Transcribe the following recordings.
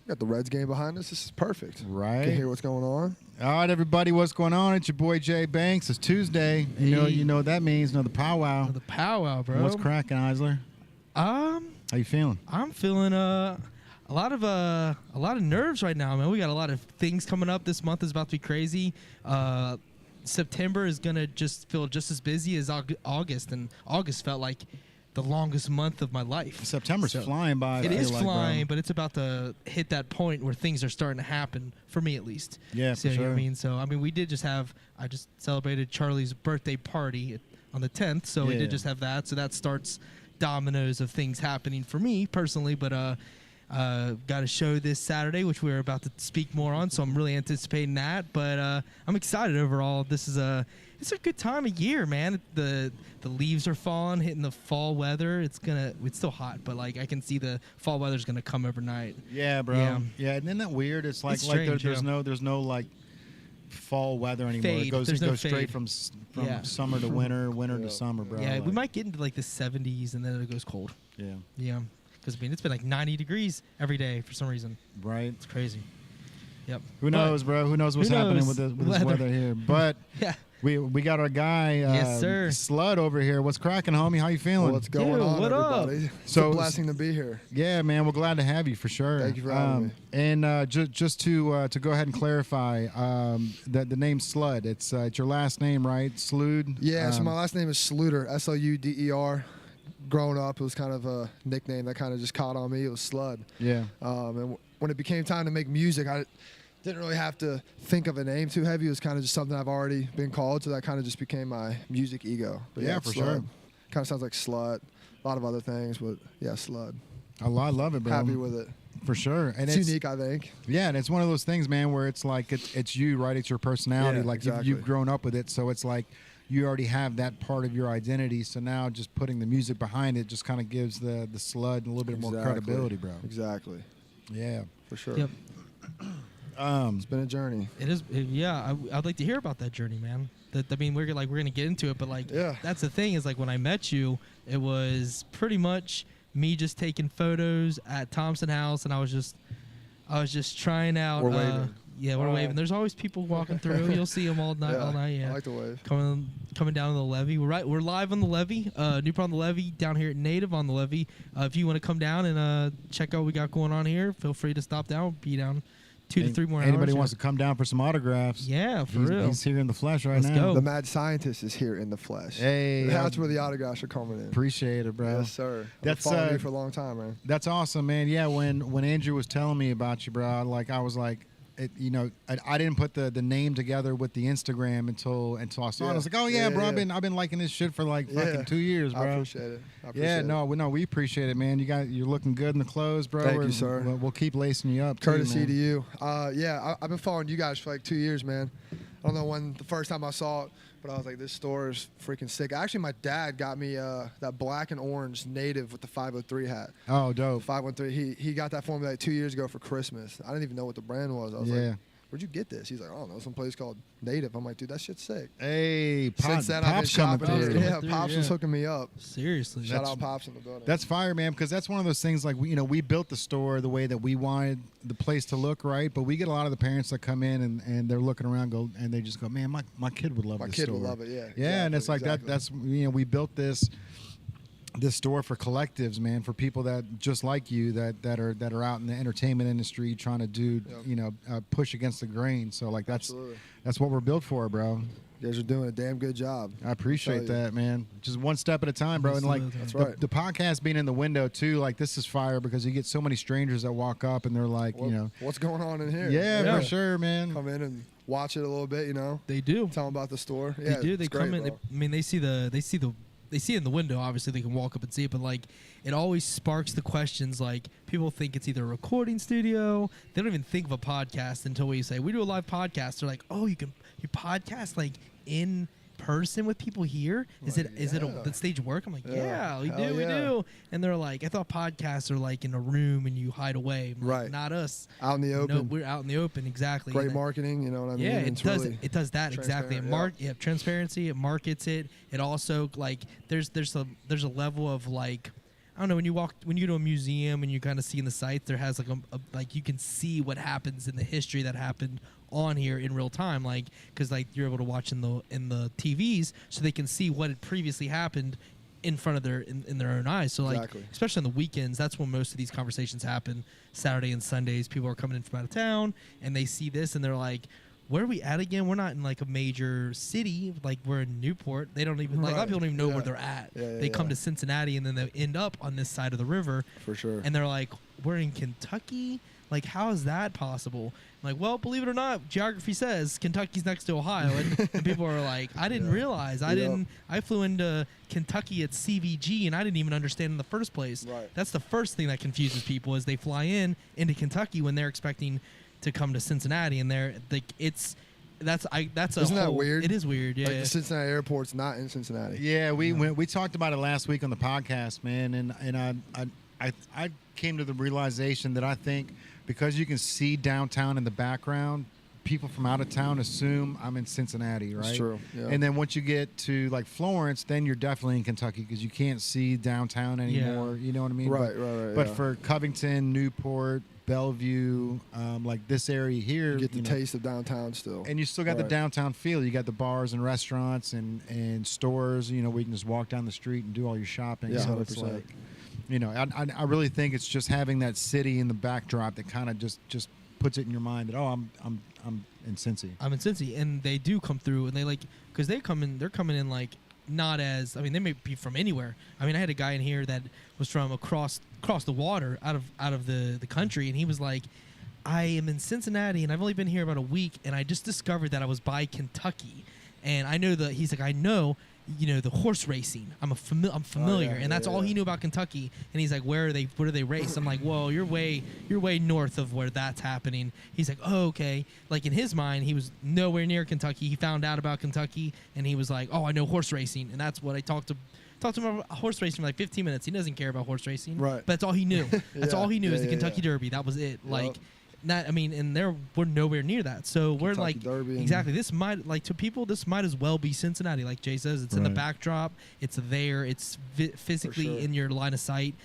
Got the Reds game behind us. This is perfect. Right. Can hear what's going on. All right, everybody, what's going on? It's your boy Jay Banks. It's Tuesday. You know what that means. The PowWow. The PowWow, bro. What's cracking, Eisler? How you feeling? I'm feeling a lot of nerves right now, man. We got a lot of things coming up. This month is about to be crazy. September is gonna just feel just as busy as August, and August felt like the longest month of my life. September's flying by. It is flying, but it's about to hit that point where things are starting to happen, for me at least. Yeah, so, for sure. You know what I mean? So, I mean, I just celebrated Charlie's birthday party on the 10th, so we did just have that. So that starts dominoes of things happening for me personally, but got a show this Saturday, which we're about to speak more on, so I'm really anticipating that. But I'm excited overall. It's a good time of year, man. The leaves are falling, hitting the fall weather. It's still hot, but like I can see the fall weather's gonna come overnight. Yeah, bro. Yeah, and isn't that weird? It's like strange, there's no like fall weather anymore. Fade. It goes straight from summer to winter, winter to summer, bro. Yeah, we might get into like the 70s and then it goes cold. Yeah. Yeah. Because I mean, it's been like 90 degrees every day for some reason. Right. It's crazy. Yep. Who knows, bro? Who knows what's happening with this weather here? But yeah. We got our guy, yes, sir. SLUD over here. What's cracking, homie? How you feeling? What's going on, what everybody? Up? It's a blessing to be here. Yeah, man. We're glad to have you for sure. Thank you for having me. And just to go ahead and clarify, the name SLUD. It's your last name, right? SLUD. Yeah. So my last name is Sluder. SLUDER. Growing up, it was kind of a nickname that kind of just caught on me. It was SLUD. Yeah. And when it became time to make music, I didn't really have to think of a name too heavy. It was kind of just something I've already been called, so that kind of just became my music ego. But yeah, for SLUD. sure. Kind of sounds like slut. A lot of other things, but yeah, SLUD. I love it, bro. Happy with it. For sure. And it's unique, I think. Yeah, and it's one of those things, man, where it's like it's you, right? It's your personality. Yeah, like exactly. you've grown up with it, so it's like you already have that part of your identity. So now just putting the music behind it just kind of gives the SLUD a little bit more credibility, bro. Exactly. Yeah, for sure. Yep. It's been a journey. It is. Yeah, I'd like to hear about that journey, man. I mean, we're gonna get into it, but like, that's the thing is like when I met you, it was pretty much me just taking photos at Thompson House, and I was just trying out. We're waving. Yeah, we're waving. There's always people walking through. You'll see them all night. Yeah, all night. Yeah, I like to wave. Coming down to the levee. We're live on the levee. Newport on the levee down here at Native on the levee. If you want to come down and check out what we got going on here, feel free to stop down. We'll be down 2 to 3 more hours. Anybody wants to come down for some autographs? Yeah, for real. He's here in the flesh right Let's now. go. The mad scientist is here in the flesh. Hey, that's where the autographs are coming in. Appreciate it, bro. Yes, sir. That's followed you for a long time, man. That's awesome, man. Yeah, when Andrew was telling me about you, bro, like I was like, I didn't put the name together with the Instagram until I saw it. I was like, oh yeah, bro, I've been liking this shit for like fucking 2 years, bro. I appreciate it. We appreciate it, man. You're looking good in the clothes, bro. Thank you, sir. We'll keep lacing you up. Courtesy to you. I've been following you guys for like 2 years, man. I don't know when the first time I saw it, but I was like, this store is freaking sick. Actually, my dad got me that black and orange Native with the 503 hat. Oh, dope. 513. He got that for me like 2 years ago for Christmas. I didn't even know what the brand was. I was like, where'd you get this? He's like, I don't know, some place called Native. I'm like, dude, that shit's sick. Hey, since then I've been shopping here. Yeah, Pops was hooking me up. Seriously. Shout out Pops in the building. That's fire, man, because that's one of those things like we built the store the way that we wanted the place to look, right? But we get a lot of the parents that come in and they're looking around and they just go, man, my kid would love this store. My kid would love it, yeah. Yeah, and it's like that's we built this store for collectives, man, for people that just like you that are out in the entertainment industry trying to do push against the grain. So like that's what we're built for, bro. You guys are doing a damn good job. I appreciate that, man. Just one step at a time, bro. And like the podcast being in the window too, like this is fire because you get so many strangers that walk up and they're like, what's going on in here? Yeah, for sure, man. Come in and watch it a little bit, They do. Tell them about the store. They do. They come in. They see it in the window. Obviously, they can walk up and see it, but like, it always sparks the questions. Like, people think it's either a recording studio. They don't even think of a podcast until we say we do a live podcast. They're like, oh, you podcast like in person with people here? Is it the stage work? I'm like, yeah, we do. And they're like, I thought podcasts are like in a room and you hide away. Like, not us. Out in the open. No, we're out in the open, exactly. Great marketing, you know what I mean? Yeah, it does that exactly. Transparency. It markets it. It also like there's a level of like I don't know, when you go to a museum and you kind of see in the sites, there has like like you can see what happens in the history that happened on here in real time, like because like you're able to watch in the TVs, so they can see what had previously happened in front of in their own eyes. So like especially on the weekends, that's when most of these conversations happen. Saturday and Sundays, people are coming in from out of town and they see this and they're like, where are we at again? We're not in like a major city, like we're in Newport. They don't even like a lot of people don't even know where they're at. They come to Cincinnati and then they end up on this side of the river. For sure. And they're like, we're in Kentucky? Like, how is that possible? I'm like, well, believe it or not, geography says Kentucky's next to Ohio. And people are like, I didn't realize. I flew into Kentucky at CVG and I didn't even understand in the first place. Right. That's the first thing that confuses people is they fly into Kentucky when they're expecting to come to Cincinnati, and they're like, that's Isn't that weird? It is weird, yeah. Like the Cincinnati airport's not in Cincinnati. Yeah, we talked about it last week on the podcast, man, and I came to the realization that I think because you can see downtown in the background, people from out of town assume I'm in Cincinnati, right? That's true. Yeah. And then once you get to like Florence, then you're definitely in Kentucky because you can't see downtown anymore. You know what I mean? Right. But for Covington, Newport, Bellevue, like this area here, you get the taste of downtown still, and you still got the downtown feel. You got the bars and restaurants and stores, where you can just walk down the street and do all your shopping. Yeah, so 100%. it's like, I really think it's just having that city in the backdrop that kind of just puts it in your mind that I'm in Cincy. I'm in Cincy, and they do come through, and they like because they're coming in like not as they may be from anywhere. I mean, I had a guy in here that was from across the water out of the country, and he was like, I am in Cincinnati and I've only been here about a week and I just discovered that I was by Kentucky, and I know he's like, I know the horse racing, I'm familiar, and that's all he knew about Kentucky. And he's like, where do they race? I'm like, well, you're way north of where that's happening. He's like, oh, okay. Like in his mind, he was nowhere near Kentucky. He found out about Kentucky and he was like, oh, I know horse racing, and that's what I talked to him about horse racing for like 15 minutes. He doesn't care about horse racing, right? But that's all he knew. That's all he knew is the Kentucky Derby. That was it. Like. Not, I mean, and we're nowhere near that. So we're Kentucky like, Derby exactly. This might, like, to people, this might as well be Cincinnati. Like Jay says, it's in the backdrop. It's there. It's physically in your line of sight.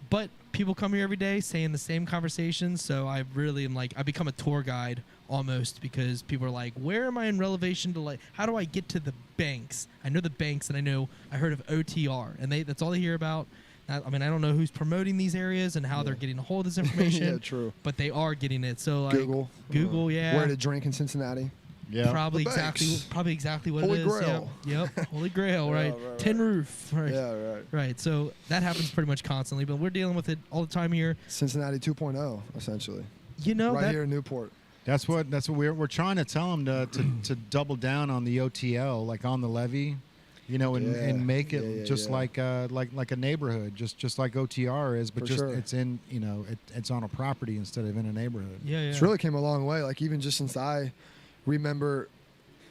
But people come here every day saying the same conversations. So I really am like, I become a tour guide almost, because people are like, where am I in relation to, like, how do I get to the banks? I know the banks, and I heard of OTR, and that's all they hear about. I mean, I don't know who's promoting these areas and how they're getting a hold of this information. Yeah, true. But they are getting it. So like Google, yeah. Where to drink in Cincinnati. Yeah. Probably exactly what Holy it is. Grail. Yep. Holy Grail, right. Tin roof. Right. Yeah, right. Right. So that happens pretty much constantly, but we're dealing with it all the time here. Cincinnati 2.0, essentially. Right here in Newport. That's what we're trying to tell them to double down on the OTL, like on the levee. And make it just like a neighborhood, just like OTR is, but it's in it's on a property instead of in a neighborhood. Yeah. It's really came a long way. Like even just since I remember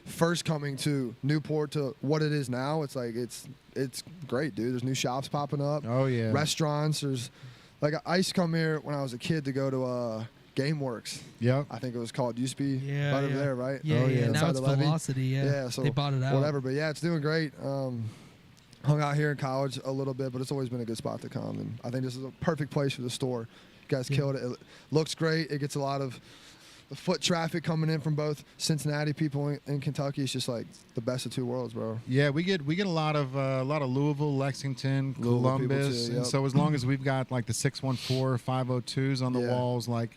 first coming to Newport to what it is now, it's like it's great, dude. There's new shops popping up. Oh yeah. Restaurants. There's like I used to come here when I was a kid to go to GameWorks. Yep. I think it was called. Used to be right over there, right? Yeah, yeah. Now it's the levee. Velocity. Yeah. So they bought it out. Whatever, but yeah, it's doing great. Hung out here in college a little bit, but it's always been a good spot to come, and I think this is a perfect place for the store. You guys killed it. It looks great. It gets a lot of the foot traffic coming in from both Cincinnati people in Kentucky. It's just like the best of two worlds, bro. Yeah, we get a lot of Louisville, Lexington, Columbus, too, and so as long as we've got like the 614, 502s on the walls, like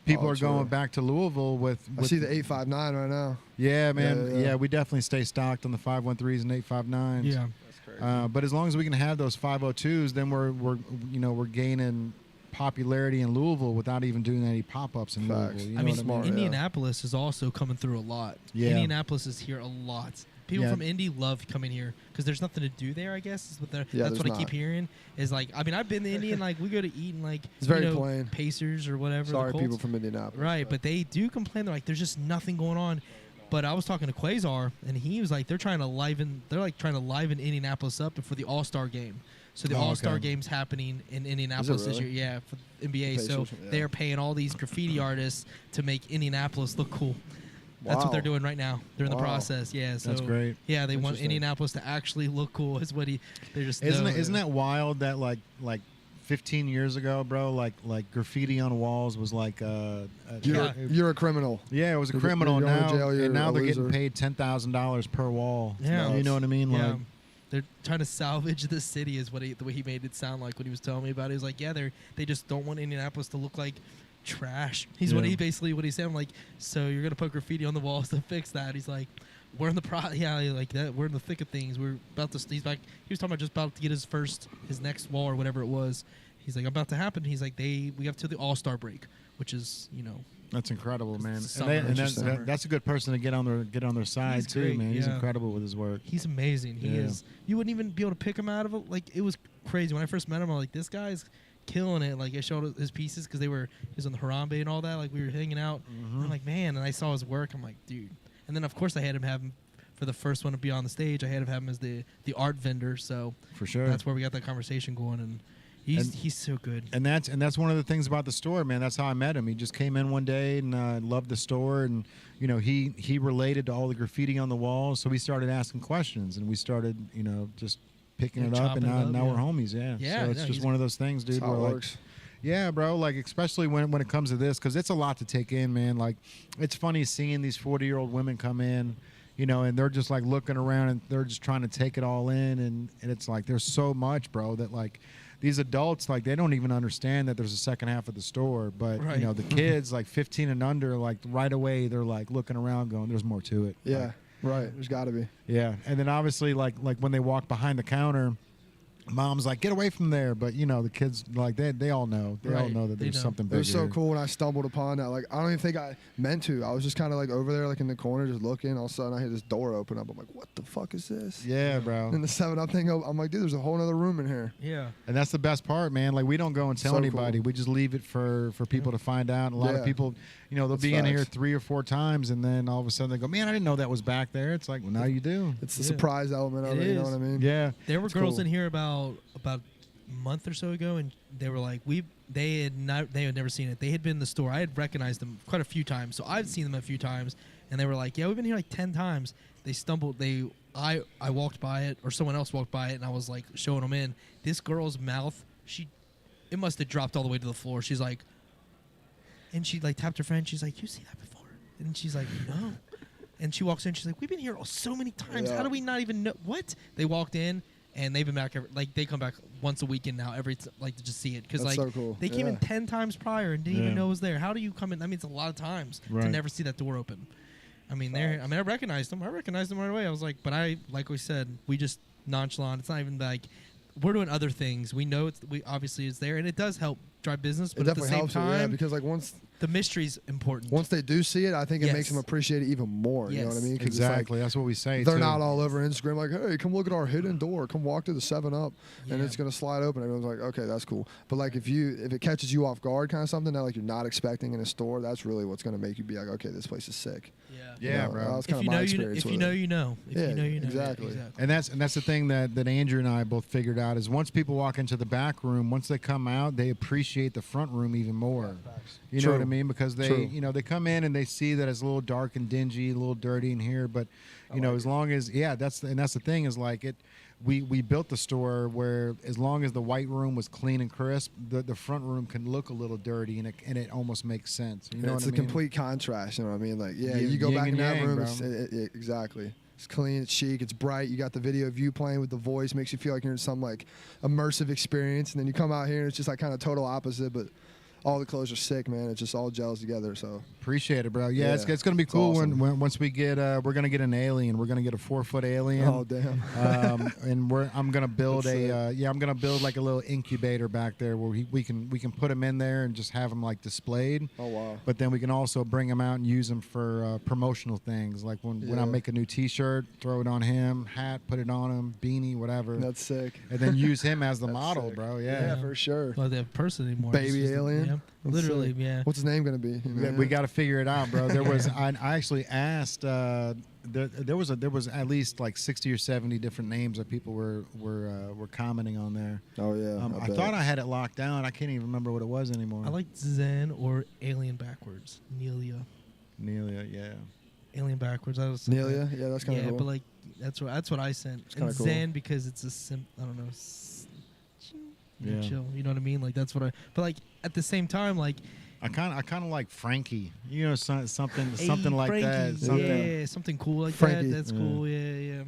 people are going back to Louisville with I see the 859 right now. Yeah, man. Yeah, we definitely stay stocked on the 513s and 859s. Yeah, that's crazy. But as long as we can have those 502s, then we're gaining popularity in Louisville without even doing any pop-ups in Louisville. You know what I mean? Indianapolis is also coming through a lot. Yeah. Indianapolis is here a lot. People from Indy love coming here because there's nothing to do there, I guess. That's what I keep hearing. Is like, I mean, I've been to Indy and like we go to eat and like it's very plain. Pacers or whatever. Sorry, people from Indianapolis. Right, but they do complain. They're like, there's just nothing going on. But I was talking to Quasar, and he was like, they're trying to liven Indianapolis up for the All-Star game. So the All-Star game's happening in Indianapolis this year. Yeah, for NBA. So they're paying all these graffiti artists to make Indianapolis look cool. That's what they're Wow. doing right now. They're in the Wow. process. Yeah, so That's great. Yeah, they want Interesting. Indianapolis to actually look cool. Is what they're just Isn't that wild that like 15 years ago, bro, like graffiti on walls was like You're a criminal. yeah, it was a You're criminal. going to Now jail, you're and now a they're loser. getting paid $10,000 per wall. Yeah. You know what I mean? Yeah. Like, They're trying to salvage the city, is what the way he made it sound like when he was telling me about it. He was like, yeah, they just don't want Indianapolis to look like trash. He's what Yeah. he said. I'm like, so you're gonna put graffiti on the walls to fix that? He's like, we're in the like that. We're in the thick of things. We're about to. He's like, he was talking about just about to get his next wall or whatever it was. He's like, about to happen. He's like, we have to the All-Star break, which is that's incredible, man. Summer. And Summer. that's a good person to get on their side He's too, great, man. He's yeah. incredible with his work. He's amazing. He Yeah. is. You wouldn't even be able to pick him out of it. Like, it was crazy when I first met him. I'm like, this guy's killing it. Like, I showed his pieces because he was on the Harambe and all that. Like, we were hanging out. Mm-hmm. I'm like, man. And I saw his work. I'm like, dude. And then of course I had him have him for the first one to be on the stage. I had him have him as the art vendor. So For sure. that's where we got that conversation going. And he's so good. And that's one of the things about the store, man. That's how I met him. He just came in one day and loved the store, and he related to all the graffiti on the walls. So we started asking questions, and we started just picking And it up, and chopping it now up, we're homies. Yeah. Yeah, So it's no, just he's- one of those things, dude. That's how where it like, works. yeah, bro. Like especially when it comes to this, because it's a lot to take in, man. Like it's funny seeing these 40-year-old women come in. And they're just like looking around and they're just trying to take it all in, and it's like there's so much, bro, that like these adults, like, they don't even understand that there's a second half of the store. But Right. the kids like 15 and under, like right away they're like looking around going, there's more to it. Yeah, Like, right. There's got to be. yeah. And then obviously like when they walk behind the counter, mom's like, get away from there. But the kids, like, they all know. They all Right. know that They there's know. something It bigger. was so cool when I stumbled upon that. Like, I don't even think I meant to. I was just kind of like over there, like in the corner, just looking. All of a sudden, I hear this door open up. I'm like, what the fuck is this? Yeah, bro. And the 7-Up thing, I'm like, dude, there's a whole other room in here. Yeah. And that's the best part, man. Like, we don't go and tell So anybody. cool. We just leave it for people to find out. And a lot Yeah. of people, they'll That's be in here facts. 3 or 4 times, and then all of a sudden they go, man, I didn't know that was back there. It's like, well, now you do. It's the Yeah. surprise element of It it, you know is. what I mean? Yeah. There were It's girls cool. in here about a month or so ago, and they were like, they had never seen it. They had been in the store. I had recognized them quite a few times, so I've seen them a few times, and they were like, yeah, we've been here like 10 times. They stumbled. I walked by it, or someone else walked by it, and I was like showing them in. This girl's mouth, it must have dropped all the way to the floor. She's like, and she like tapped her friend. She's like, you see that before? And she's like, no. And she walks in. She's like, we've been here so many times. Yeah. How do we not even know? What? They walked in, and they've been back they come back once a weekend now, to just see it, because That's like so cool. they came in Yeah. 10 times prior and didn't Yeah. even know it was there. How do you come in? That means a lot of times to Right. never see that door open. I mean, Facts. I recognized them. I recognized them right away. I was like, but like we said, we just nonchalant. It's not even like we're doing other things. We know obviously it's there, and it does help drive business. It But at the definitely same helps, yeah, time, because like once the mystery's important. they do see it, I think it Yes. makes them appreciate it even more. You know what I Yes. mean? 'Cause it's like, Exactly. That's what we say. they're too. not all over Instagram like, hey, come look at our hidden door. Come walk to the 7-Up, and Yeah. it's gonna slide open. Everyone's like, okay, that's cool. But like if it catches you off guard, kind of something that like you're not expecting in a store, that's really what's gonna make you be like, okay, this place is sick. Yeah. Yeah, You know, bro. That was If kind you of my know, experience. if with you know, it. you know. If Yeah, you know, you know. exactly. And that's the thing that Andrew and I both figured out is once people walk into the back room, once they come out, they appreciate the front room even more. You know True. what I mean? Because they, True. they come in and they see that it's a little dark and dingy, a little dirty in here. But as long as that's the thing is like it. We built the store where as long as the white room was clean and crisp, the front room can look a little dirty and it almost makes sense. You know It's what a I mean? complete contrast. You know what I mean? Like, yeah, Yin- you go yin back in and that yang, room. bro. Exactly. It's clean. It's chic. It's bright. You got the video of you playing with the voice. Makes you feel like you're in some like immersive experience. And then you come out here and it's just like kind of total opposite. But all the clothes are sick, man. It's just all gels together. So Appreciate it, bro. Yeah, Yeah, it's gonna be it's cool awesome. when once we get we're gonna get an alien. We're gonna get a 4-foot alien. oh damn. And I'm gonna build That's I'm gonna build like a little incubator back there where we can put him in there and just have him like displayed. Oh wow. But then we can also bring him out and use him for promotional things, like when I Yeah. make a new T-shirt, throw it on him, hat, put it on him, beanie, whatever, That's sick. and then use him as the That's model, sick. bro. Yeah, Yeah. for sure. Well, they have person anymore. Baby It's just- alien? Yeah. That's Literally, sick. yeah. What's his name gonna be? You know? Yeah, we got to figure it out, bro. There was I actually asked. There was at least like 60 or 70 different names that people were commenting on there. Oh yeah. I bet. thought I had it locked down. I can't even remember what it was anymore. I like Zen or Alien backwards. Nelia. Nelia, yeah. Alien backwards. I was Nelia, yeah, that's kind of yeah, cool. but like that's what I sent. And kinda cool. Zen because it's a I don't know. Yeah. Chill. You know what I mean? Like that's what I. But like at the same time, like I kind of like Frankie. You know, something hey, like Frankie, that. Something. Yeah, something cool like Frankie. that. That's cool. Yeah.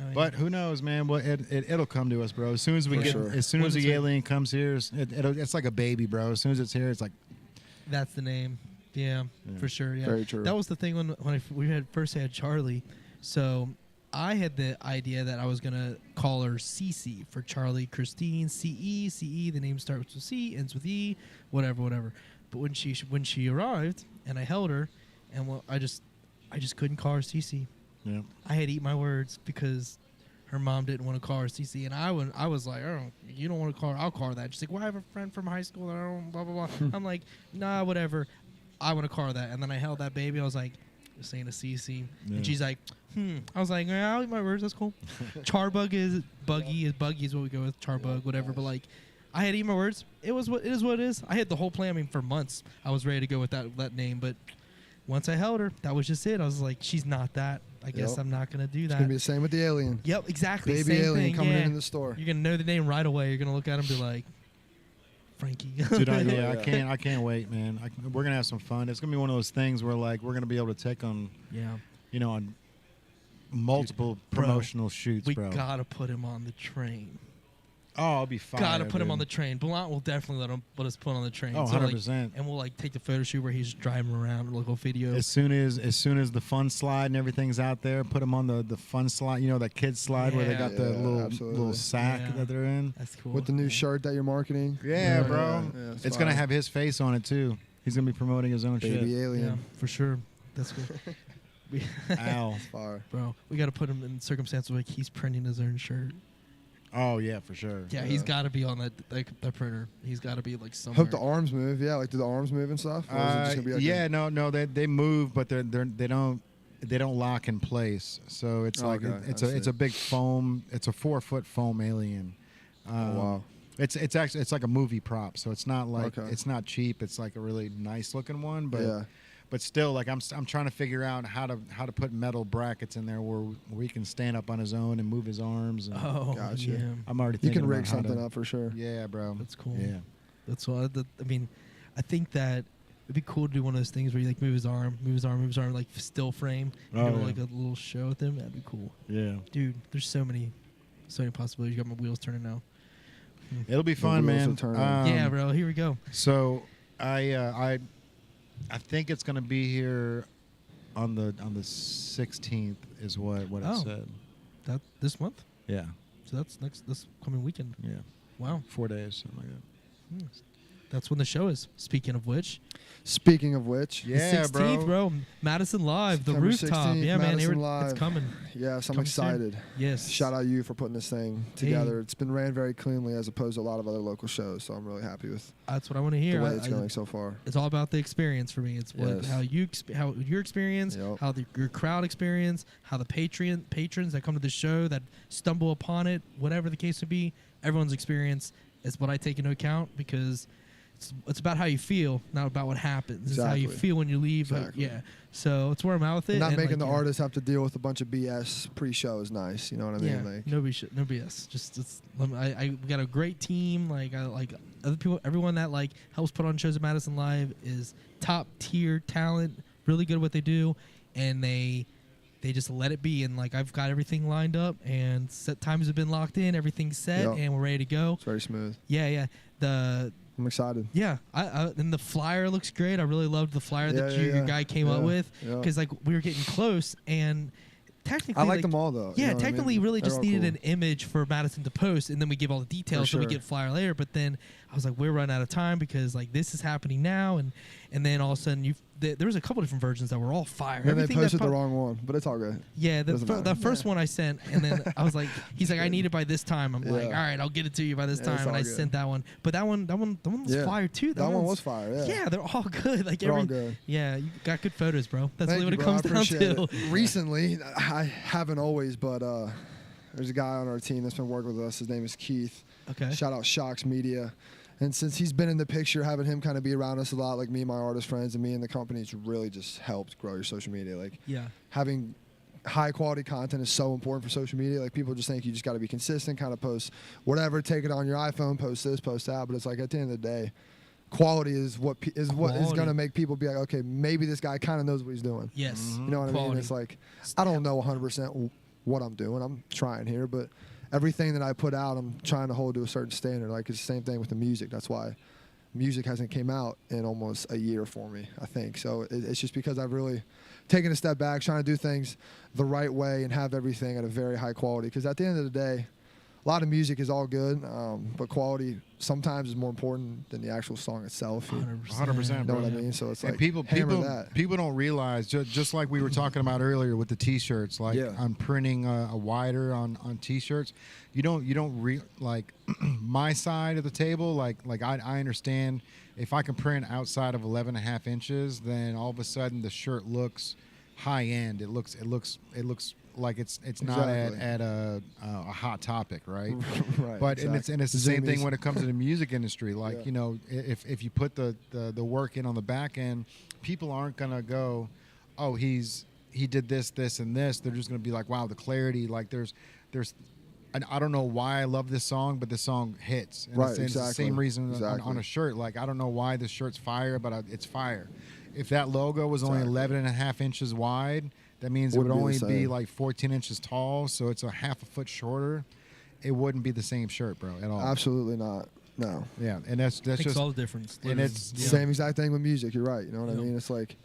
Oh, But who knows, man? Well, it'll come to us, bro. As soon as we For get, sure. as soon When as it's the here. alien comes here, it's like a baby, bro. As soon as it's here, it's like that's the name. Yeah, for sure. Yeah, Very true. That was the thing when we first had Charlie. So I had the idea that I was gonna call her Cece for Charlie Christine CE. The name starts with C, ends with E, whatever. But when she arrived and I held her, and I just couldn't call her Cece. yeah. I had to eat my words because her mom didn't want to call her Cece, and I was like, oh, you don't want to call her, I'll call her that. She's like, well, I have a friend from high school that I don't, blah, blah, blah. I'm like, nah, whatever. I want to call her that. And then I held that baby. I was like, you're saying a Cece. Yeah. And she's like, I was like, yeah, I'll eat my words. That's cool. Buggy is what we go with, Charbug, whatever. But like, I had to eat my words. It is what it is. I had the whole plan. I mean, for months, I was ready to go with that name. But once I held her, that was just it. I was like, she's not that. I guess Yep. I'm not going to do that. It's gonna be the same with the alien. Yep, exactly. Baby Same alien thing. coming yeah. in the store. You're gonna know the name right away. You're gonna look at him and be like, Frankie. Dude, Yeah. I can't wait, man. We're gonna have some fun. It's gonna be one of those things where like we're gonna be able to take on, Yeah. on multiple Bro, promotional shoots, We bro. gotta put him on the train. Oh, I'll be fine. Gotta put him on the train. Blount will definitely let us put on the train. Oh, So, like, 100%. and we'll like take the photo shoot where he's driving around, local video. As soon as the fun slide and everything's out there, put them on the fun slide. You know, that kid slide where they got the Yeah, little absolutely. sack Yeah. that they're in. That's cool. With the new shirt that you're marketing. Yeah, bro. Yeah, It's gonna fire. have his face on it too. He's gonna be promoting his own Baby shit. alien. Yeah, for sure. That's cool. Ow. Fire. Bro, we gotta put him in circumstances where like he's printing his own shirt. Oh yeah, for sure. Yeah, he's got to be on that printer. He's got to be like somewhere. Hope the arms move. Yeah, like do the arms move and stuff? Or is it just gonna be like yeah, no, they move, but they don't lock in place. So it's like Okay, it's a big foam. It's a 4-foot foam alien. wow. It's actually it's like a movie prop. So it's not like Okay. it's not cheap. It's like a really nice looking one, but. Yeah. But still, like I'm trying to figure out how to put metal brackets in there where he can stand up on his own and move his arms. And Oh, Gotcha. yeah. I'm already You thinking can rig about how something to, up for sure. Yeah, bro. That's cool. Yeah. That's why. I mean, I think that it'd be cool to do one of those things where you like move his arm, like still frame, Oh, do yeah. like a little show with him. That'd be cool, Yeah. dude. There's so many possibilities. You got my wheels turning now. It'll be fun, wheels man. will turn. Yeah, bro. Here we go. So I think it's gonna be here on the 16th is what it Oh. said. That this month. Yeah. So that's this coming weekend. Yeah. Wow. 4 days, something like that. That's when the show is. Speaking of which, Speaking of which, Yeah, the 16th, bro. Madison Live, the September rooftop. 16th, Yeah, man. Madison It's Live. coming. yes, I'm Coming soon. excited. Yes. Shout out you for putting this thing together. It's been ran very cleanly as opposed to a lot of other local shows, so I'm really happy with That's what I want to hear. the way it's going so far. It's all about the experience for me. It's what Yes. how your experience, Yep. how your crowd experience, how the patrons that come to the show that stumble upon it, whatever the case would be, everyone's experience is what I take into account because it's about how you feel, not about what happens. It's how you Exactly. feel when you leave. Exactly. Yeah. So it's where I'm at with it. Not and, making like, the you know, artists have to deal with a bunch of BS pre-show is nice. You know what I mean? Yeah, Like, no BS. Just we got a great team. Like I like other people. Everyone that like helps put on shows at Madison Live is top tier talent. Really good at what they do, and they just let it be. And like I've got everything lined up, and set times have been locked in. Everything's set, Yep. and we're ready to go. it's very smooth. Yeah. I'm excited. Yeah, and the flyer looks great. I really loved the flyer that Yeah, your yeah. guy came up Yeah, with yeah. because like we were getting close and technically I like them all though. you Yeah, know what I technically, mean? really They're just all needed cool. an image for Madison to post, and then we give all the details, so we sure. get flyer later. But then I was like, we're running out of time because like this is happening now, and then all of a sudden there was a couple different versions that were all fire. And they Everything that posted the po- wrong one, but it's all good. Yeah, Doesn't matter. the first one I sent, and then I was like, he's like, I need it by this time. I'm like, Yeah. all right, I'll get it to you by this Yeah, time, it's and all I good. sent that one. But that one was Yeah. fire too. That one one's- was fire. Yeah. Yeah, they're all good. Like They're all every, good. yeah, you got good photos, bro. That's Thank really you, what it bro. comes I down appreciate to. it. Recently, I haven't always, but there's a guy on our team that's been working with us. His name is Keith. Okay. Shout out Shocks Media. And since he's been in the picture, having him kind of be around us a lot, like me and my artist friends and me and the company, it's really just helped grow your social media. Like having high quality content is so important for social media. Like people just think you just got to be consistent, kind of post whatever, take it on your iPhone, post this, post that. But it's like at the end of the day, quality is what is going to make people be like, okay, maybe this guy kind of knows what he's doing. Yes. You know what I mean? It's like, I don't know 100% what I'm doing. I'm trying here, but everything that I put out, I'm trying to hold to a certain standard. Like it's the same thing with the music. That's why music hasn't came out in almost a year for me, I think. So it's just because I've really taken a step back, trying to do things the right way and have everything at a very high quality. Because at the end of the day, a lot of music is all good, but quality sometimes is more important than the actual song itself. 100%. You know what I mean? So it's like, people that. don't realize, just like we were talking about earlier with the T-shirts, like I'm printing a wider on T-shirts. You don't like my side of the table. Like I understand if I can print outside of 11.5 inches, then all of a sudden the shirt looks high end. It looks like it's not at a hot topic, right? Right. But exactly. and it's the same thing when it comes to the music industry. Like you know, if you put the work in on the back end, people aren't gonna go, oh, he did this, and this. They're just gonna be like, wow, the clarity. Like there's. And I don't know why I love this song, but this song hits. And it's the same reason on a shirt. Like I don't know why this shirt's fire, but it's fire. If that logo was only 11.5 inches wide, that means it would only be like 14 inches tall, so it's a half a foot shorter. It wouldn't be the same shirt, bro, at all. Absolutely not. No. Yeah, and that's just all the difference. And it's the same exact thing with music. You're right. You know what I mean? It's like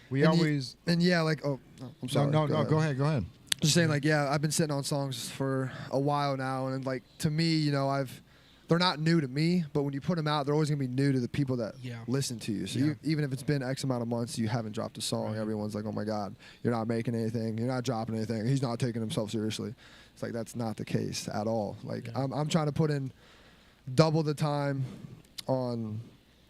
we always I'm sorry. No, go ahead. Just saying, like, I've been sitting on songs for a while now, and like to me, you know, they're not new to me, but when you put them out, they're always gonna be new to the people that listen to you. So even if it's been X amount of months, you haven't dropped a song. Everyone's like, oh my God, you're not making anything, you're not dropping anything. He's not taking himself seriously. It's like that's not the case at all. Like I'm trying to put in double the time on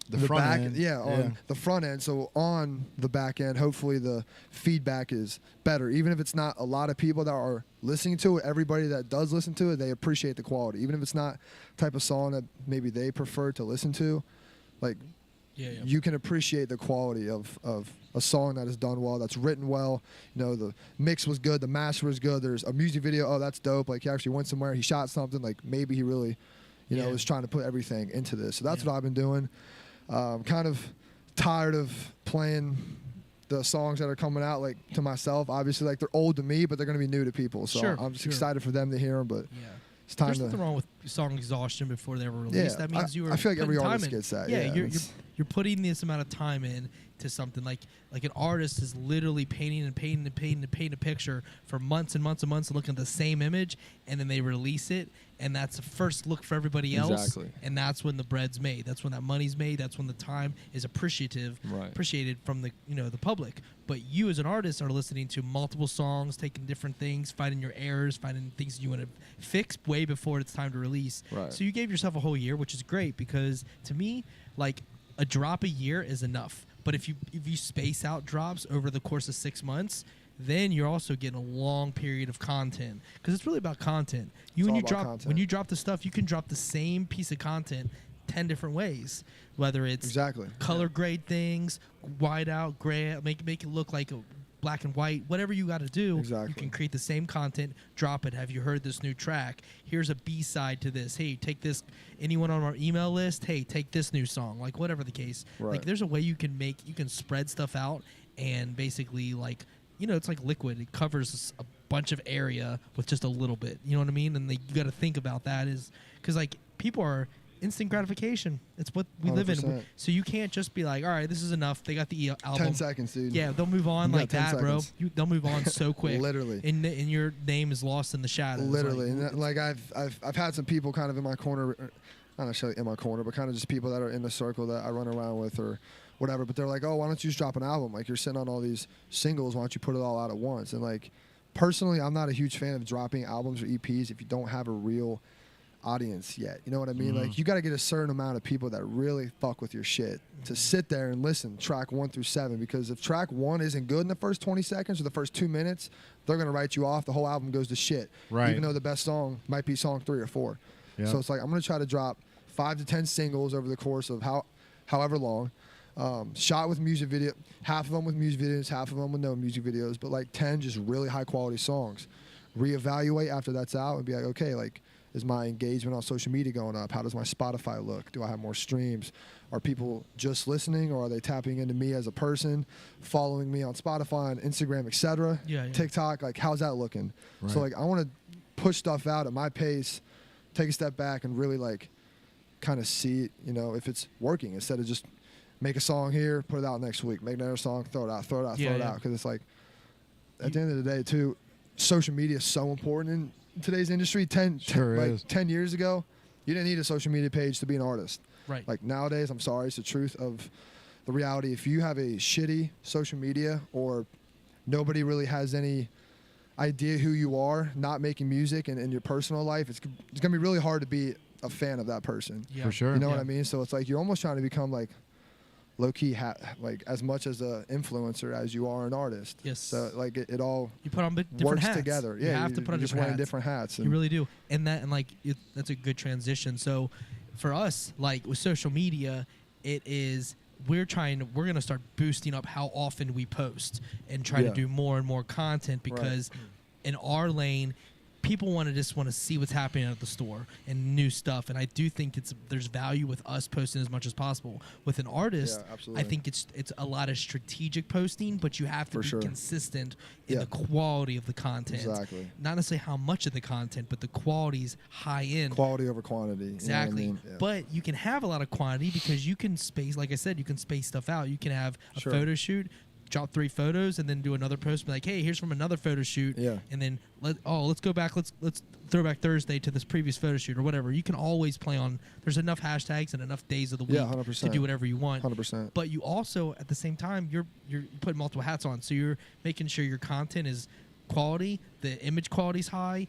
the front back end. On the front end. So on the back end, hopefully the feedback is better. Even if it's not a lot of people that are listening to it, everybody that does listen to it, they appreciate the quality. Even if it's not type of song that maybe they prefer to listen to, like you can appreciate the quality of a song that is done well, that's written well. You know, the mix was good, the master was good. There's a music video. Oh, that's dope. Like he actually went somewhere, he shot something. Like maybe he really, you know, is trying to put everything into this. So that's what I've been doing. Kind of tired of playing the songs that are coming out, like to myself. Obviously, like they're old to me, but they're going to be new to people. So I'm just excited for them to hear them. But it's time There's nothing wrong with song exhaustion before they were released. That means I feel like every artist gets that. You're putting this amount of time in to something like an artist is literally painting a picture for months and months and months, looking at the same image, and then they release it, and that's the first look for everybody else. And that's when the bread's made. That's when that money's made. That's when the time is appreciated from the the public. But you as an artist are listening to multiple songs, taking different things, finding your errors, finding things you want to fix way before it's time to release. So you gave yourself a whole year, which is great, because to me, like, a drop a year is enough. But if you space out drops over the course of 6 months, then you're also getting a long period of content, because it's really about content. When you drop the stuff, you can drop the same piece of content 10 different ways, whether it's color grade things, white out, gray, make it look like a black and white, whatever you got to do. You can create the same content, drop it. Have you heard this new track? Here's a B-side to this. Hey, take this. Anyone on our email list? Hey, take this new song. Like, whatever the case. Like, there's a way you can spread stuff out, and basically, like, it's like liquid. It covers a bunch of area with just a little bit. You know what I mean? And you got to think about that, is because, like, people are instant gratification. It's what we 100%. Live in. So you can't just be like, all right, this is enough. They got the album. 10 seconds, dude. Yeah, they'll move on like that, seconds. Bro. They'll move on so quick. Literally. And your name is lost in the shadows. Literally. Like I've had some people kind of in my corner, not necessarily in my corner, but kind of just people that are in the circle that I run around with or whatever. But they're like, oh, why don't you just drop an album? Like, you're sitting on all these singles. Why don't you put it all out at once? And like, personally, I'm not a huge fan of dropping albums or EPs if you don't have a real audience yet. You know what I mean? Like, you got to get a certain amount of people that really fuck with your shit to sit there and listen track 1 through 7, because if track 1 isn't good in the first 20 seconds or the first 2 minutes, they're going to write you off. The whole album goes to shit. Even though the best song might be song 3 or 4. So it's like, I'm going to try to drop 5 to 10 singles over the course of however long. Shot with music video, half of them with music videos, half of them with no music videos, but like 10 just really high quality songs. Reevaluate after that's out and be like, okay, like, is my engagement on social media going up? How does my Spotify look? Do I have more streams? Are people just listening, or are they tapping into me as a person, following me on Spotify and Instagram, etc.? Yeah. TikTok, like, how's that looking? Right. So like, I want to push stuff out at my pace, take a step back, and really like kind of see, you know, if it's working, instead of just make a song here, put it out next week, make another song, throw it out, throw it out. Because it's like, at the end of the day, too, social media is so important in today's industry. 10 years ago, you didn't need a social media page to be an artist. Right. Like nowadays, I'm sorry, it's the truth of the reality. If you have a shitty social media, or nobody really has any idea who you are, not making music and in your personal life, it's gonna be really hard to be a fan of that person. Yeah. For sure. You know what I mean? So it's like you're almost trying to become like low-key like as much as an influencer as you are an artist. Yes. So like it all You put on different works hats. together. You Yeah, have to put on just different wearing hats. different hats. You really do, and that's a good transition. So, for us, like with social media, we're gonna start boosting up how often we post and try to do more and more content, because in our lane, people want to see what's happening at the store and new stuff. And I do think there's value with us posting as much as possible. With an artist, I think it's a lot of strategic posting, but you have to be consistent in the quality of the content. Exactly. Not necessarily how much of the content, but the quality's high end. Quality over quantity. Exactly. You know what I mean? But you can have a lot of quantity because you can space, like I said, you can space stuff out. You can have a photo shoot, drop 3 photos, and then do another post, be like, hey, here's from another photo shoot. Yeah. And then let's go back, let's throw back Thursday to this previous photo shoot or whatever. You can always play on, there's enough hashtags and enough days of the week 100%. to do whatever you want. 100%. But you also, at the same time, you're putting multiple hats on. So you're making sure your content is quality, the image quality's high,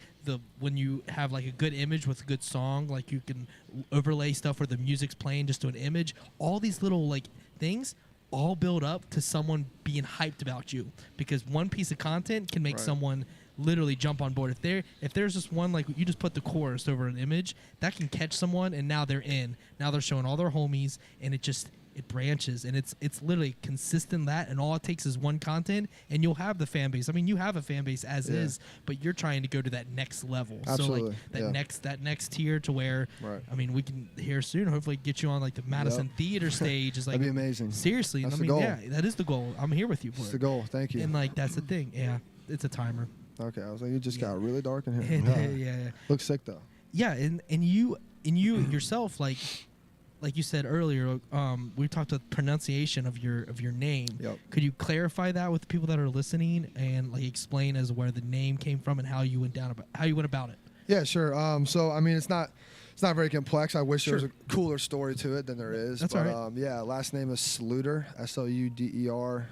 when you have like a good image with a good song, like you can overlay stuff where the music's playing just to an image. All these little like things all build up to someone being hyped about you, because one piece of content can make someone literally jump on board. If there's just one, like you just put the chorus over an image, that can catch someone, and now they're in. Now they're showing all their homies, and it branches, and it's literally consistent, and all it takes is one content, and you'll have the fan base. I mean, you have a fan base as is, but you're trying to go to that next level. Absolutely. So like that next tier to where, I mean, we can here soon hopefully get you on like the Madison Theater stage. Is like, that'd be amazing. Seriously, That's I the mean, goal. yeah, that is the goal. I'm here with you for That's it. the goal. Thank you. And like that's the thing. Yeah, it's a timer. Okay, I was like, you just got really dark in here. Yeah. Looks sick though. Yeah, and you yourself, like you said earlier, we talked about pronunciation of your name. Yep. Could you clarify that with the people that are listening, and like explain as where the name came from and how you went about it? Yeah, sure. So I mean, it's not very complex. I wish there was a cooler story to it than there is. That's but, all right. Yeah, last name is Sluder, SLUDER.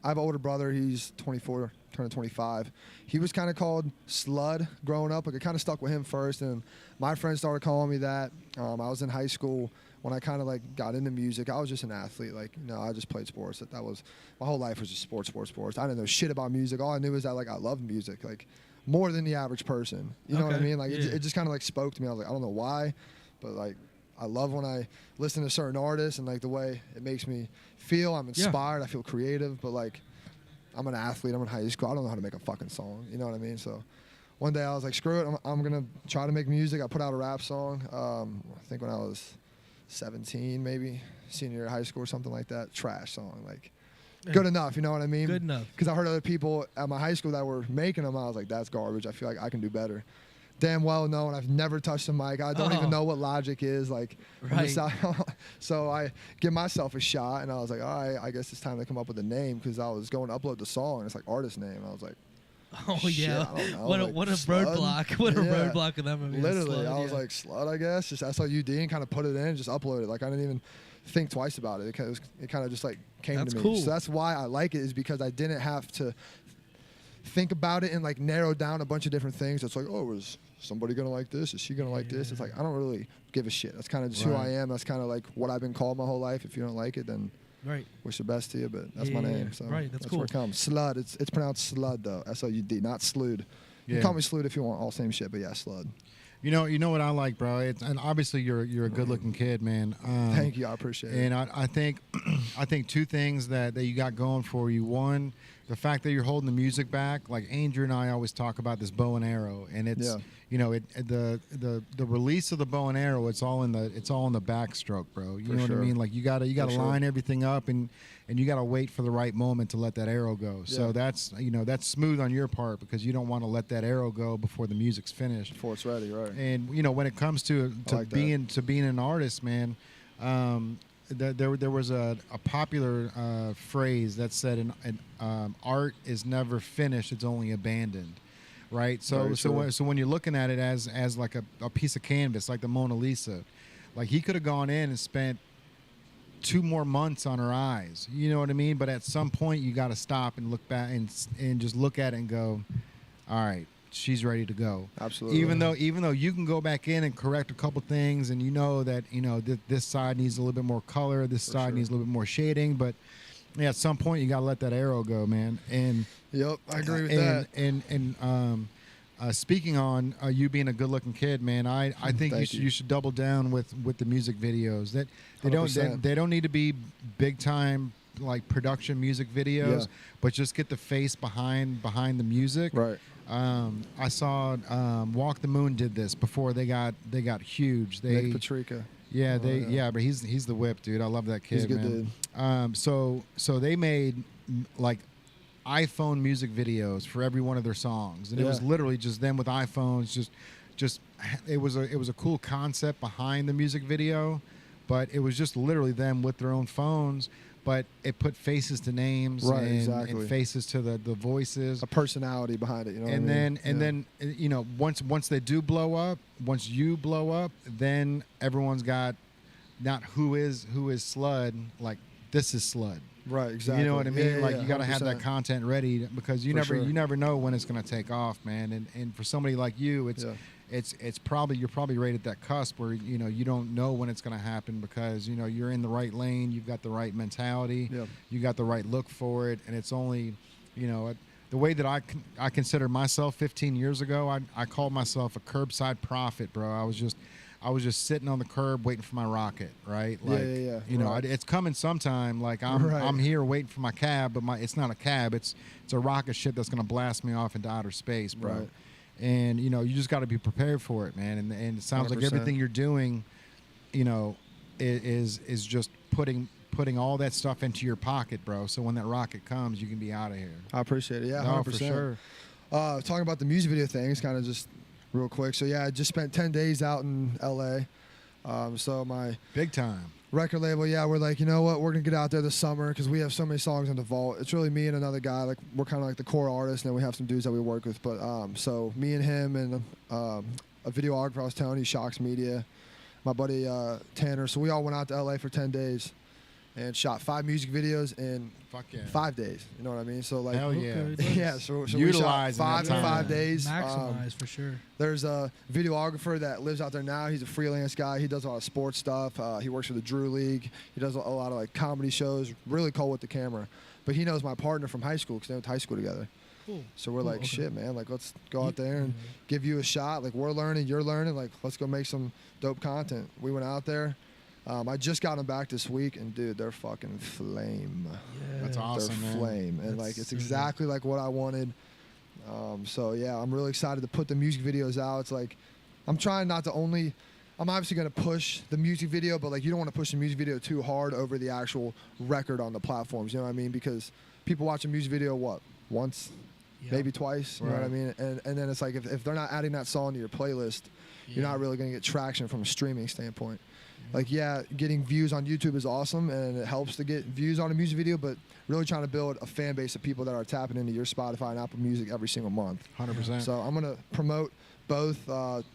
I have an older brother. He's 24, turning 25. He was kind of called SLUD growing up. Like, it kind of stuck with him first, and my friends started calling me that. I was in high school when I kind of like got into music. I was just an athlete. Like, you know, I just played sports. That was my whole life was just sports. I didn't know shit about music. All I knew is that like I loved music, like more than the average person. You know what I mean? Like it just kind of like spoke to me. I was like, I don't know why, but like I love when I listen to certain artists and like the way it makes me feel. I'm inspired. I feel creative, but like I'm an athlete. I'm in high school. I don't know how to make a fucking song. You know what I mean? So one day I was like, screw it. I'm going to try to make music. I put out a rap song, I think when I was 17, maybe senior year of high school or something like that. Trash song. Like good enough. You know what I mean? Good enough. Because I heard other people at my high school that were making them. I was like, that's garbage. I feel like I can do better. Damn well knowing I've never touched a mic. I don't even know what Logic is. Like, so I give myself a shot, and I was like, all right, I guess it's time to come up with a name, because I was going to upload the song, and it's like artist name. I was like, oh shit, yeah, I don't know. what a SLUD? roadblock! What a roadblock of that movie. Literally, SLUD, I was like, SLUD, I guess. Just SLUD, and kind of put it in, and just upload it. Like, I didn't even think twice about it. It kind of just like came to me. Cool. So that's why I like it, is because I didn't have to think about it and like narrow down a bunch of different things. It's like, oh, is somebody gonna like this? Is she gonna like this? It's like, I don't really give a shit. That's kind of just who I am. That's kind of like what I've been called my whole life. If you don't like it, then wish the best to you. But that's my name. So that's cool. where it comes. SLUD. It's pronounced SLUD though. SLUD, not SLUD. You can call me SLUD if you want. All same shit. But yeah, SLUD. You know what I like, bro. And obviously you're a good looking kid, man. Thank you, I appreciate it. And I think I think two things that you got going for you. One, the fact that you're holding the music back. Like Andrew and I always talk about this bow and arrow, and it's the release of the bow and arrow. It's all in the backstroke, bro. You know what I mean? Like you gotta line everything up, and you gotta wait for the right moment to let that arrow go. Yeah. So that's smooth on your part because you don't want to let that arrow go before the music's finished. Before it's ready, right? And when it comes to being an artist, man. There was a popular phrase that said, "Art is never finished; it's only abandoned." Right. So when you're looking at it as like a piece of canvas, like the Mona Lisa, like he could have gone in and spent 2 more months on her eyes. You know what I mean? But at some point, you got to stop and look back and just look at it and go, "All right. She's ready to go." Absolutely. Even though you can go back in and correct a couple things, and that this side needs a little bit more color, this side needs a little bit more shading, but at some point you got to let that arrow go, man. And yep, I agree with that. And speaking on you being a good-looking kid, man, I think you should double down with the music videos. That they don't need to be big time like production music videos, but just get the face behind the music. Right. I saw Walk the Moon did this before they got huge. Nick Patrica. Yeah, but he's the whip, dude. I love that kid. He's a good dude. So they made like iPhone music videos for every one of their songs, and it was literally just them with iPhones. Just it was a cool concept behind the music video, but it was just literally them with their own phones. But it put faces to names and faces to the voices, a personality behind it, you know. And then once they do blow up, once you blow up, then everyone's got not who is SLUD, like this is SLUD. Right, exactly. You know what I mean? Yeah, you got to have that content ready because you never know when it's going to take off, man. And for somebody like you, it's probably you're probably right at that cusp where you don't know when it's going to happen because you're in the right lane, you've got the right mentality, you got the right look for it, and it's only the way that I consider myself 15 years ago, I called myself a curbside prophet, bro. I was just sitting on the curb waiting for my rocket, right? Like, it's coming sometime. Like I'm here waiting for my cab, but it's not a cab. It's a rocket ship that's going to blast me off into outer space, bro. Right. And you just got to be prepared for it, man. And it sounds 100%. Like everything you're doing, is just putting all that stuff into your pocket, bro. So when that rocket comes, you can be out of here. I appreciate it. Yeah, no, 100%. for sure. Talking about the music video thing, it's kind of just real quick. So yeah, I just spent 10 days out in LA. So my big time record label, we're like, you know what, we're gonna get out there this summer because we have so many songs in the vault. It's really me and another guy, like we're kind of like the core artists, and then we have some dudes that we work with. But so me and him and a videographer I was telling you, Shocks Media, my buddy Tanner. So we all went out to LA for 10 days and shot 5 music videos in 5 days. You know what I mean? So like, hell yeah, yeah. So we shot 5 in 5 days. Maximize for sure. There's a videographer that lives out there now. He's a freelance guy. He does a lot of sports stuff. He works for the Drew League. He does a lot of like comedy shows. Really cool with the camera. But he knows my partner from high school because they went to high school together. Cool. So we're like, shit, man. Like, let's go out there and give you a shot. Like, we're learning, you're learning. Like, let's go make some dope content. We went out there. I just got them back this week, and dude, they're fucking flame. Yeah. That's awesome, they're man. Flame, and like it's exactly like what I wanted. So yeah, I'm really excited to put the music videos out. It's like I'm trying not to only. I'm obviously gonna push the music video, but like you don't want to push the music video too hard over the actual record on the platforms. You know what I mean? Because people watch a music video once, maybe twice. You know what I mean? And then it's like if they're not adding that song to your playlist, you're not really gonna get traction from a streaming standpoint. Like, getting views on YouTube is awesome, and it helps to get views on a music video, but really trying to build a fan base of people that are tapping into your Spotify and Apple Music every single month. 100%. So I'm going to promote both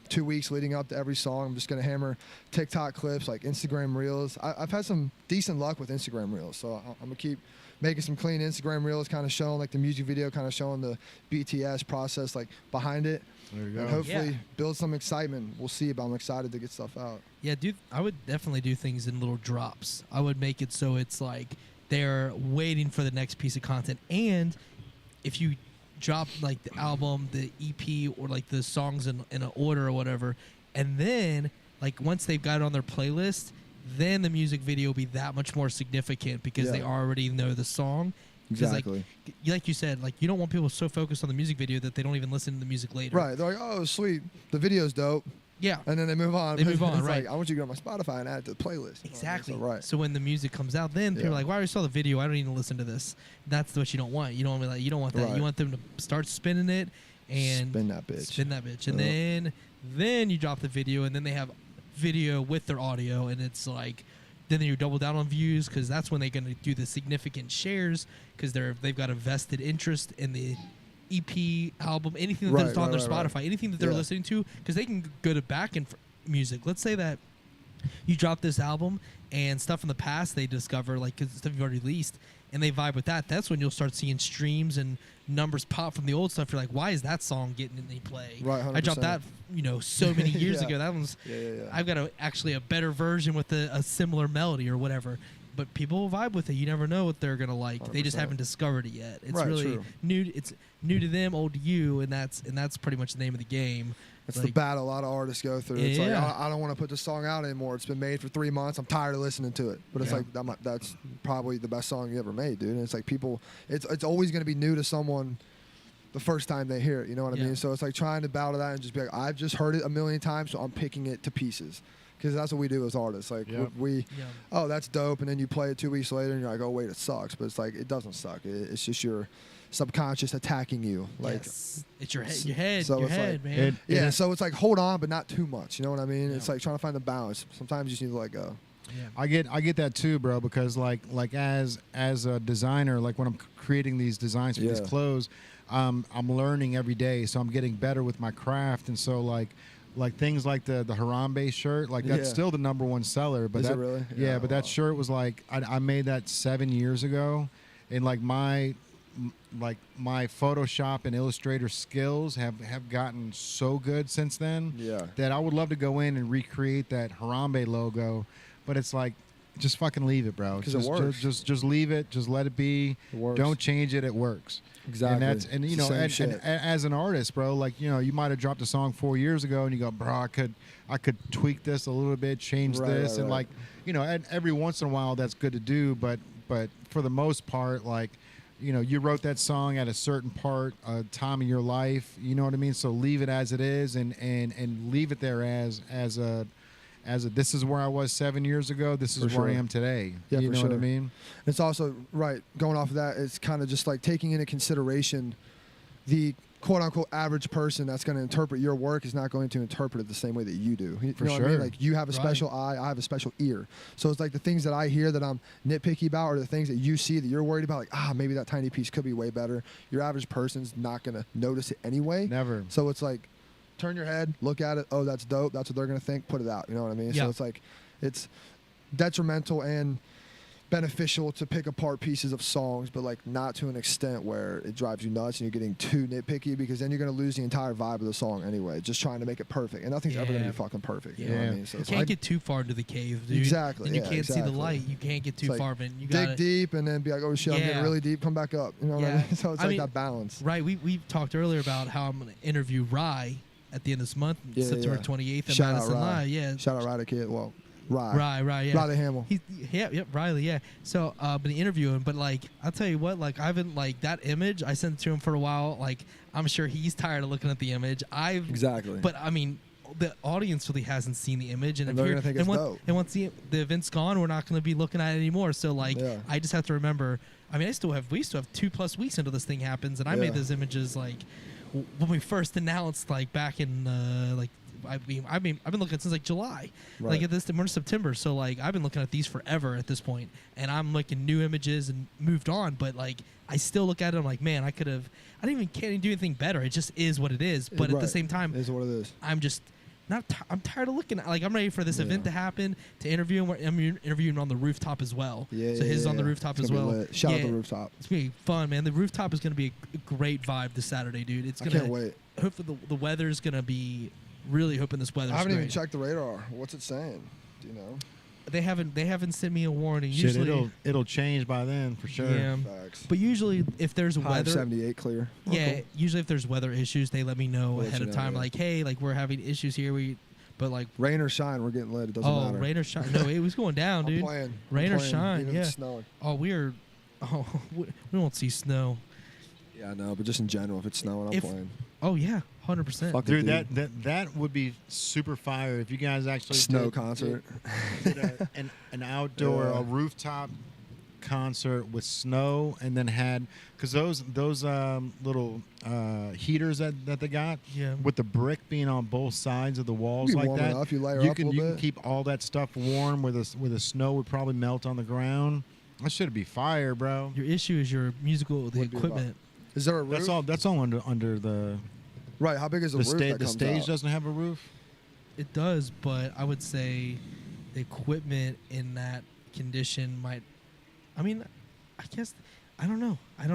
2 weeks leading up to every song. I'm just going to hammer TikTok clips, like Instagram Reels. I've had some decent luck with Instagram Reels, so I'm going to keep making some clean Instagram Reels, kind of showing like the music video, kind of showing the BTS process like behind it. There you go. And hopefully build some excitement. We'll see, but I'm excited to get stuff out. Yeah, dude, I would definitely do things in little drops. I would make it so it's like they're waiting for the next piece of content. And if you drop like the album, the EP, or like the songs in an order or whatever, and then like once they've got it on their playlist, then the music video will be that much more significant because they already know the song. Exactly. Like you said, like you don't want people so focused on the music video that they don't even listen to the music later. Right. They're like, oh, sweet. The video's dope. Yeah. And then they move on. They move on, it's right. Like, I want you to go to my Spotify and add it to the playlist. Exactly. So, right. So when the music comes out, then people are like, "Well, I already saw the video. I don't need to listen to this." That's what you don't want. You don't want you don't want that. Right. You want them to start spinning it and spin that bitch. And then you drop the video, and then they have video with their audio, and it's like then you double down on views because that's when they're going to do the significant shares because they've got a vested interest in the EP, album, anything that's on their Spotify, anything that they're listening to, because they can go to back in music. Let's say that you drop this album and stuff from the past they discover, like cause stuff you've already released, and they vibe with that. That's when you'll start seeing streams and numbers pop from the old stuff. You're like, why is that song getting any play? Right, 100%. I dropped that, so many years ago. That one's Yeah. I've got actually a better version with a similar melody or whatever. But people will vibe with it. You never know what they're gonna like. 100%. They just haven't discovered it yet. It's Right, really true. new. It's new to them, old to you, and that's pretty much the name of the game. It's Like, the battle a lot of artists go through. It's like, Yeah. I don't want to put this song out anymore. It's been made for 3 months. I'm tired of listening to it. But it's like, that's probably the best song you ever made, dude. And it's like it's always going to be new to someone the first time they hear it. You know what I mean? So it's like trying to battle that and just be like, I've just heard it a million times, so I'm picking it to pieces. Because that's what we do as artists. Like, oh, that's dope. And then you play it 2 weeks later and you're like, oh, wait, it sucks. But it's like, it doesn't suck. It's just your subconscious attacking you. Like, yes. It's your head, so your it's head, like, man. so it's like hold on, but not too much. You know what I mean? It's like trying to find the balance. Sometimes you just need to let go. Yeah. I get that too, bro. Because like as a designer, like when I'm creating these designs for these clothes, I'm learning every day. So I'm getting better with my craft, and so like things like the Harambe shirt, like that's still the #1 seller. But Is that, it really? Yeah, but that shirt was like I made that 7 years ago, and like my Photoshop and Illustrator skills have gotten so good since then that I would love to go in and recreate that Harambe logo, but it's like, just fucking leave it, bro. Because it works. Just leave it. Just let it be. It works. Don't change it. It works. Exactly. And you know, and as an artist, bro, like, you know, you might have dropped a song 4 years ago and you go, bro, I could tweak this a little bit, change this, and like, you know, and every once in a while that's good to do, but for the most part, like, you know, you wrote that song at a certain time in your life, you know what I mean? So leave it as it is, and leave it there as a this is where I was 7 years ago, this is where I am today. Yeah, you know what I mean? It's also, going off of that, it's kind of just like taking into consideration the quote-unquote average person that's going to interpret your work is not going to interpret it the same way that you do. You know what I mean? Like, you have a special eye, I have a special ear. So it's like the things that I hear that I'm nitpicky about are the things that you see that you're worried about, like, maybe that tiny piece could be way better. Your average person's not going to notice it anyway. Never. So it's like, turn your head, look at it, oh, that's dope, that's what they're going to think, put it out. You know what I mean? So it's like, it's detrimental and beneficial to pick apart pieces of songs, but like not to an extent where it drives you nuts and you're getting too nitpicky, because then you're going to lose the entire vibe of the song anyway, just trying to make it perfect. And nothing's ever going to be fucking perfect. You know what I mean? So you can't get too far into the cave, dude. Exactly. And you can't see the light. You can't get too far in. You gotta dig deep and then be like, oh shit, I'm getting really deep, come back up. You know what I mean? So it's like that balance. Right. We talked earlier about how I'm going to interview Rye at the end of this month, September 28th at Madison Live. Yeah. Shout out Rye Kid. Well, Rye, yeah. Riley Hamill. Riley, yeah. So, been interviewing, but like, I'll tell you what, like, I haven't, like, that image, I sent it to him for a while. Like, I'm sure he's tired of looking at the image. Exactly. But I mean, the audience really hasn't seen the image, and they're gonna think it's dope. And once the event's gone, we're not going to be looking at it anymore. So, like, I just have to remember. I mean, we still have 2+ weeks until this thing happens, and I made those images like when we first announced, like back in I've been looking since like July, like at this we're in September, so like I've been looking at these forever at this point, and I'm making new images and moved on, but like I still look at it, I'm like, man, I can't even do anything better. It just is what it is. But at the same time, it is what it is. I'm just I'm tired of looking at, like, I'm ready for this event to happen, to interview him. I'm interviewing him on the rooftop as well. So his is on the rooftop as well. Shout out the rooftop. It's gonna be fun, man. The rooftop is gonna be a great vibe this Saturday, dude. I can't wait. Hopefully the weather's gonna be. Really hoping this weather's I haven't great. even checked the radar. What's it saying? Do you know? They haven't sent me a warning. Shit, Usually it'll change by then for sure. Yeah. Facts. But usually if there's High weather 78 clear. Oh, yeah, cool. usually if there's weather issues, they let me know Let ahead you of know, time yeah. like, hey, like we're having issues here. But like Rain or shine, we're getting lit. It doesn't matter. rain or shine. No, it was going down, dude. I'm playing. Rain I'm or playing, shine, even if yeah. it's snowing. We won't see snow. Yeah, I know, but just in general, if it's snowing, I'm If- playing. Oh yeah, 100%. Fuck Dude, it, that would be super fire if you guys actually Snow did- concert. did an outdoor, Yeah. a rooftop concert with snow, and then had because those little heaters that they got Yeah. with the brick being on both sides of the walls Be like warm that. enough, you layer you up a can little you can bit. keep all that stuff warm where the snow would probably melt on the ground. That should be fire, bro. Your issue is your musical Would be equipment. Is there a roof? That's all under the Right, how big is the the roof stage. that The comes stage out? doesn't have a roof. It does, but I would say the equipment in that condition might. I mean, I guess I don't know. I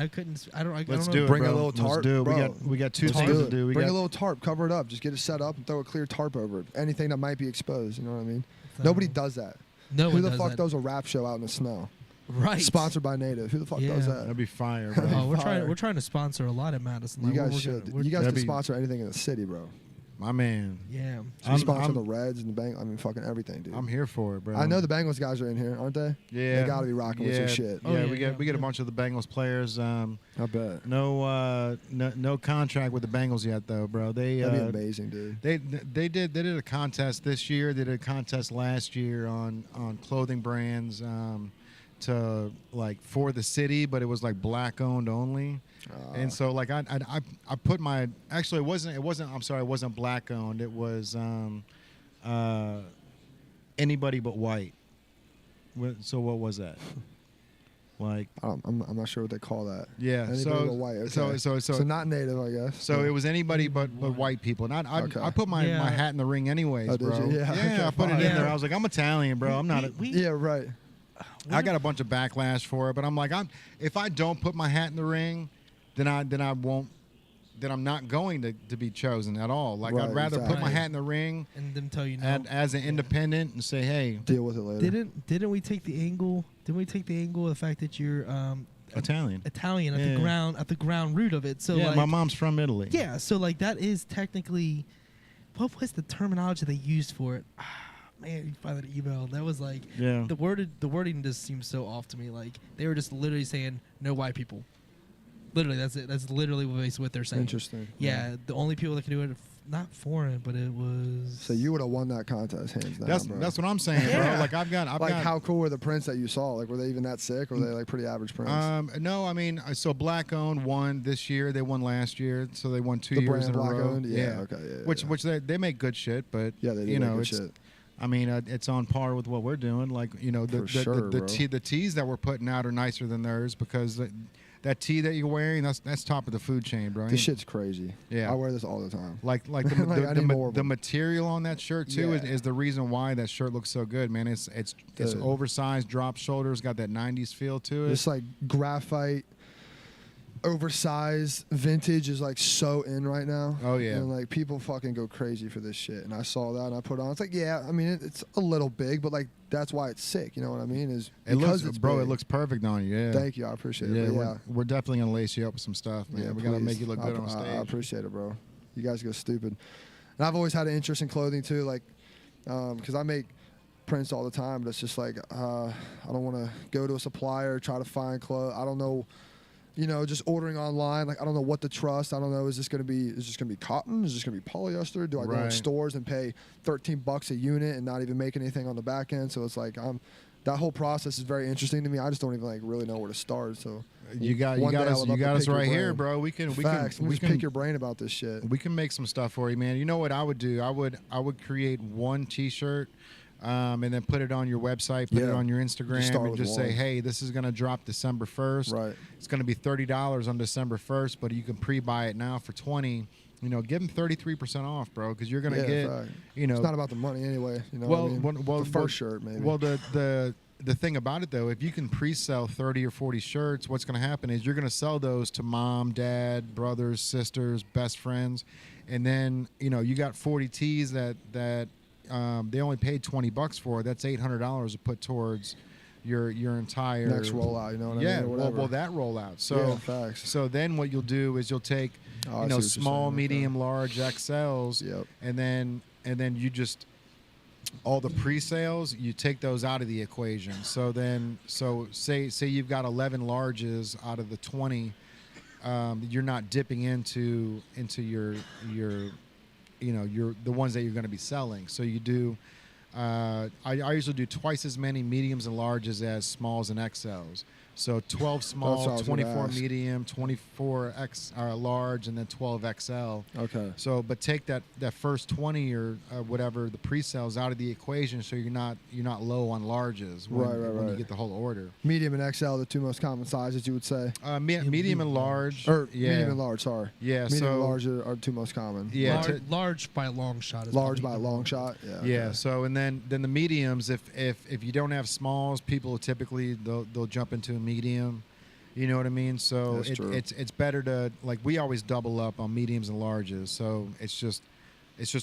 couldn't. I don't. I Let's don't do know. it, Bring a bro. little Let's tarp, do it. bro. We got two Let's things do to it. do. We Bring got a little tarp, cover it up, just get it set up and throw a clear tarp over it. Anything that might be exposed, you know what I mean? So- Nobody does that. No Who one the does fuck that. does a rap show out in the snow? Right. Sponsored by Native. Who the fuck does Yeah. that? That'd be fire, bro. Oh, Fire. we're trying to sponsor a lot at Madison. You Like, guys we're should. gonna- we're- You guys That'd can be- sponsor anything in the city, bro. My man. Yeah. You sponsor the Reds and the Bengals. I mean, fucking everything, dude. I'm here for it, bro. I know the Bengals guys are in here, aren't they? Yeah, They gotta be rocking with some shit. Oh, Yeah, yeah, we get yeah. a bunch of the Bengals players. I bet. No contract with the Bengals yet, though, bro. They That'd be amazing, dude. they did a contest this year. They did a contest last year on clothing brands to like for the city, but it was like black owned only. And so like I put my actually it wasn't I'm sorry, it wasn't black owned. It was anybody but white. So what was that? Like I'm not sure what they call that. yeah, Anybody so but white. Okay. so not Native, I guess. so it was anybody but white people. And I Okay. put my Yeah. hat in the ring anyways, Oh, did bro. you? Yeah, okay, I put it fine. in there. Yeah. I was like, I'm Italian, bro. I'm not. Yeah, right. I got a bunch of backlash for it, but I'm like, if I don't put my hat in the ring, then I won't. Then I'm not going to be chosen at all. Like Right, I'd rather put my exactly. hat in the ring And them tell you no. as an independent and say, hey, Deal with it later. Didn't we take the angle? Didn't we take the angle of the fact that you're Italian. Italian at Yeah. the ground root of it? So Yeah, like, my mom's from Italy. yeah, so like that is technically what was the terminology they used for it? Man, you find that email. That was like Yeah. the wording just seems so off to me. Like they were just literally saying no white people. Literally, that's it. That's literally what they're saying. Interesting. Yeah, the only people that can do it, not foreign, but it was. So you would have won that contest, hands down, bro. That's what I'm saying, Yeah. bro. Like I've got how cool were the prints that you saw? Like, were they even that sick, or were they like pretty average prints? No, I mean, so Black Owned won this year. They won last year, so they won 2 The years brand in a Black row. Owned? Yeah, okay, yeah, Which yeah. they make good shit, but Yeah, they do you know, make good it's shit. I mean, it's on par with what we're doing. Like you know, For sure, bro. the tees that we're putting out are nicer than theirs because that tee that you're wearing, that's top of the food chain, bro. This shit's crazy. Yeah. I wear this all the time. Like the, Like, I need more of the them. material on that shirt too Yeah. is the reason why that shirt looks so good, man. It's Dude. oversized, drop shoulders, got that '90s feel to it. This like graphite, oversized vintage is like so in right now. Oh, yeah. And like people fucking go crazy for this shit. And I saw that and I put it on. It's like, yeah, I mean it's a little big, but like that's why it's sick. You know what I mean? Is It because looks, it's bro. big. It looks perfect on you. Yeah. Thank you, I appreciate it. Yeah, But we're definitely gonna lace you up with some stuff, man. Yeah, we gotta please. make you look good on I stage. appreciate it, bro. You guys go stupid. And I've always had an interest in clothing too, like, because I make prints all the time, but it's just like I don't want to go to a supplier, try to find clothes. I don't know, you know, just ordering online. Like I don't know what to trust. I don't know. Is this gonna be cotton? Is this gonna be polyester? Do I go in Right. stores and pay $13 a unit and not even make anything on the back end? So it's like that whole process is very interesting to me. I just don't even like really know where to start. So You got one day I us. would You love to got us pick your right here, brain. bro. We can Facts. Let me just pick your brain about this shit. we can make some stuff for you, man. You know what I would do? I would create one T-shirt, and then put it on your website, put it Yeah. on your Just Instagram, start and with just say, one. hey, this is gonna drop December 1st. Right. It's gonna be $30 on December 1st, but you can pre-buy it now for $20. You know, give them 33% off, bro, because you're gonna Yeah, get, fact. you know, It's not about the money anyway. You know well, what I mean? well, the first shirt, maybe. Well, the thing about it though, if you can pre-sell 30 or 40 shirts, what's going to happen is you're going to sell those to mom, dad, brothers, sisters, best friends, and then you know you got 40 tees that they only paid $20 for it. That's $800 to put towards your entire next rollout. You know what I mean? Yeah, Or whatever. well, that rollout. So Yeah, facts. so then what you'll do is you'll take Oh, I you see know what you're small, saying. medium, large XLs, Yep. and then you just all the pre-sales, you take those out of the equation. So say you've got 11 larges out of the 20, you're not dipping into your the ones that you're going to be selling. So you do. I usually do twice as many mediums and larges as smalls and XLs. So 12 That's what I small, was 24 gonna ask. medium, 24 large, and then 12 XL. Okay. So, but take that first 20 or whatever the pre-sales out of the equation, so you're not low on larges when you Right. get the whole order. Medium and XL, the two most common sizes, you would say. Medium and large, Or yeah, medium and large, sorry. yeah. Medium So and large are the two most common. yeah, Large by a long shot. Is Large probably by a long shot. Yeah. Okay. yeah. So and then the mediums, if you don't have smalls, people typically they'll jump into a medium. You know what I mean? So That's true. it's better to, like, we always double up on mediums and larges. So it's just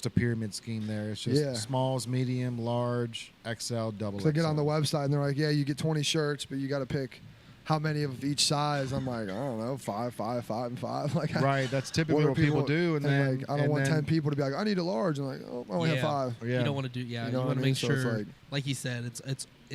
a pyramid scheme there. It's just Yeah. smalls, medium, large, XL, double. So I get on the XL. website and they're like, yeah, you get 20 shirts, but you got to pick how many of each size. I'm like, I don't know, 5, 5, 5, and 5. Like, Right, that's typically what people do, and then like, I don't want 10 people to be like, I need a large, and like, oh, I only have 5. Yeah. You don't want to do. Yeah, You you, know what want I to mean? make So it's sure. like- Like he said, it's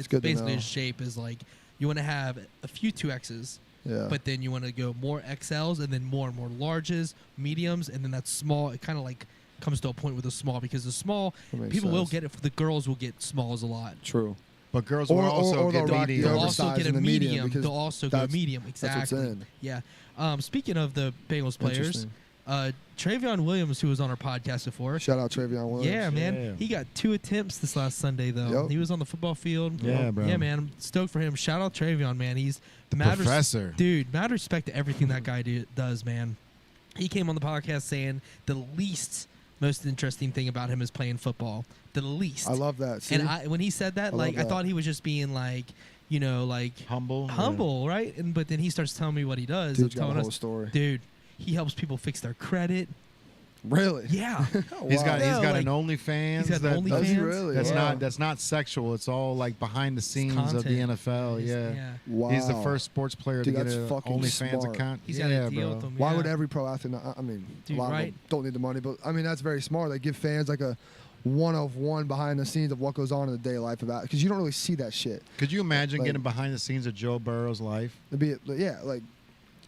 good to basically know. his shape is like you want to have a few 2Xs. Yeah. But then you want to go more XLs and then more and more larges, mediums, and then that small. It kind of like comes to a point with the small, because the small That makes people will sense. get it. The girls will get smalls a lot. True. But girls will also they'll get rock the medium. They'll oversized also get a and the medium medium. because They'll also go that's- medium. that's what's Exactly. in. Yeah. Speaking of the Bengals players, Interesting. Travion Williams, who was on our podcast before. Shout out Travion Williams. Yeah, man. Yeah. He got 2 attempts this last Sunday, though. Yep. He was on the football field. Yeah, bro. Yeah, man. I'm stoked for him. Shout out Travion, man. He's The mad professor. Dude, mad respect to everything that guy does, man. He came on the podcast saying the least most interesting thing about him is playing football. The least. I love that. See? And when he said that, I like, love I that. thought he was just being like, you know, like Humble. humble, right? But then he starts telling me what he does. Dude's got telling a whole us, story. dude, he helps people fix their credit. Really? Yeah. Oh, He's wow. got No, like, an OnlyFans. he's got that- an Does he OnlyFans. really? That's Wow. not sexual. It's all like behind the scenes of the content. NFL. He's- Yeah. Wow. He's the first sports player Dude, to get that's an fucking OnlyFans smart. account. He's yeah, got a deal bro. with them. Why yeah. would every pro athlete not? I mean, Dude, a lot right? of them don't need the money, but I mean, that's very smart. They give fans like a one-of-one behind the scenes of what goes on in the day life about, because you don't really see that shit. Could you imagine Like- getting behind the scenes of Joe Burrow's life? It'd be, yeah, like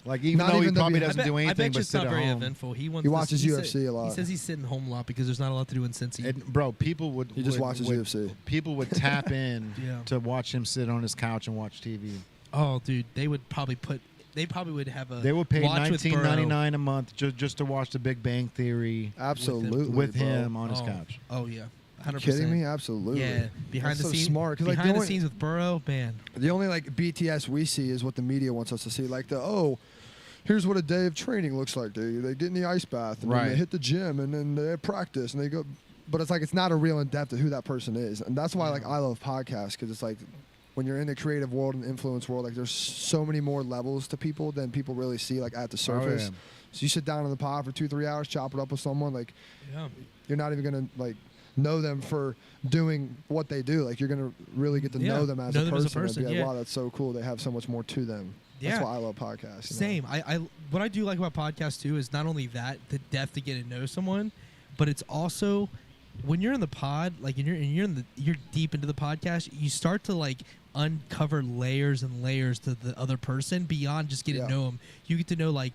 Like, even Not though he even to probably be- doesn't do I anything bet but it's sit not at very home. eventful. He watches UFC a lot. He says he's sitting home a lot because there's not a lot to do in Cincy. And, bro, people would he just would- watches would- UFC. People would tap in Yeah. to watch him sit on his couch and watch TV. Oh, dude, they would probably have a. They would pay watch with Burrow. $19.99 a month just to watch The Big Bang Theory Absolutely. with bro. him on his Oh. couch. Oh yeah, 100%. You kidding me? Absolutely. Yeah, behind That's the so scenes. smart, 'cause, like, behind the the only- scenes with Burrow, man. The only like BTS we see is what the media wants us to see. Like here's what a day of training looks like. They get in the ice bath and then Right. they hit the gym and then they practice and they go. But it's like it's not a real in depth of who that person is, and that's why like I love podcasts, because it's like when you're in the creative world and influence world, like there's so many more levels to people than people really see like at the surface. yeah. So you sit down in the pod for 2-3 hours, chop it up with someone, like Yeah. you're not even gonna like know them for doing what they do. Like you're gonna really get to Yeah, know them as know a them as a person. person, And be like, yeah. wow, that's so cool. They have so much more to them. Yeah. That's why I love podcasts. you know? Same. I what I do like about podcasts too is not only that, the depth to get to know someone, but it's also when you're in the pod, like and you're deep into the podcast, you start to like uncover layers and layers to the other person beyond just getting Yeah. to know them. You get to know like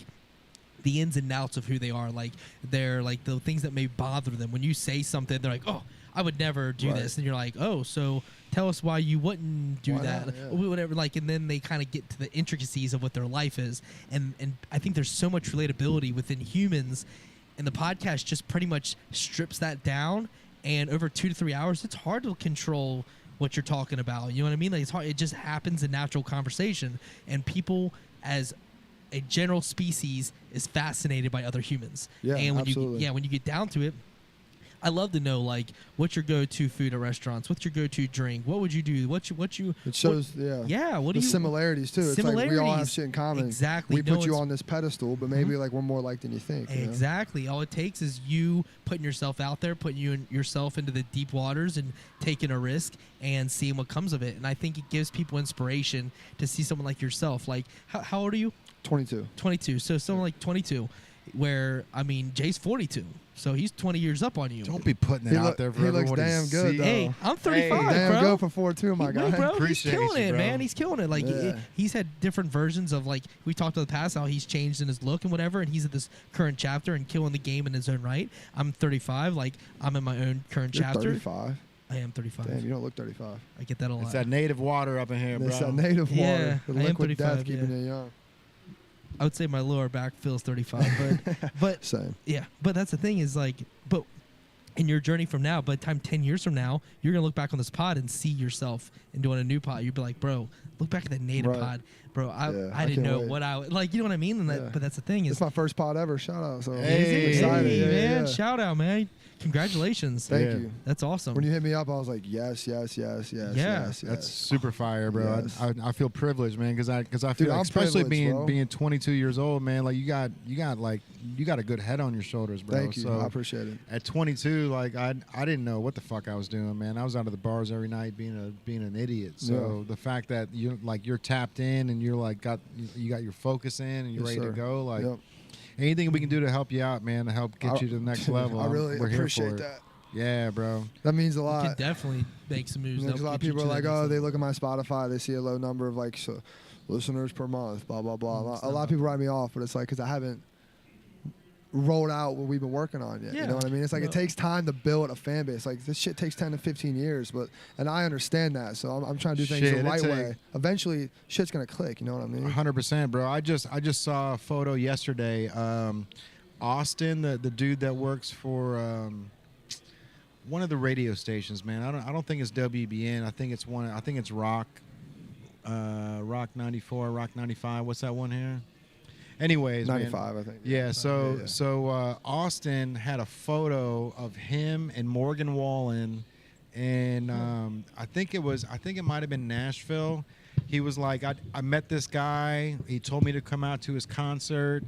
the ins and outs of who they are, like they're like the things that may bother them. When you say something, they're like, "Oh, I would never do Right. this," and you're like, "Oh, so tell us why you wouldn't do Why that," not? Yeah. or whatever. Like, and then they kind of get to the intricacies of what their life is, and I think there's so much relatability within humans, and the podcast just pretty much strips that down. And over 2 to 3 hours, it's hard to control what you're talking about. You know what I mean? Like, it's hard. It just happens in natural conversation, and people as a general species is fascinated by other humans. Yeah, and when absolutely. when you get down to it, I love to know like what's your go-to food at restaurants, what's your go-to drink, what would you do, It shows, yeah, what do the you similarities too. It's like we all have shit in common. Exactly. We put you on this pedestal, but maybe like we're more alike than you think. Exactly. All it takes is you putting yourself out there, putting yourself into the deep waters and taking a risk and seeing what comes of it. And I think it gives people inspiration to see someone like yourself. Like, how old are you? 22. 22. So someone like 22, where, I mean, Jay's 42. So he's 20 years up on you. Don't be putting it out there for everyone to see. He looks damn good, though. Hey, I'm 35, damn bro. good for 4'2", my guy. Bro, Appreciate he's killing you, it, bro. man. He's killing it. Like he's had different versions of like we talked in the past how he's changed in his look and whatever, and he's at this current chapter and killing the game in his own right. I'm 35. Like I'm in my own current You're chapter. 35. I am 35. Damn, you don't look 35. I get that a lot. It's that native water up in here, bro. It's that native Yeah, water. The I am liquid 35, death keeping you young. I would say my lower back feels 35, but Same. yeah, but that's the thing is like, but in your journey from now, by the time 10 years from now, you're gonna look back on this pod and see yourself and doing a new pod. You'd be like, bro, look back at that native pod, bro. I didn't know what I would like. You know what I mean? And that, but that's the thing is, it's my first pod ever. Shout out. So Hey, I'm excited. hey, man, Yeah. shout out, man. Congratulations. Thank you. That's awesome. When you hit me up, I was like, yes. That's super fire, bro. Yes. I feel privileged, man, because I feel Dude, like, I'm especially privileged, being 22 years old, man. Like you got a good head on your shoulders, bro. Thank you. So I appreciate it. at 22, like I didn't know what the fuck I was doing, man. I was out of the bars every night being an idiot. So the fact that you're tapped in and you're like you got your focus in and you're Yes, ready sir. to go, like Yep. anything we can do to help you out, man, to help get you to the next level. I really we're here for appreciate it. that. Yeah, bro. That means a You lot. can definitely make some moves. Because a that'll lot of get you people are to like, that next oh, they level. look at my Spotify, they see a low number of like listeners per month, blah blah blah. It's A lot of people write me off, but it's like because I haven't rolled out what we've been working on yet. You know what I mean? It's like it takes time to build a fan base. Like this shit takes 10 to 15 years, and I understand that. So I'm trying to do things the right way. Eventually, shit's gonna click. You know what I mean? 100%, bro. I just saw a photo yesterday. Austin, the dude that works for one of the radio stations, man. I don't think it's WBN. I think it's Rock 94, Rock 95. What's that one here? Anyways, 95, man. I think. Yeah. So Austin had a photo of him and Morgan Wallen, and I think it might have been Nashville. He was like, I met this guy. He told me to come out to his concert.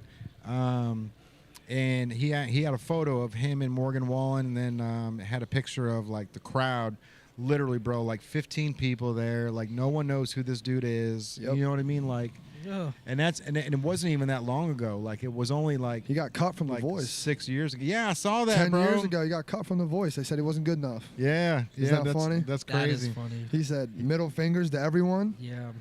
And he had a photo of him and Morgan Wallen, and then had a picture of like the crowd, literally, bro, like 15 people there, like no one knows who this dude is. Yep. You know what I mean? Like, and it wasn't even that long ago. Like it was only like He got cut from like The Voice. 6 years ago. Yeah, I saw that, 10 bro. years ago, he got cut from The Voice. They said he wasn't good enough. Yeah, Isn't that funny? That's That is crazy. funny. He said middle fingers to everyone. Yeah.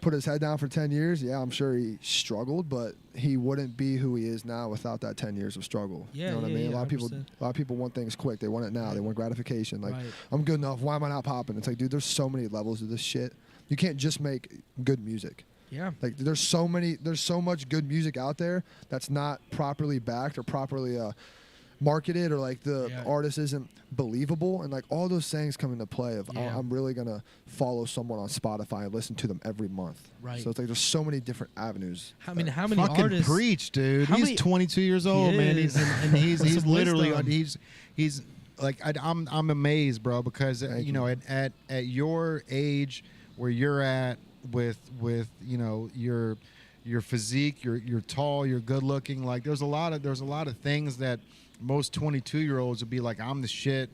Put his head down for 10 years. Yeah, I'm sure he struggled, but he wouldn't be who he is now without that 10 years of struggle. Yeah, you know what I yeah, mean? yeah, A lot of 100%. people want things quick. They want it now. They want gratification. Like, Right. I'm good enough. Why am I not popping? It's like, dude, there's so many levels of this shit. You can't just make good music. Yeah. Like, there's so much good music out there that's not properly backed or properly marketed, or like the artist isn't believable, and like all those things come into play of I'm really gonna follow someone on Spotify and listen to them every month. Right. So it's like there's so many different avenues. I mean, how many Fucking artists? preach, dude. How He's many- 22 years old, man. is. He's Some literally wisdom. he's like I'm amazed, bro, because you know at your age where you're at with you know your physique, you're tall, you're good looking. Like there's a lot of things that most 22-year-olds would be like, I'm the shit.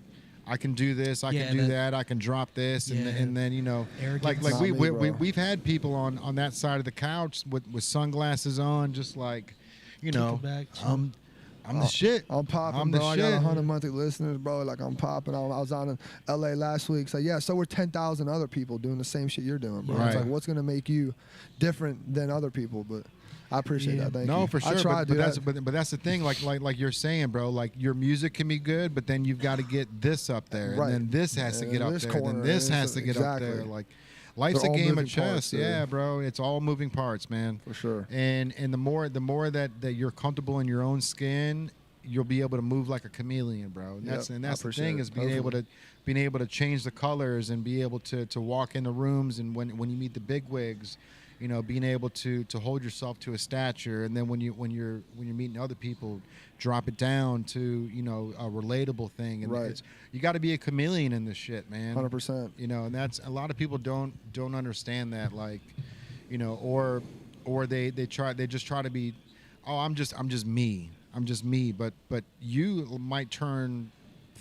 I can do this. I can do that. I can drop this, and then you know, Arrogance. like Not we, me, we, bro. we've had people on that side of the couch with sunglasses on, just like, you know, back, I'm the shit. I'm popping, I'm the bro. I shit. got 100 monthly listeners, bro. Like, I'm popping. I was on in LA last week. So, yeah, so we're 10,000 other people doing the same shit you're doing, bro. Right. It's like, what's going to make you different than other people? But I appreciate that. Thank you. No, for sure. I try to do that. But that's the thing. Like you're saying, bro. Like your music can be good, but then you've got to get this up there, Right. and then this has to And get up this there, corner, and then this and has to get up exactly. there. Like life's They're a all game of moving chess. parts, dude. Yeah, bro. It's all moving parts, man. For sure. And the more that you're comfortable in your own skin, you'll be able to move like a chameleon, bro. And that's Yep, and I that's the appreciate thing it. is being able to change the colors and be able to walk in the rooms, and when you meet the big wigs, you know, being able to hold yourself to a stature, and then when you're meeting other people, drop it down to, you know, a relatable thing. And Right. you got to be a chameleon in this shit, man. 100%. You know, and that's a lot of people don't understand that, like, you know, or they just try to be, oh, I'm just me, but you might turn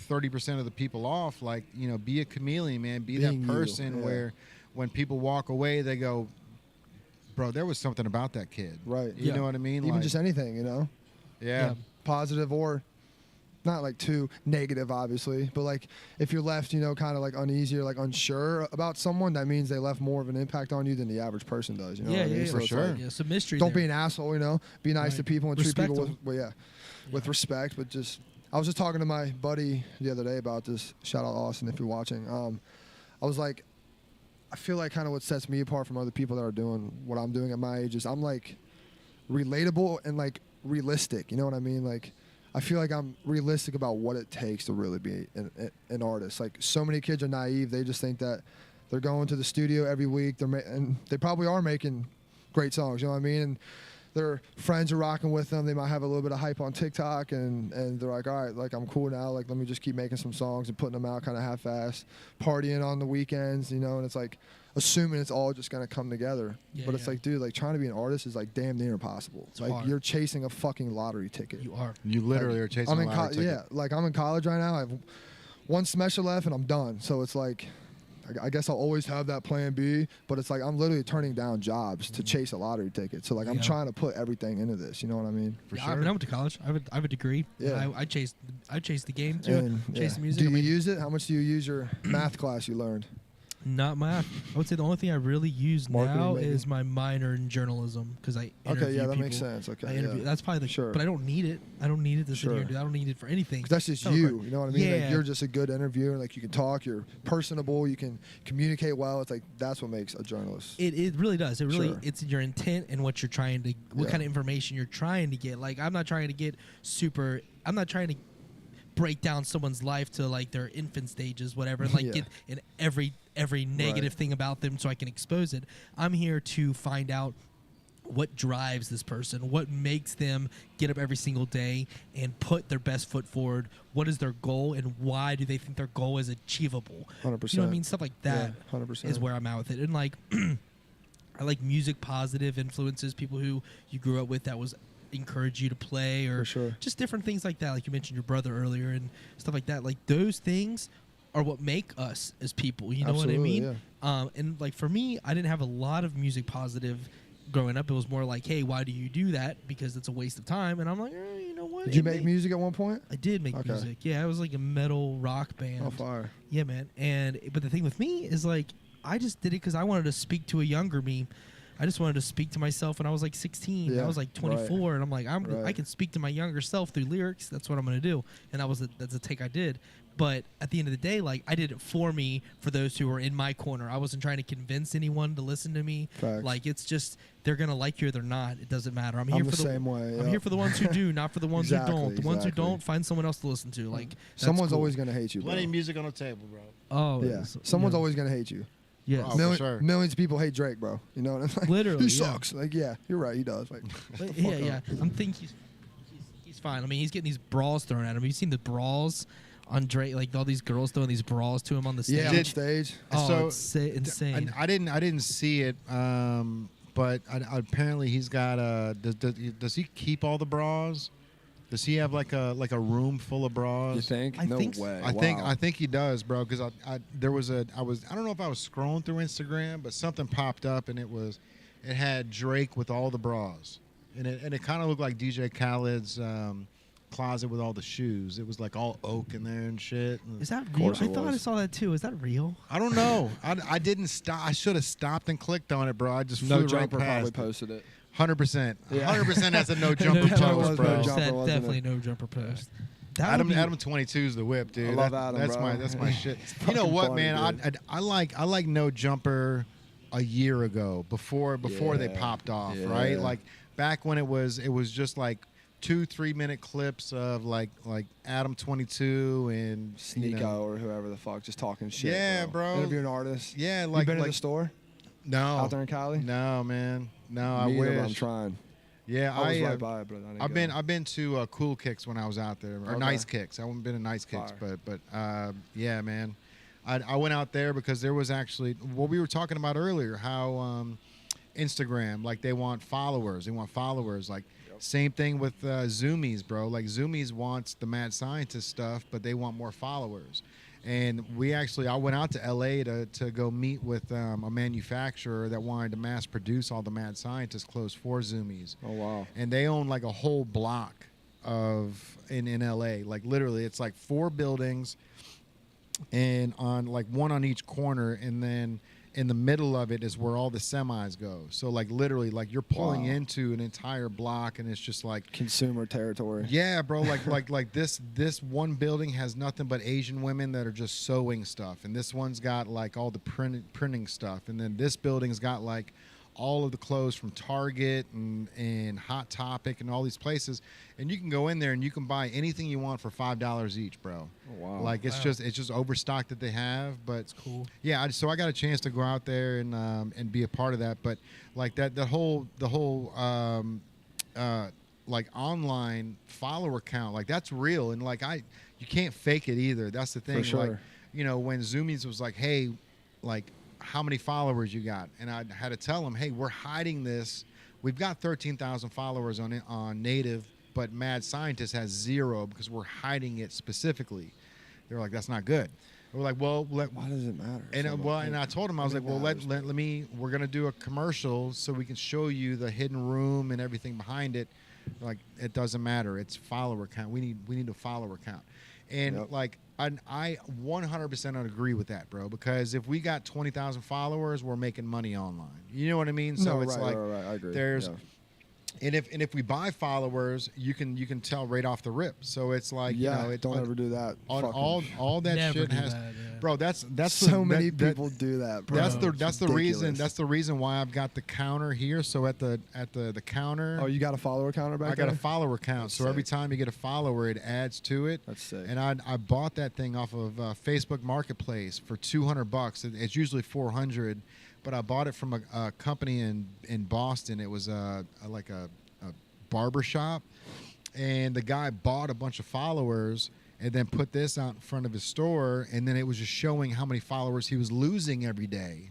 30% of the people off. Like, you know, be a chameleon, man. Be Being that person you, yeah. where when people walk away, they go, bro, there was something about that kid. Right. You Yeah. know what I mean? Even Like, just anything, you know, yeah. positive or not like too negative, obviously, but like if you're left, you know, kind of like uneasy or like unsure about someone, that means they left more of an impact on you than the average person does. You know what I mean? So for it's sure. like, Yeah, some mystery. don't there. be an asshole, you know. Be nice Right. to people and treat Respect people them. with respect. But just, I was just talking to my buddy the other day about this. Shout out Austin if you're watching. I was like, I feel like kind of what sets me apart from other people that are doing what I'm doing at my age is I'm like relatable and like realistic. You know what I mean? Like, I feel like I'm realistic about what it takes to really be an artist. Like, so many kids are naive. They just think that they're going to the studio every week. And they probably are making great songs. You know what I mean? And their friends are rocking with them. They might have a little bit of hype on TikTok, and they're like, all right, like, I'm cool now. Like, let me just keep making some songs and putting them out kind of half-assed, partying on the weekends, you know. And it's like assuming it's all just gonna come together. Yeah, but it's yeah. like, dude, like, trying to be an artist is like damn near impossible. It's like hard. you're chasing a fucking lottery ticket. You are. You literally Like, are chasing I'm a in lottery ticket. yeah, like I'm in college right now. I have one semester left and I'm done. So it's like, I guess I'll always have that plan B, but it's like I'm literally turning down jobs to chase a lottery ticket. So like I'm Yeah. trying to put everything into this. You know what I mean? For Yeah, sure. I mean, I went to college. I have a degree. Yeah. And I chased the game too. And Chase the music. do I you mean, use it? How much do you use your math class you learned? Not math. I would say the only thing I really use Marketing, now maybe? is my minor in journalism because I interview Okay, yeah, that people. makes sense. Okay, I interview. yeah. That's probably the. Sure. But I don't need it. I don't need it to sit here Sure. and do. I don't need it for anything. 'Cause that's just So you. great. You know what I mean? Yeah. Like, you're just a good interviewer. Like, you can talk. You're personable. You can communicate well. It's like that's what makes a journalist. It really does. It really Sure. it's your intent and what you're trying to what Yeah. kind of information you're trying to get. Like I'm not trying to get super. I'm not trying to break down someone's life to like their infant stages, whatever, and like Yeah. get in every negative thing about them so I can expose it. I'm here to find out what drives this person, what makes them get up every single day and put their best foot forward. What is their goal, and why do they think their goal is achievable? 100%. You know what I mean? Stuff like that Yeah, 100%. is where I'm at with it. And like, I like music positive influences, people who you grew up with that was encourage you to play, or For sure. just different things like that. Like you mentioned your brother earlier and stuff like that. Like those things are what make us as people. You know Absolutely, what I mean? And like for me, I didn't have a lot of music positive growing up. It was more like, hey, why do you do that? Because it's a waste of time. And I'm like, you know what? Did you It make may- music at one point? I did make Okay. music. Yeah, I was like a metal rock band. Oh, fire. Yeah, man. But the thing with me is like I just did it because I wanted to speak to a younger me. I just wanted to speak to myself when I was like 16. Yeah, I was like 24, and I'm like, I Right. can speak to my younger self through lyrics. That's what I'm gonna do, and that's a take I did. But at the end of the day, like I did it for me, for those who were in my corner. I wasn't trying to convince anyone to listen to me. Facts. Like it's just they're gonna like you or they're not. It doesn't matter. I'm I'm here the for same way. I'm yeah. here for the ones who do, not for the ones Exactly, who don't. The ones who exactly. don't, find someone else to listen to. Like that's Someone's cool. always gonna hate you, bro. Plenty of music on the table, bro. Oh Yeah. so- Someone's yeah. always gonna hate you. Yes. Oh, for sure. Millions of people hate Drake, bro. You know what I'm saying? Literally, He yeah. sucks. Like, yeah, you're right. He does. Like, But yeah. I'm thinking he's fine. I mean, he's getting these brawls thrown at him. You've seen the brawls on Drake, like all these girls throwing these brawls to him on the stage. yeah, on Did- stage. Oh, So, it's insane. I didn't see it, but apparently he's got does he keep all the bras? Does he have like a room full of bras? You think? I No think so. way. I think he does, bro. Because I don't know if I was scrolling through Instagram, but something popped up and it had Drake with all the bras, and it kind of looked like DJ Khaled's closet with all the shoes. It was like all oak in there and shit. Is that real? course I it thought I was. saw that too. Is that real? I don't know. I didn't stop. I should have stopped and clicked on it, bro. I just No flew jumper right probably past. posted it. 100%. Yeah. 100% has a no jumper jumper post, was bro. no jumper, wasn't Definitely it? no jumper post. That Adam would be- Adam 22 is the whip, dude. I love Adam, that's bro. my shit. It's You know fucking what, funny, man? dude. I like no jumper a year ago before they Yeah. popped off, Yeah. right? Like back when it was just like 2-3 minute clips of like Adam 22 and Sneeko or whoever the fuck, just talking shit. Yeah, bro. Interviewing artists. Yeah, You like been to like the store? No. Out there in Cali? No, man. No, I Me either, but I'm wish. trying. Yeah, I was right by it, but I didn't go. I've been to Cool Kicks when I was out there, or Okay. Nice Kicks. I haven't been to Nice Kicks, Fire. but yeah, man. I went out there because there was actually what we were talking about earlier. How Instagram, like they want followers. They want followers. Like same thing with Zoomies, bro. Like Zoomies wants the mad scientist stuff, but they want more followers. And I went out to LA to go meet with a manufacturer that wanted to mass produce all the mad scientist clothes for Zoomies. Oh, wow. And they own like a whole block in LA. Like literally it's like 4 buildings and on like one on each corner, and then in the middle of it is where all the semis go. So like literally like you're pulling Wow. into an entire block, and it's just like Consumer territory. yeah, bro. Like this one building has nothing but Asian women that are just sewing stuff, and this one's got like all the printing stuff, and then this building's got like all of the clothes from Target and Hot Topic and all these places, and you can go in there and you can buy anything you want for $5 each, bro. Oh, wow. Like it's just overstock that they have, but it's cool. Yeah, so I got a chance to go out there and be a part of that, but like the whole like online follower count, like that's real, and like you can't fake it either. That's the thing. For sure. Like, you know, when Zoomies was like, hey, like how many followers you got, and I had to tell them, hey, we're hiding this. We've got 13,000 followers on Native, but Mad Scientist has 0 because we're hiding it specifically. They were like, that's not good. We're like, well, why does it matter? and so much? and I told him, I was like, well, let me, we're gonna do a commercial so we can show you the hidden room and everything behind it. Like, it doesn't matter. It's follower count. We need a follower count, and Yep. like I 100% agree with that, bro. Because if we got 20,000 followers, we're making money online. You know what I mean? So No, it's right, like right. I agree. there's. Yeah. And if we buy followers, you can tell right off the rip. So it's like, Yeah, you know, don't ever do that. on Fucking- all that Never shit do has, that, yeah. bro. That's so many that- people do that, bro. That's It's the reason. ridiculous. That's the reason why I've got the counter here. So at the counter, Oh, you got a follower counter back I got there? a follower count. That's So every sick. time you get a follower, it adds to it. That's sick. And I bought that thing off of Facebook Marketplace for $200. It's usually $400, but I bought it from a company in Boston. It was like a barber shop, and the guy bought a bunch of followers and then put this out in front of his store, and then it was just showing how many followers he was losing every day,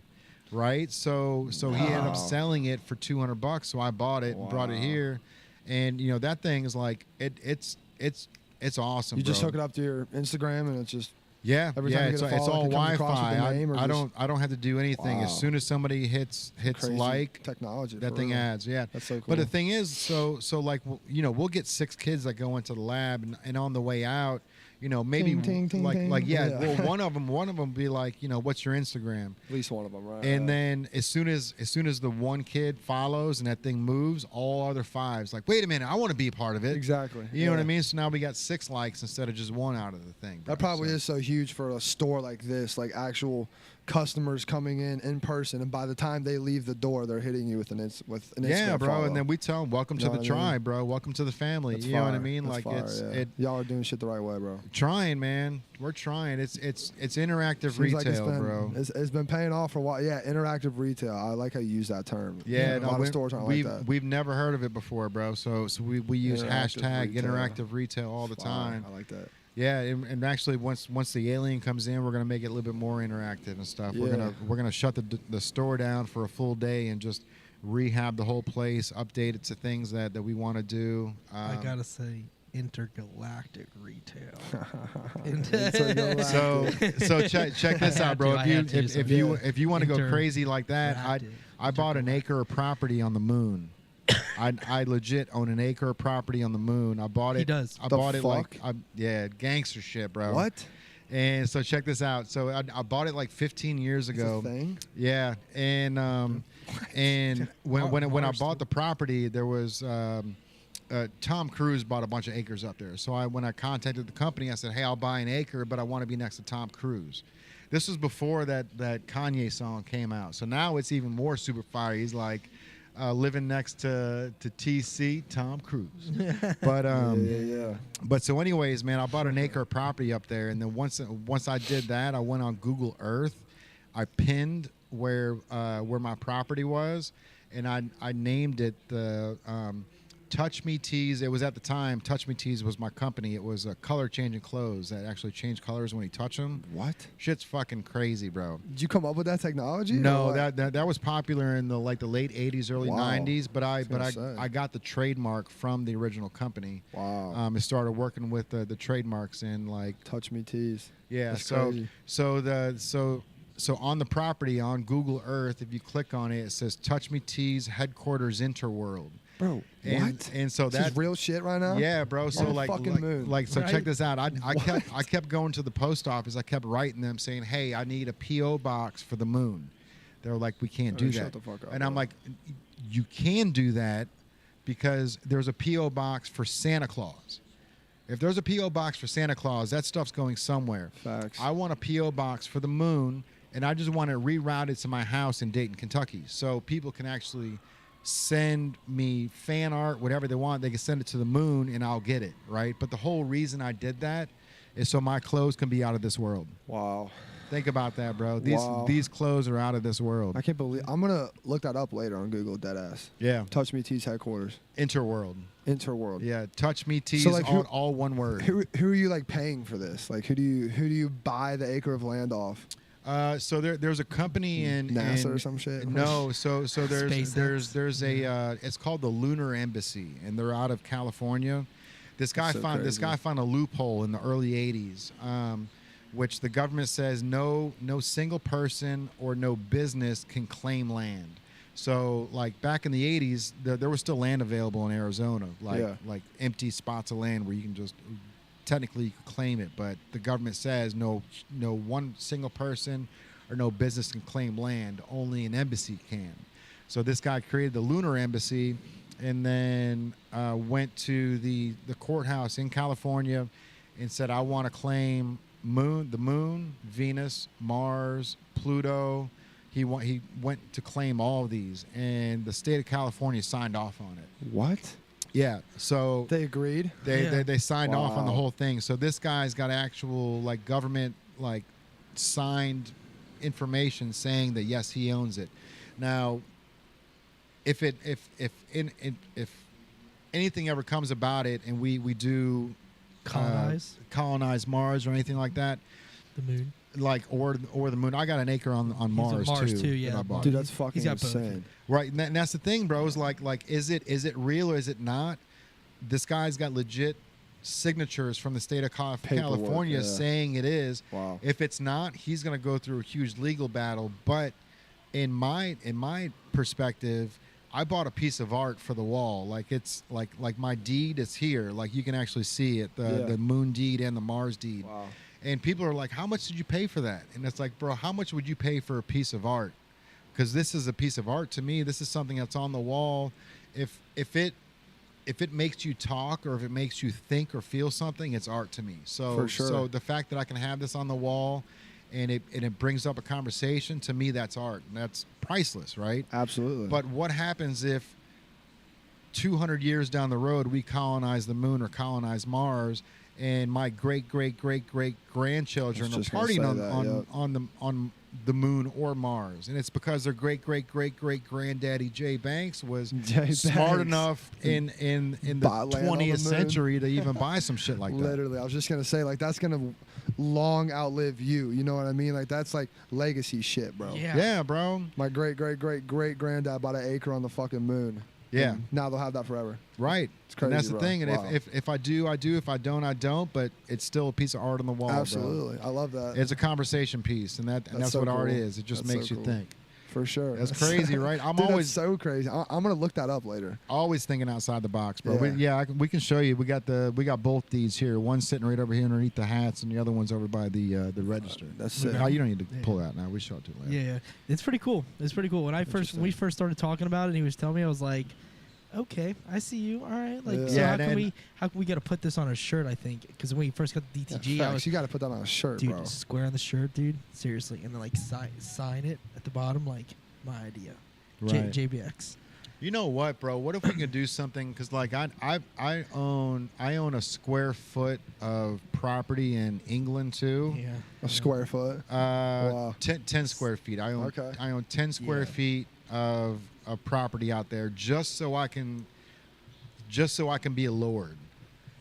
right? So he ended up Wow. selling it for $200. So I bought it and brought it Wow. here, and you know that thing is like it's awesome. You just bro. hook it up to your Instagram, and it's just Yeah, Every time you it's get a it's follow, all it comes across with Wi-Fi. the name, or I don't have to do anything. As Wow. soon as somebody hits crazy like, technology. that for thing real. adds. Yeah, That's so cool. But the thing is, so like you know, we'll get 6 kids that go into the lab, and on the way out, you know, maybe Ting, ting, ting, ting. like yeah, Yeah. well, one of them be like, you know, what's your Instagram? At least one of them, right? And then as soon as the one kid follows and that thing moves, all other 5's like, wait a minute, I want to be a part of it. exactly. You know what I Yeah. mean? So now we got 6 likes instead of just 1 out of the thing. That bro. probably So- is so huge for a store like this, like actual customers coming in person, and by the time they leave the door, they're hitting you with an Yeah, Instagram bro, follow. and then we tell them, welcome You to know the what I mean? tribe, bro. Welcome to the family. That's You know what I fire. mean? That's Like fire, it's yeah. Y'all are doing shit the right way, bro. trying, man. We're trying. It's interactive Seems like retail, it's been, bro. It's been paying off for a while. Yeah, interactive retail. I like how you use that term. Yeah, a lot of stores aren't like we've that. we've never heard of it before, bro. So we use Interactive hashtag retail. interactive retail all the Fire. time. I like that. Yeah, and actually once the alien comes in, we're gonna make it a little bit more interactive and stuff. We're Yeah. gonna shut the store down for a full day and just rehab the whole place, update it to things that we want to do. I gotta say, intergalactic retail. Intergalactic. So check this out, bro. I had to, If you want to go crazy like that, Intergalactic. I bought an acre of property on the moon. I legit own an acre of property on the moon. I bought it. He does. I The bought it like fuck? yeah, gangster shit, bro. What? And so check this out. So I bought it like 15 years It's ago. a thing? Yeah, and when I bought the property, there was Tom Cruise bought a bunch of acres up there. So when I contacted the company, I said, "Hey, I'll buy an acre, but I want to be next to Tom Cruise." This was before that Kanye song came out. So now it's even more super fire. He's like living next to TC, Tom Cruise. But yeah. but so anyways, man, I bought an acre of property up there, and then once I did that, I went on Google Earth. I pinned where my property was, and I named it the Touch Me Tees. It was at the time, Touch Me Tees was my company. It was a color changing clothes that actually change colors when you touch them. What? Shit's fucking crazy, bro. Did you come up with that technology? No, that was popular in the late 80s, early Wow. 90s. But I got the trademark from the original company. Wow. I started working with the trademarks and like Touch Me Tees. yeah. That's So crazy. so on the property on Google Earth, if you click on it, it says Touch Me Tees headquarters Interworld. Bro, what? And so This is that's real shit right now? yeah, bro. So On the like, fucking moon. so Right? check this out. I kept going to the post office. I kept writing them saying, "Hey, I need a PO box for the moon." They were like, "We can't do shut that." the fuck up, and I'm bro. like, "You can do that because there's a PO box for Santa Claus. If there's a PO box for Santa Claus, that stuff's going somewhere. Facts. I want a PO box for the moon, and I just want it rerouted to my house in Dayton, Kentucky, so people can actually send me fan art, whatever they want. They can send it to the moon, and I'll get it, right? But the whole reason I did that is so my clothes can be out of this world. Wow. Think about that, bro. Wow. These clothes are out of this world. I can't believe. I'm going to look that up later on Google, deadass. Yeah, Touch Me Tees headquarters. Interworld. Interworld. Yeah, Touch Me Tees, So, like, all one word. Who are you like paying for this? Like who do you buy the acre of land off? So there's a company in NASA or some shit? No, so SpaceX. there's a it's called the Lunar Embassy, and they're out of California. This guy so found crazy. a loophole in the early '80s, which the government says no single person or no business can claim land. So like back in the '80s, there was still land available in Arizona, like empty spots of land where you can just technically you could claim it, but the government says no one single person or no business can claim land. Only an embassy can. So this guy created the Lunar Embassy, and then went to the courthouse in California and said, I want to claim the moon, Venus, Mars, Pluto. He went to claim all of these, and the state of California signed off on it. What? Yeah, so They agreed? they signed off on the Wow. whole thing. So this guy's got actual like government like signed information saying that yes, he owns it. Now, if anything ever comes about it, and we do colonize Mars or anything like that, The moon. like or the moon. I got an acre on Mars too. yeah. that I bought. Dude, that's fucking He's got both. insane. Right, and that's the thing, bro. Is like, is it real or is it not? This guy's got legit signatures from the state of California yeah. saying it is. Wow. If it's not, he's going to go through a huge legal battle. But in my perspective, I bought a piece of art for the wall. Like it's like my deed is here. Like you can actually see it, the moon deed and the Mars deed. Wow. And people are like, how much did you pay for that? And it's like, bro, how much would you pay for a piece of art? Because this is a piece of art to me. This is something that's on the wall. If it makes you talk or if it makes you think or feel something, it's art to me. So For sure. So the fact that I can have this on the wall and it brings up a conversation, to me that's art. And that's priceless, right? Absolutely. But what happens if 200 years down the road we colonize the moon or colonize Mars, and my great grandchildren I are was just gonna say partying that, on the moon or Mars, and it's because their great granddaddy Jay Banks was smart enough in the Buy land on the 20th moon. century to even buy some shit like that. Literally, I was just gonna say, like, that's gonna long outlive you. You know what I mean? Like, that's like legacy shit, bro. Yeah, bro. My great granddad bought an acre on the fucking moon. Yeah. And now they'll have that forever. Right. It's crazy, And that's the bro. thing. And Wow. if I do, I do. If I don't, I don't. But it's still a piece of art on the wall, bro. Absolutely, I love that. It's a conversation piece, and that's so what art cool. is. It just That's makes so you cool. think. For sure. That's crazy, right? I'm Dude, always that's so crazy. I'm gonna look that up later. always thinking outside the box, bro. Yeah. We can show you. We got both these here. One's sitting right over here underneath the hats, and the other one's over by the register. That's sick. Oh, you don't need to pull that now. We show it to you later. Yeah, it's pretty cool. It's pretty cool. When we first started talking about it, and he was telling me, I was like, okay, I see you. All right, like, Yeah. so Yeah, how can we got to put this on a shirt? I think because when we first got the DTG, I was you got to put that on a shirt, dude, bro. square on the shirt, dude. Seriously, and then like sign it at the bottom, like my idea. Right. JBX. You know what, bro? What if we could do something? Because like I own a square foot of property in England too. Yeah. A square foot. Wow. 10 square feet. I own Okay. I own 10 square feet of property out there just so I can be a lord.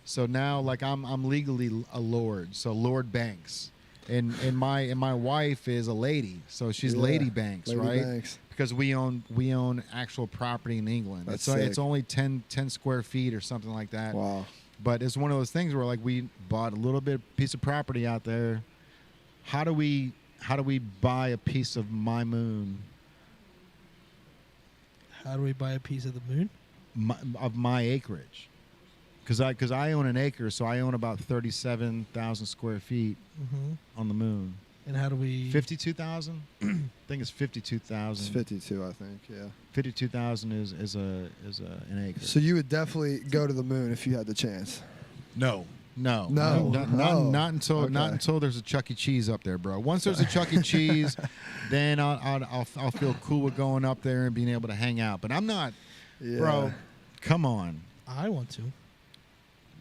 So now like I'm legally a lord. So Lord Banks. And my wife is a lady. So she's Lady Banks, Lady right? Banks. Because we own actual property in England. That's It's sick. only 10 square feet or something like that. Wow. But it's one of those things where like we bought a little piece of property out there. How do we buy a piece of my moon? How do we buy a piece of the moon? Of my acreage? Because I own an acre, so I own about 37,000 square feet on the moon. And how do we? 52,000? I think it's 52,000. It's 52, I think. Yeah. 52,000 is an acre. So you would definitely go to the moon if you had the chance. No. No. Not Okay. until there's a Chuck E. Cheese up there, bro. Once there's a Chuck E. Cheese, then I'll feel cool with going up there and being able to hang out. But I'm not, bro. Come on. I want to.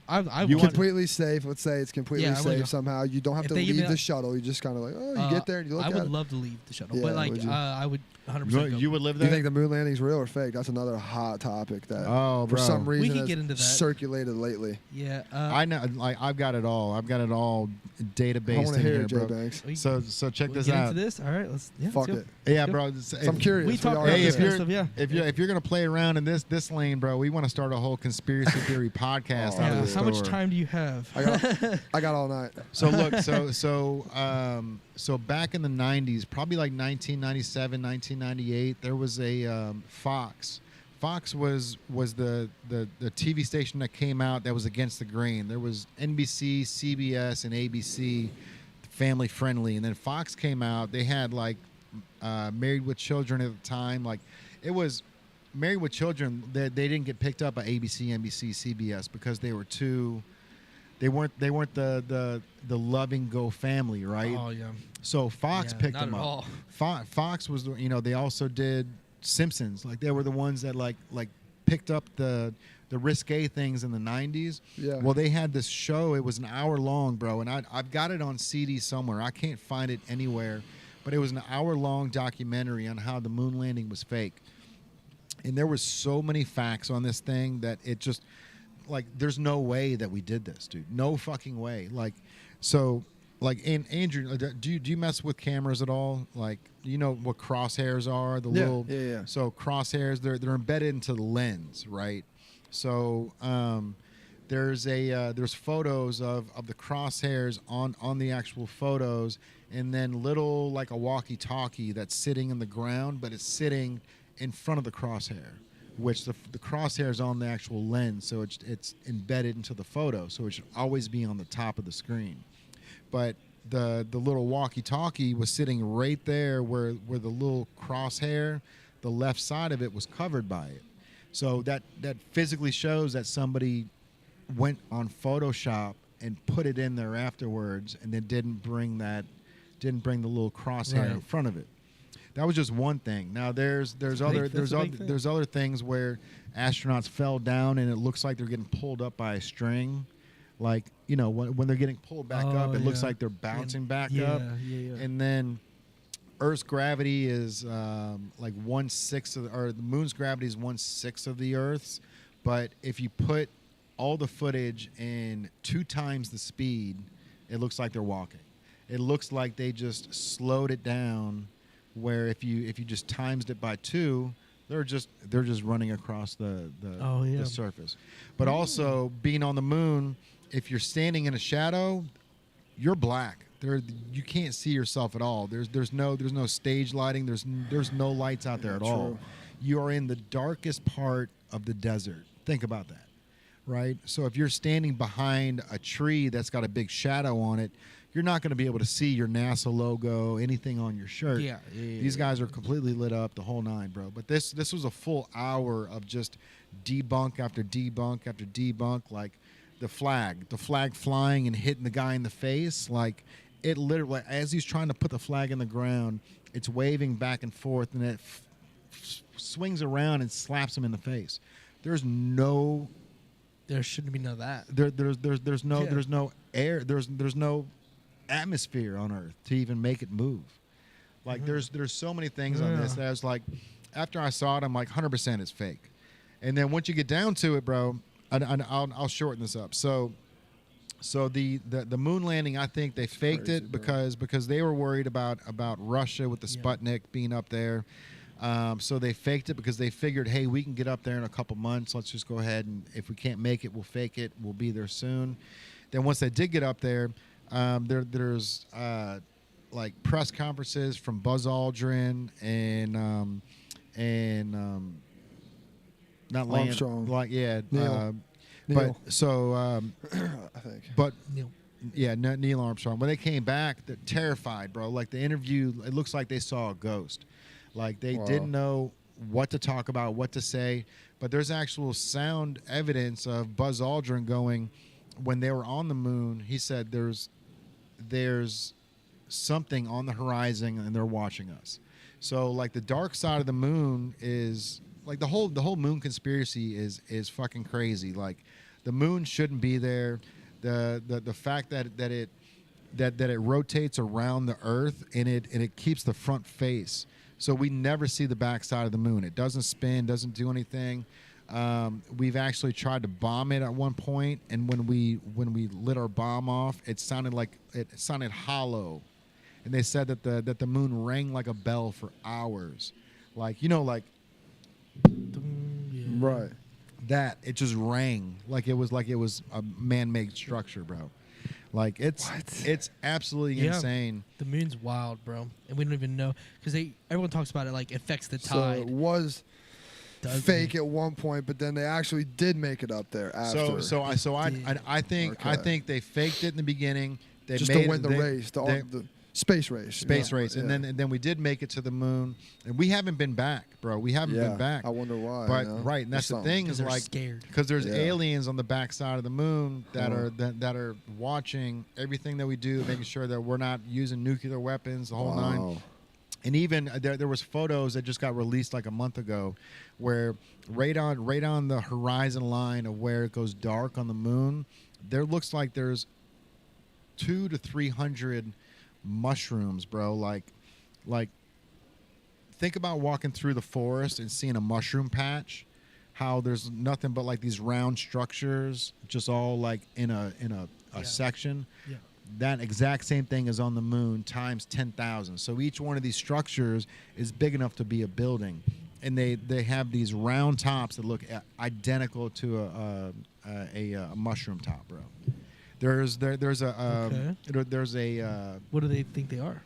I You want Completely safe. Let's say it's completely Yeah, I would safe go. somehow. You don't have If to they leave even- the shuttle. You just kind of like, oh, you get there and you look I at would it. love to leave the shuttle, Yeah, but like would you? I would 100% go. You would live Do you there? think the moon landing's real or fake? That's another hot topic that, Oh, for bro. some reason, could has get into that. circulated lately. Yeah. I know. Like I've got it all. I've got it all I database want in to hear here, it, Jay bro. Banks. So check we this get out. into this. All right. Let's Fuck go. it. Yeah, Go. bro. So I'm curious. We talked all about got this to kind say. of stuff. Yeah. If you're gonna play around in this lane, bro, we want to start a whole conspiracy theory podcast Oh, out of Yeah. this How much store. time do you have? I got all night. So look, so back in the 90s, probably like 1997, 1998, there was a Fox. Fox was the TV station that came out that was against the grain. There was NBC, CBS, and ABC, family friendly, and then Fox came out. They had like Married with Children at the time. Like it was Married with Children. They didn't get picked up by ABC, NBC, CBS because they were too. They weren't the loving go family, right? Oh yeah. So Fox Yeah, picked not them at up. all. Fox was, they also did Simpsons. Like they were the ones that like picked up the risque things in the 90s. Yeah. Well, they had this show. It was an hour long, bro, and I've got it on CD somewhere. I can't find it anywhere, but it was an hour long documentary on how the moon landing was fake. And there was so many facts on this thing that it just like there's no way that we did this, dude. No fucking way. Like so. Like, and Andrew, do you mess with cameras at all? Like, you know what crosshairs are? The little, yeah. So crosshairs, they're embedded into the lens, right? So there's photos of the crosshairs on the actual photos, and then little like a walkie-talkie that's sitting in the ground, but it's sitting in front of the crosshair, which the crosshair is on the actual lens, so it's embedded into the photo, so it should always be on the top of the screen. But the little walkie-talkie was sitting right there where the little crosshair, the left side of it was covered by it. So that physically shows that somebody went on Photoshop and put it in there afterwards, and then didn't bring the little crosshair in front of it. That was just one thing. Now there's other things where astronauts fell down and it looks like they're getting pulled up by a string. Like, when they're getting pulled back up, it looks like they're bouncing back up. Yeah. And then Earth's gravity is like 1/6 or the moon's gravity is 1/6 of the Earth's. But if you put all the footage in 2 times the speed, it looks like they're walking. It looks like they just slowed it down, where if you just times it by 2, they're just running across the surface. But also being on the moon, if you're standing in a shadow, you're black. You can't see yourself at all. There's no stage lighting. There's no lights out there at all. You are in the darkest part of the desert. Think about that, right? So if you're standing behind a tree that's got a big shadow on it, you're not going to be able to see your NASA logo, anything on your shirt. Yeah. These guys are completely lit up, the whole 9, bro. But this was a full hour of just debunk after debunk after debunk. Like the flag flying and hitting the guy in the face. Like it literally, as he's trying to put the flag in the ground, it's waving back and forth, and it swings around and slaps him in the face. There's no. There shouldn't be none of that. There's no air. There's no atmosphere on Earth to even make it move. Like there's so many things on this that I was like, after I saw it, I'm like 100% it's fake. And then once you get down to it, bro, I'll shorten this up. So the moon landing, I think they faked it because they were worried about Russia with the Sputnik being up there. So they faked it because they figured, hey, we can get up there in a couple months. Let's just go ahead, and if we can't make it, we'll fake it. We'll be there soon. Then once they did get up there, there's like press conferences from Buzz Aldrin and not Armstrong. Neil. Neil. But so I think. but Neil. yeah, Neil Armstrong. When they came back, they're terrified, bro. Like the interview, it looks like they saw a ghost. Like they didn't know what to talk about, what to say. But there's actual sound evidence of Buzz Aldrin going, when they were on the moon, he said there's something on the horizon and they're watching us. So like the dark side of the moon is like the whole moon conspiracy is fucking crazy. Like the moon shouldn't be there. The fact that it rotates around the Earth and it keeps the front face. So we never see the backside of the moon. It doesn't spin, doesn't do anything. We've actually tried to bomb it at one point, and when we lit our bomb off, it sounded hollow, and they said that the moon rang like a bell for hours, like Right. that it just rang like it was a man-made structure, bro. Like it's absolutely insane. The moon's wild, bro, and we don't even know because everyone talks about it like affects the So tide. it was fake at one point, but then they actually did make it up there after. I think they faked it in the beginning. They just made to win the race, the space race. Race, and then we did make it to the moon, and we haven't been back, bro. We haven't been back. I wonder why. But right, and that's the thing is they're like scared because there's aliens on the backside of the moon that Oh. are watching everything that we do, making sure that we're not using nuclear weapons, the whole nine. And even there was photos that just got released like a month ago, where right on the horizon line of where it goes dark on the moon, there looks like there's 200 to 300 mushrooms, bro. Like think about walking through the forest and seeing a mushroom patch. How there's nothing but like these round structures, just all like in a section. Yeah. That exact same thing is on the moon times 10,000. So each one of these structures is big enough to be a building, and they have these round tops that look identical to a mushroom top, bro. There's a What do they think they are?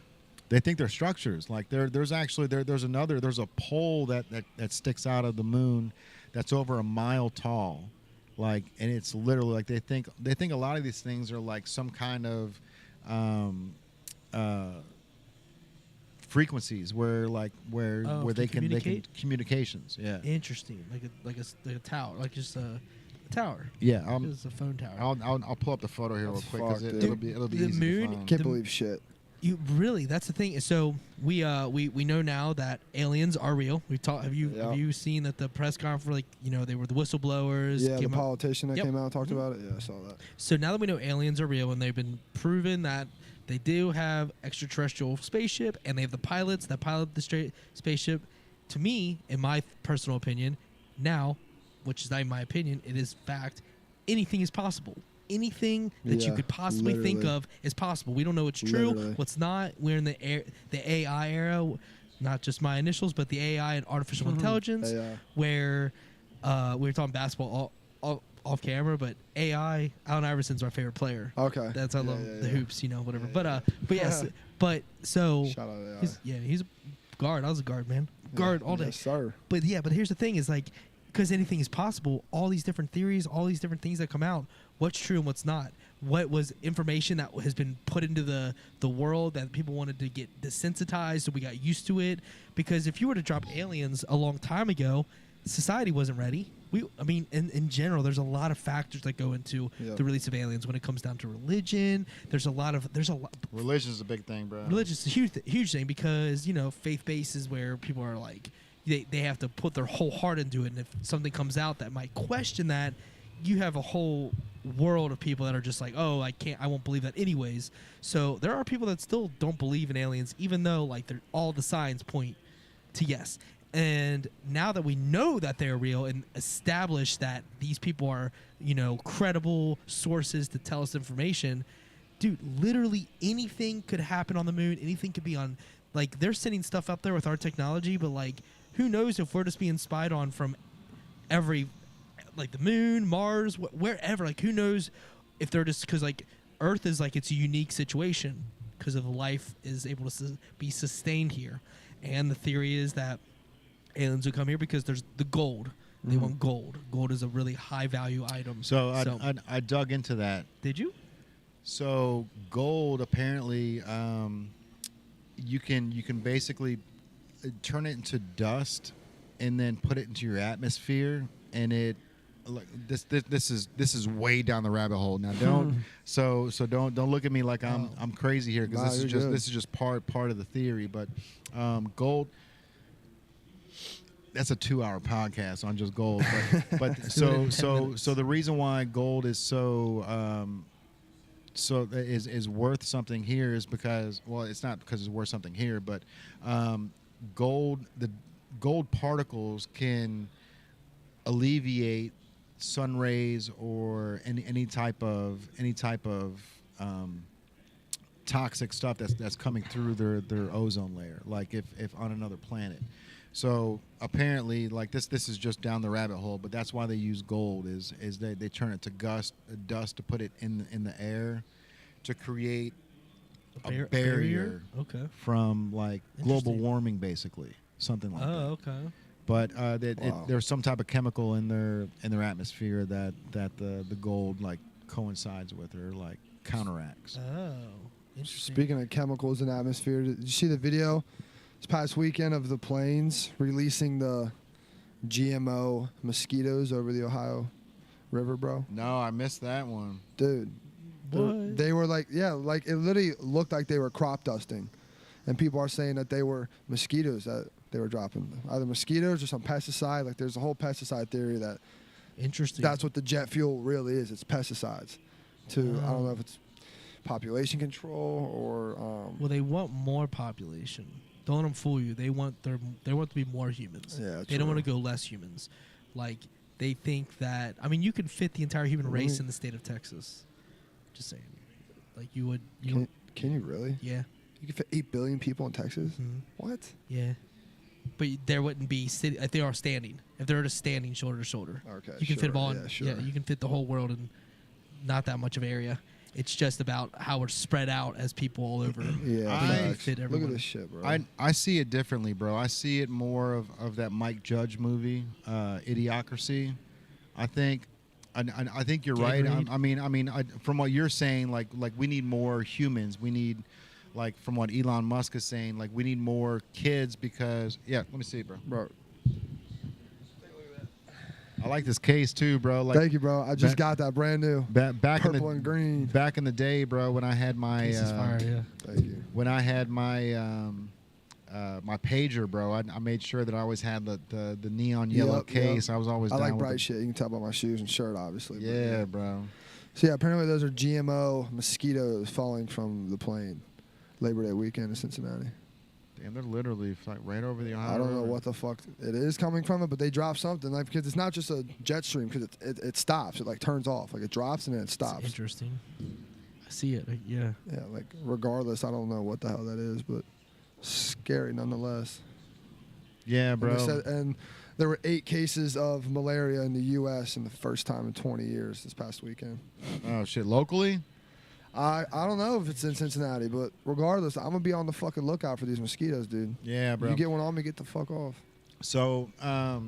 They think they're structures. Like there's a pole that sticks out of the moon that's over a mile tall. Like, and it's literally like they think a lot of these things are like some kind of frequencies where they can communications. Yeah. Interesting, like a tower, like just a tower. Yeah. It's a phone tower. I'll pull up the photo here real quick because fucked, it'll be the easy moon- to find. Can't believe shit. You really? That's the thing. So we know now that aliens are real. We talked. Have you seen that the press conference? Like they were the whistleblowers. Yeah, the politician that came out and talked about it. Yeah, I saw that. So now that we know aliens are real and they've been proven that they do have extraterrestrial spaceship and they have the pilots that pilot the spaceship. To me, in my personal opinion, now, which is not in my opinion, it is fact. Anything is possible. Anything that you could possibly think of is possible. We don't know what's true, what's not. We're in the AI era, not just my initials, but the AI and artificial intelligence, where we were talking basketball off camera, but AI, Allen Iverson's our favorite player. Okay, that's I love the hoops, whatever. But yes, but so shout out AI. he's a guard. I was a guard, man. Guard all day. Yes, sir. But here's the thing: is like because anything is possible. All these different theories, all these different things that come out. What's true and what's not? What was information that has been put into the world that people wanted to get desensitized, so we got used to it? Because if you were to drop aliens a long time ago, society wasn't ready. In general, there's a lot of factors that go into the release of aliens when it comes down to religion. There's a lot. Religion is a big thing, bro. Religion is a huge thing because faith-based is where people are like, they have to put their whole heart into it. And if something comes out that might question that, you have a whole world of people that are just like, oh, I won't believe that anyways. So there are people that still don't believe in aliens, even though like all the signs point to yes. And now that we know that they're real and establish that these people are, credible sources to tell us information, dude, literally anything could happen on the moon. Anything could be on, like, they're sending stuff up there with our technology, but like, who knows if we're just being spied on from every, like the moon, Mars, wherever. Like, who knows if they're just, because like Earth is like, it's a unique situation because of life is able to be sustained here. And the theory is that aliens will come here because there's the gold. They want gold. Gold is a really high value item. So I dug into that. Did you? So gold apparently, you can basically turn it into dust and then put it into your atmosphere, and it like this is way down the rabbit hole. Now don't don't look at me like I'm crazy here, because this is just part of the theory. But gold. That's a 2-hour podcast on just gold, but so the reason why gold is is worth something here is because, well, it's not because it's worth something here, but the gold particles can alleviate sun rays or any type of toxic stuff that's coming through their ozone layer, like if on another planet. So apparently, like this is just down the rabbit hole, but that's why they use gold is they turn it to dust to put it in the air to create a barrier from like global warming, basically, something like that. Oh, okay. But there's some type of chemical in their atmosphere that the gold like coincides with or like counteracts. Oh, interesting. Speaking of chemicals in the atmosphere, did you see the video this past weekend of the planes releasing the GMO mosquitoes over the Ohio River, bro? No, I missed that one. Dude. What? They were like, like it literally looked like they were crop dusting. And people are saying that they were mosquitoes that they were dropping. Either mosquitoes or some pesticide. Like there's a whole pesticide theory that interesting. That's what the jet fuel really is. It's pesticides. I don't know if it's population control or... well, they want more population. Don't let them fool you. They want to be more humans. Yeah, they don't want to go less humans. Like, they think that... I mean, you can fit the entire human race in the state of Texas. Just saying. Like, you would... Can you really? Yeah. You can fit 8 billion people in Texas? Mm-hmm. What? Yeah. But there wouldn't be... if they are standing. If they're just standing shoulder to shoulder. Okay, you can fit them all in. Yeah, you can fit the whole world in not that much of area. It's just about how we're spread out as people all over. Yeah, fit look at this shit, bro. I see it differently, bro. I see it more of that Mike Judge movie, Idiocracy. I think you're right. I mean, from what you're saying, like we need more humans. We need, like, from what Elon Musk is saying, like we need more kids because let me see, bro. I like this case too, bro. Like, thank you, bro. I just got that brand new. Back purple and green. Back in the day, bro, when I had my fire, yeah. Thank you. When I had my my pager, bro, I made sure that I always had the neon yellow case. I was always down like with bright shit. You can tell by my shoes and shirt, obviously. Yeah, bro. So yeah, apparently those are GMO mosquitoes falling from the plane Labor Day weekend in Cincinnati. Damn, they're literally like right over the Ohio I don't River. know what the fuck it is coming from it, but they drop something, like, because it's not just a jet stream, because it stops. It like turns off. Like it drops and then it stops. That's interesting. I see it. Yeah. Yeah, like regardless, I don't know what the hell that is, but scary nonetheless. Yeah, bro. And there were 8 cases of malaria in the U.S. in the first time in 20 years this past weekend. Oh shit, locally? I don't know if it's in Cincinnati, but regardless, I'm gonna be on the fucking lookout for these mosquitoes, dude. Yeah, bro. You get one on me, get the fuck off. So, what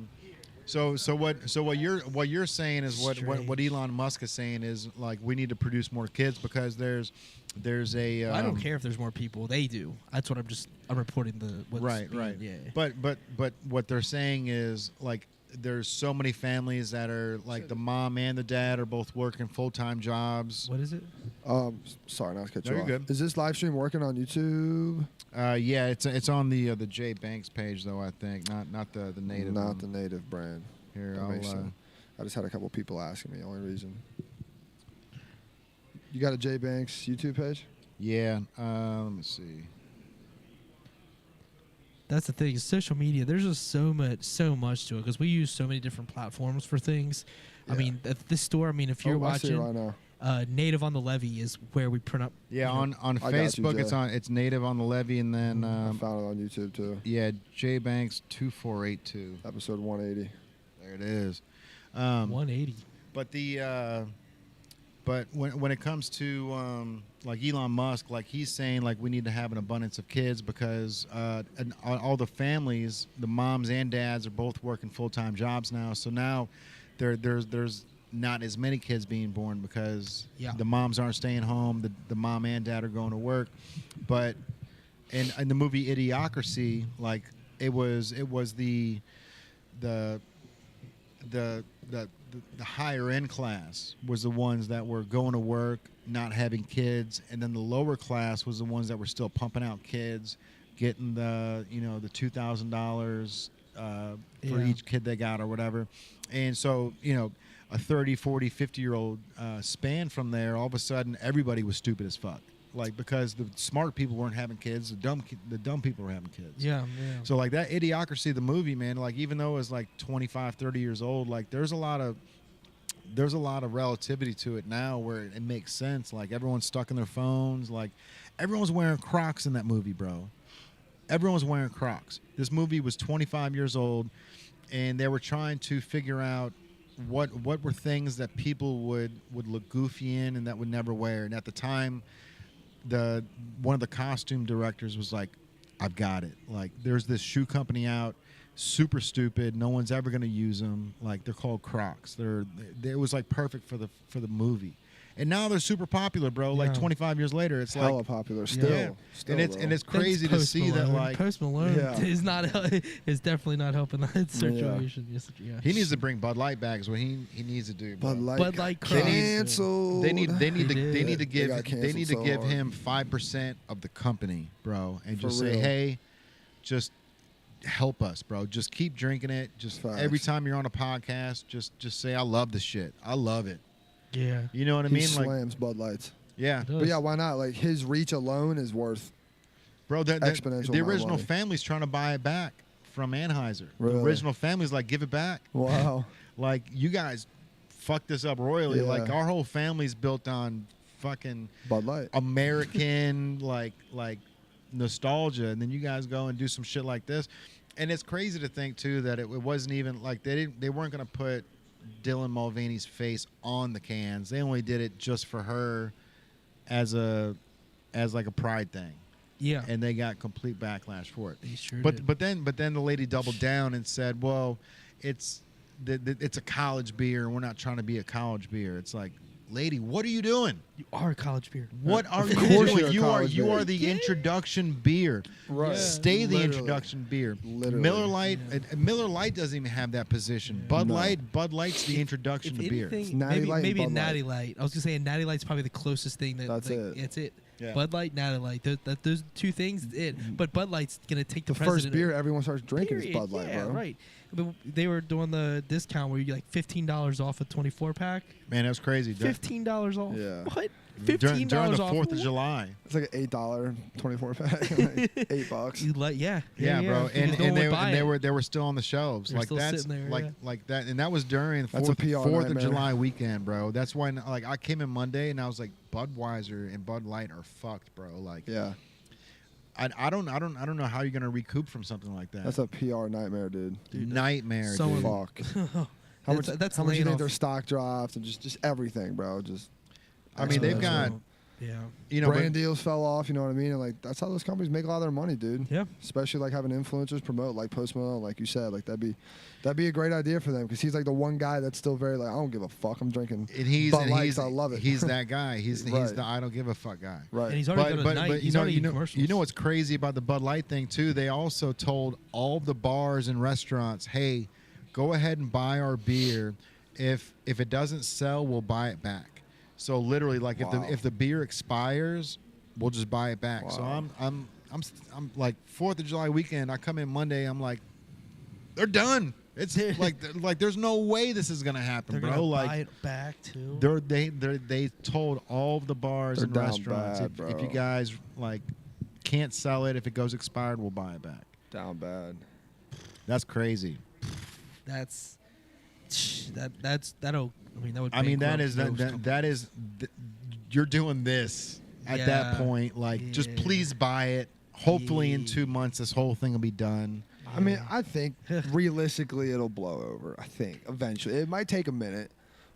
you're saying is what Elon Musk is saying is, like, we need to produce more kids because there's a. I don't care if there's more people. They do. That's what I'm reporting right. Yeah. But what they're saying is, like, there's so many families that are like the mom and the dad are both working full-time jobs. What is it? Sorry, not to cut No, you you're off. good. Is this live stream working on YouTube? Yeah, it's on the Jay Banks page though. I think not the native. Not one. the native brand. Here, That makes sense. I just had a couple people asking me. Only reason. You got a Jay Banks YouTube page? Yeah. Let me see. That's the thing. Social media. There's just so much to it because we use so many different platforms for things. Yeah. I mean, at this store. I mean, if you're I see it watching, right now. Native on the Levee is where we print up. Yeah, on I got you, Facebook Jay. it's native on the levee, and then I found it on YouTube too. yeah, Jay Banks 2482. Episode 180. There it is. 180. But but when it comes to like Elon Musk, like he's saying like we need to have an abundance of kids because and all the families, the moms and dads are both working full-time jobs now. So now there's not as many kids being born because the moms aren't staying home. The mom and dad are going to work. But in the movie Idiocracy, like it was the higher end class was the ones that were going to work, not having kids, and then the lower class was the ones that were still pumping out kids, getting the $2,000 for each kid they got or whatever. And so a 30, 40, 50-year-old span from there, all of a sudden everybody was stupid as fuck. Like because the smart people weren't having kids, the dumb people were having kids. Yeah. So like that Idiocracy, the movie, man, like even though it was like 25, 30 years old, like there's a lot of relativity to it now where it makes sense. Like everyone's stuck in their phones. Like everyone's wearing Crocs in that movie, bro. Everyone's wearing Crocs. This movie was 25 years old, and they were trying to figure out what were things that people would look goofy in and that would never wear. And at the time, one of the costume directors was like, I've got it. Like there's this shoe company out, super stupid, no one's ever going to use them. Like they're called Crocs. It was like perfect for the movie. And now they're super popular, bro. Like 25 years later, it's hella like popular still. Yeah. Still, and it's crazy to see that like Post Malone is definitely not helping that situation. Yeah. he needs to bring Bud Light back is what he needs to do, bro. Bud Light canceled. They need to give him him 5% of the company, bro, and just For say, real. hey, just help us, bro. Just keep drinking it. Just Facts. every time you're on a podcast, just say I love this shit. I love it. Yeah. You know what I He mean? slams Bud Lights. Yeah. But yeah, why not? Like his reach alone is worth Bro, exponential the amount of original money. family's trying to buy it back from Anheuser. Really? The original family's like, give it back. Wow. Like, you guys fucked this up royally. Yeah. Like, our whole family's built on fucking Bud Light. American, like nostalgia. And then you guys go and do some shit like this. And it's crazy to think, too, that it wasn't even, like, they weren't going to put Dylan Mulvaney's face on the cans. They only did it just for her as like a pride thing. Yeah. And they got complete backlash for it. They sure But did. then the lady doubled down and said, "Well, it's a college beer. We're not trying to be a college beer." It's like, lady, what are you doing? You are a college beer. What are you course doing? you're a college You beer. are the introduction beer. Right. Stay the Literally. introduction beer. Literally. Miller Lite. Miller Lite doesn't even have that position. Bud No. Light's the introduction to beer. Anything, Natty Light and maybe a Bud Light. Natty Light. I was gonna say a Natty Light's probably the closest thing That's it. It's it. Yeah. Bud Light, Natty Light. Those two things. But Bud Light's gonna take The the first precedent. beer everyone starts drinking is Period. Bud Light, yeah, bro. right. But they were doing the discount where you get like $15 off a 24 pack. Man, that was crazy. $15 off. Yeah. What? During $15 the off. 4th of July. It's like an $8 24 pack, like $8. You yeah, Bro, because no one would buy it. they were still on the shelves. They're like still that's sitting there, like yeah. like that, and that was during That's a 4th, PR 4th of nightmare. July weekend, bro. That's why like I came in Monday and I was like, Budweiser and Bud Light are fucked, bro. Like Yeah. I don't know how you're gonna recoup from something like that. That's a PR nightmare, dude. Nightmare, someone- dude. Fuck. How much? That's how much you laying think off- their stock dropped and just everything, bro? Just. I mean, they've got Yeah. you know, brand deals fell off. You know what I mean? And like that's how those companies make a lot of their money, dude. Yeah. Especially like having influencers promote, like Post Malone, like you said. Like that'd be a great idea for them because he's like the one guy that's still very like I don't give a fuck. I'm drinking. and he's Bud and Lights, he's I love it. He's that guy. He's Right. the I don't give a fuck guy. Right. And he's already done a night. He's already in commercials. You know what's crazy about the Bud Light thing too? They also told all the bars and restaurants, "Hey, go ahead and buy our beer. If it doesn't sell, we'll buy it back. So literally, like if the beer expires, we'll just buy it back. So I'm like 4th of July weekend. I come in Monday. I'm like, they're done. It's like there's no way this is gonna happen, They're bro. gonna Like buy it back too. they told all of the bars They're and down restaurants, bad, if you bro. guys like can't sell it, if it goes expired, we'll buy it back. Down bad. That's crazy. That'll. I mean, that would. I mean, that bankrupt is most you're doing this at that Yeah. point. Like, just Yeah. please buy it. Hopefully, in Yeah. 2 months, this whole thing will be done. I mean, I think realistically it'll blow over. I think eventually it might take a minute,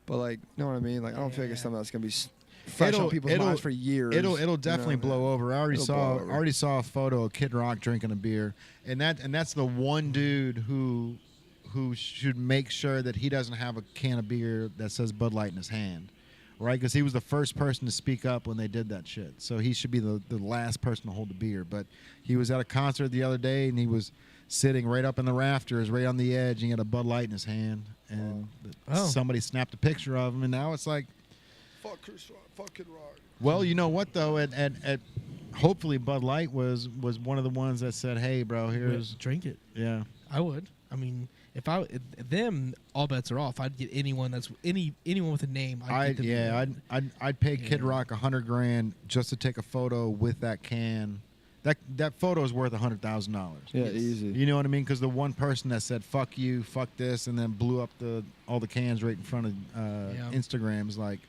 but like, you know what I mean? Like, I don't feel like it's something that's gonna be fresh on people's minds for years. It'll definitely blow over. I already It'll blow over. saw a photo of Kid Rock drinking a beer, and that's the one dude who should make sure that he doesn't have a can of beer that says Bud Light in his hand, right? Because he was the first person to speak up when they did that shit. So he should be the last person to hold the beer. But he was at a concert the other day, and he was sitting right up in the rafters, right on the edge, and he had a Bud Light in his hand, and somebody snapped a picture of him, and now it's like, Fuck Chris Rock. Fuck Kid Rock. well, you know what though? At hopefully Bud Light was one of the ones that said, hey, bro, here's drink it. yeah. I would. I mean, if all bets are off. I'd get anyone with a name. I'd pay Kid Yeah. Rock $100,000 just to take a photo with that can. That photo is worth $100,000. Yeah, Yes. easy. You know what I mean? Because the one person that said "fuck you," "fuck this," and then blew up all the cans right in front of Instagram is like,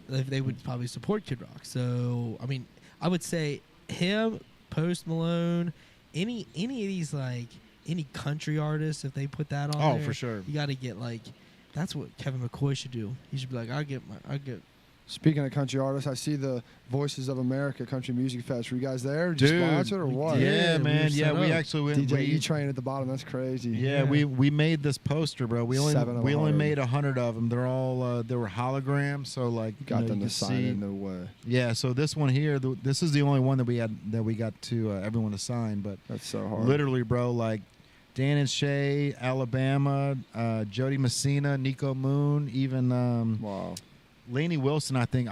They would probably support Kid Rock. So I mean, I would say him, Post Malone, any of these like any country artists, if they put that on, there, for sure. you got to get like. That's what Kevin McCoy should do. He should be like, I get. Speaking of country artists, I see the Voices of America Country Music Fest. Were you guys there? Did you Dude, sponsor it or what? Yeah, we man. were Yeah, set we up. actually went. DJ we- E-Train at the bottom. That's crazy. Yeah, we made this poster, bro. We only 7 of we only 100. made 100 of them. They're all they were holograms, so like You got them you to can sign see- in no way. Yeah, so this one here, this is the only one that we got to everyone to sign. But That's so hard. literally, bro, like Dan and Shay, Alabama, Jody Messina, Nico Moon, even Wow. Lainey Wilson. I think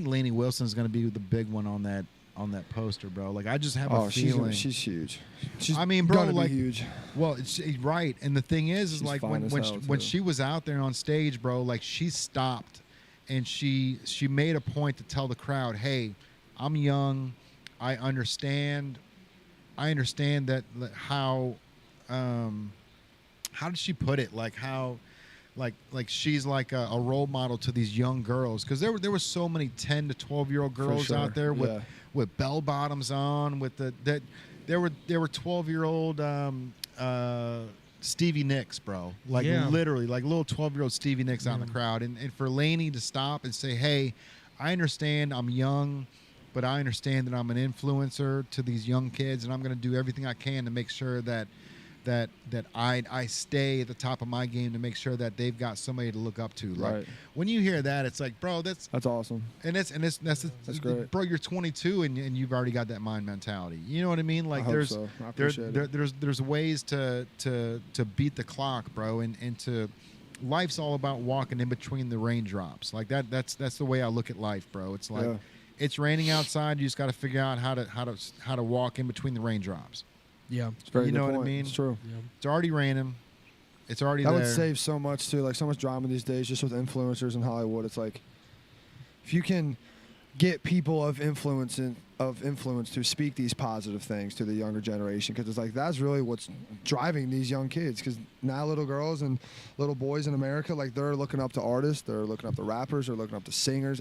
Lainey Wilson is going to be the big one on that poster, bro. Like I just have a feeling. she's huge. She's I mean, bro, gonna like be huge. Well, it's right, and the thing is She's like fine when as hell, when too. she was out there on stage, bro, like she stopped, and she made a point to tell the crowd, "Hey, I'm young, I understand that how did she put it? Like how." Like she's like a role model to these young girls, because there were so many 10 to 12-year-old girls sure, out there yeah. with bell bottoms on, with there were 12-year-old Stevie Nicks, bro. Like Yeah. literally, like little 12-year-old Stevie Nicks out in the crowd, and for Lainey to stop and say, "Hey, I understand I'm young, but I understand that I'm an influencer to these young kids, and I'm going to do everything I can to make sure that I stay at the top of my game to make sure that they've got somebody to look up to." Like Right. when you hear that, it's like, bro, that's awesome. that's great. bro. You're 22 and you've already got that mind mentality. You know what I mean? Like I hope there's so. I appreciate it. there's ways to beat the clock, bro, and to life's all about walking in between the raindrops. Like that's the way I look at life, bro. It's like Yeah. it's raining outside. You just got to figure out how to walk in between the raindrops. Yeah. It's a very You good know what I point. mean? It's true. Yeah. It's already raining. It's already That there. would save so much too. Like so much drama these days, just with influencers in Hollywood. It's like if you can get people of influence to speak these positive things to the younger generation, because it's like that's really what's driving these young kids. Because now little girls and little boys in America, like they're looking up to artists, they're looking up to rappers, they're looking up to singers.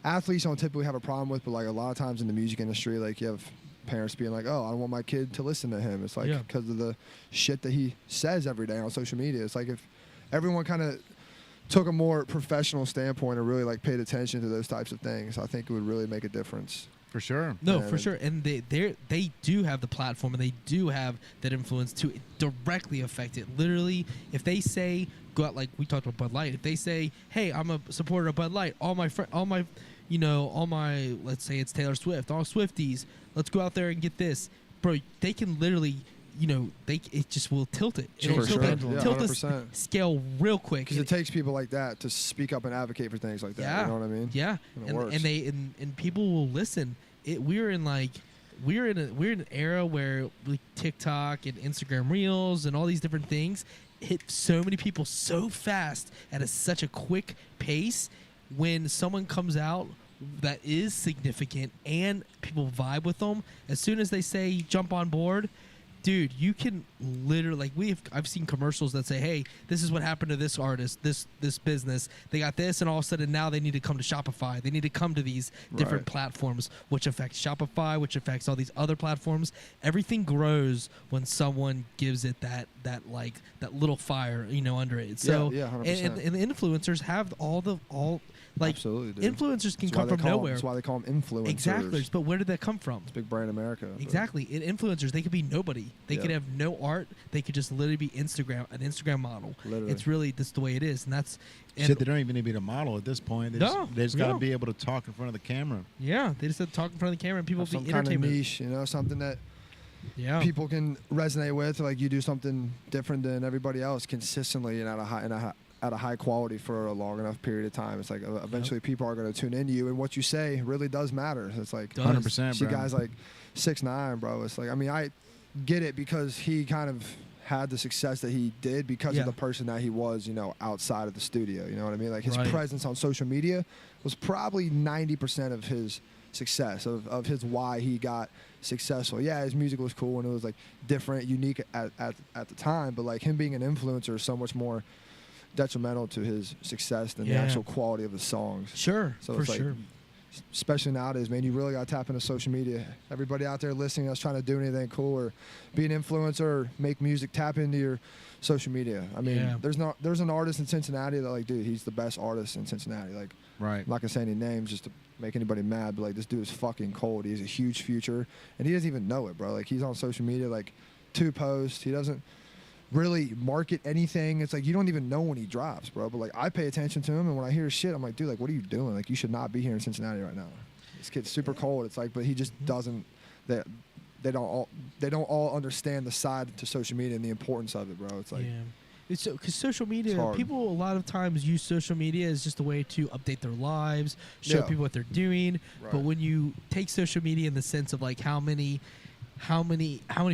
Athletes don't typically have a problem with, but like a lot of times in the music industry, like you have parents being like, "Oh, I don't want my kid to listen to him." It's like Yeah. because of the shit that he says every day on social media. It's like if everyone kind of took a more professional standpoint and really like paid attention to those types of things, I think it would really make a difference. for sure. No, Yeah, for sure, and they do have the platform, and they do have that influence to directly affect it. Literally, if they say go out, like we talked about Bud Light, if they say, "Hey, I'm a supporter of Bud Light," all my let's say it's Taylor Swift, all Swifties, let's go out there and get this, bro. They can literally it just will tilt it. Sure, It'll sure. tilt, Yeah, tilt the 100%. scale real quick. Because it takes people like that to speak up and advocate for things like that. Yeah. You know what I mean? Yeah, And it works. and people will listen. We're in an era where like TikTok and Instagram Reels and all these different things hit so many people so fast at such a quick pace. When someone comes out that is significant and people vibe with them, as soon as they say jump on board, dude, you can literally I've seen commercials that say, hey, this is what happened to this artist, this business. They got this, and all of a sudden now they need to come to Shopify. They need to come to these different platforms, which affects Shopify, which affects all these other platforms. Everything grows when someone gives it that little fire, under it. So yeah, 100%. and the influencers have Absolutely, dude. influencers can come from nowhere. That's why they call them influencers. Exactly, but where did that come from? It's big brand America. Exactly. Influencers, they could be nobody. They could Yeah. have no art. They could just literally be an Instagram model. Literally. It's really that's the way it is, and that's. And Shit, they don't even need to be the model at this point. They just got to no. be able to talk in front of the camera. yeah, they just have to talk in front of the camera, and people Have be some kind of entertainment. niche, something that Yeah. people can resonate with. Like you do something different than everybody else consistently and at a high quality for a long enough period of time. It's like eventually people are going to tune into you, and what you say really does matter. It's like 100%, see bro. guys like 6ix9ine, bro. It's like, I mean, I get it because he kind of had the success that he did because of the person that he was, outside of the studio. You know what I mean? Like his presence on social media was probably 90% of his success, of his why he got successful. Yeah, his music was cool and it was like different, unique at the time, but like him being an influencer is so much more detrimental to his success than the actual quality of his songs. Sure, So for it's like, sure. especially nowadays, man, you really got to tap into social media. Everybody out there listening that's trying to do anything cool or be an influencer or make music, tap into your social media. I mean, there's an artist in Cincinnati that, like, dude, he's the best artist in Cincinnati. Like, Right. I'm not gonna say any names just to make anybody mad, but like, this dude is fucking cold. He has a huge future, and he doesn't even know it, bro. Like, he's on social media, like, 2 posts. He doesn't really market anything. It's like you don't even know when he drops, bro. But like, I pay attention to him, and when I hear his shit, I'm like, dude, like, what are you doing? Like, you should not be here in Cincinnati right now. This kid's super cold. It's like, but he just doesn't. They don't all understand the side to social media and the importance of it, bro. It's like, It's because social media, hard. people a lot of times use social media as just a way to update their lives, show Yeah. people what they're doing. Right. But when you take social media in the sense of like how many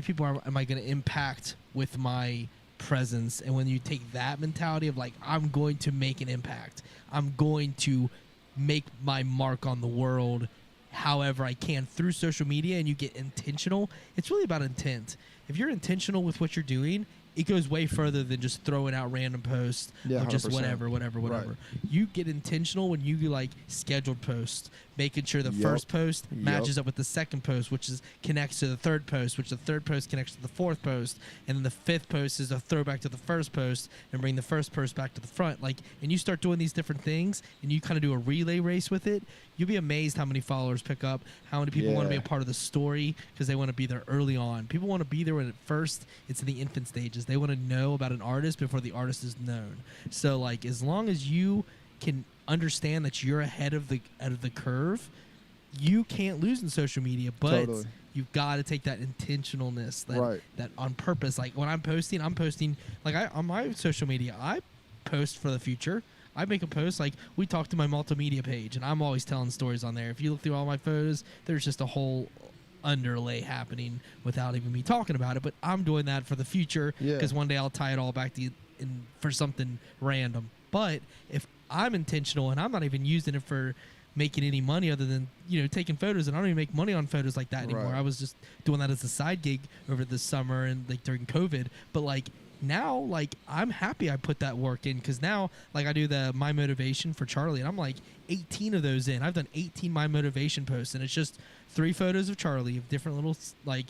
people am I going to impact with my presence, and when you take that mentality of like, I'm going to make an impact, I'm going to make my mark on the world however I can through social media, and you get intentional, it's really about intent. If you're intentional with what you're doing, it goes way further than just throwing out random posts Yeah, or just 100%. whatever. Right. You get intentional when you do like scheduled posts, making sure the first post matches up with the second post, which is connects to the third post, which the third post connects to the fourth post, and then the fifth post is a throwback to the first post and bring the first post back to the front. Like, and you start doing these different things, and you kind of do a relay race with it. You'll be amazed how many followers pick up, how many people want to be a part of the story because they want to be there early on. People want to be there when at first it's in the infant stages. They want to know about an artist before the artist is known. So like, as long as you can understand that you're ahead of the curve, you can't lose in social media. But you've got to take that intentionalness, that on purpose. Like when I'm posting like on my social media, I post for the future. I make a post, like we talk to my multimedia page, and I'm always telling stories on there. If you look through all my photos, there's just a whole underlay happening without even me talking about it. But I'm doing that for the future because one day I'll tie it all back to for something random. But if I'm intentional and I'm not even using it for making any money other than taking photos, and I don't even make money on photos like that anymore. I was just doing that as a side gig over the summer and like during COVID. But like now, like I'm happy I put that work in, because now like I do the My Motivation for Charlie, and I'm like 18 of those in. I've done 18 My Motivation posts, and it's just 3 photos of Charlie of different little, like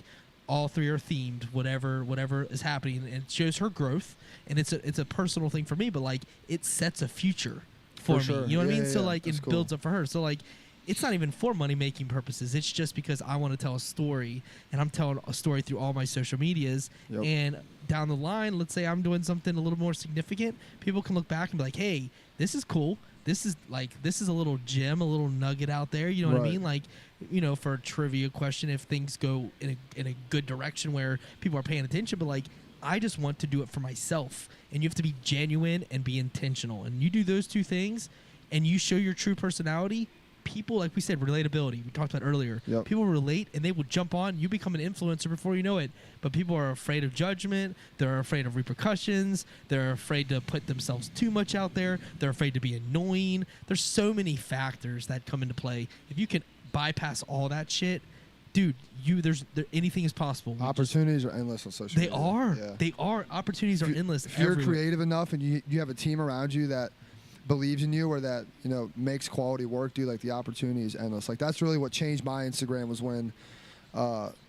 all 3 are themed, whatever is happening, and it shows her growth, and it's a personal thing for me, but like it sets a future for me. Sure. You know what I mean? So Yeah, like it builds up for her. So like it's not even for money making purposes. It's just because I want to tell a story, and I'm telling a story through all my social medias. And down the line, let's say I'm doing something a little more significant, people can look back and be like, hey, this is cool. this is a little gem, a little nugget out there. You know what I Right. mean? Like, you know, for a trivia question, if things go in a good direction where people are paying attention, but like, I just want to do it for myself, and you have to be genuine and be intentional, and you do those two things, and you show your true personality. People, like we said, relatability. We talked about earlier. Yep. People relate, and they will jump on. You become an influencer before you know it. But people are afraid of judgment. They're afraid of repercussions. They're afraid to put themselves too much out there. They're afraid to be annoying. There's so many factors that come into play. If you can bypass all that shit, dude, anything is possible. Opportunities are endless on social They media. are. Yeah. They are. Opportunities are endless. If you're everywhere. creative enough and you have a team around you that believes in you or that, you know, makes quality work, dude, like the opportunity is endless. Like that's really what changed my Instagram was when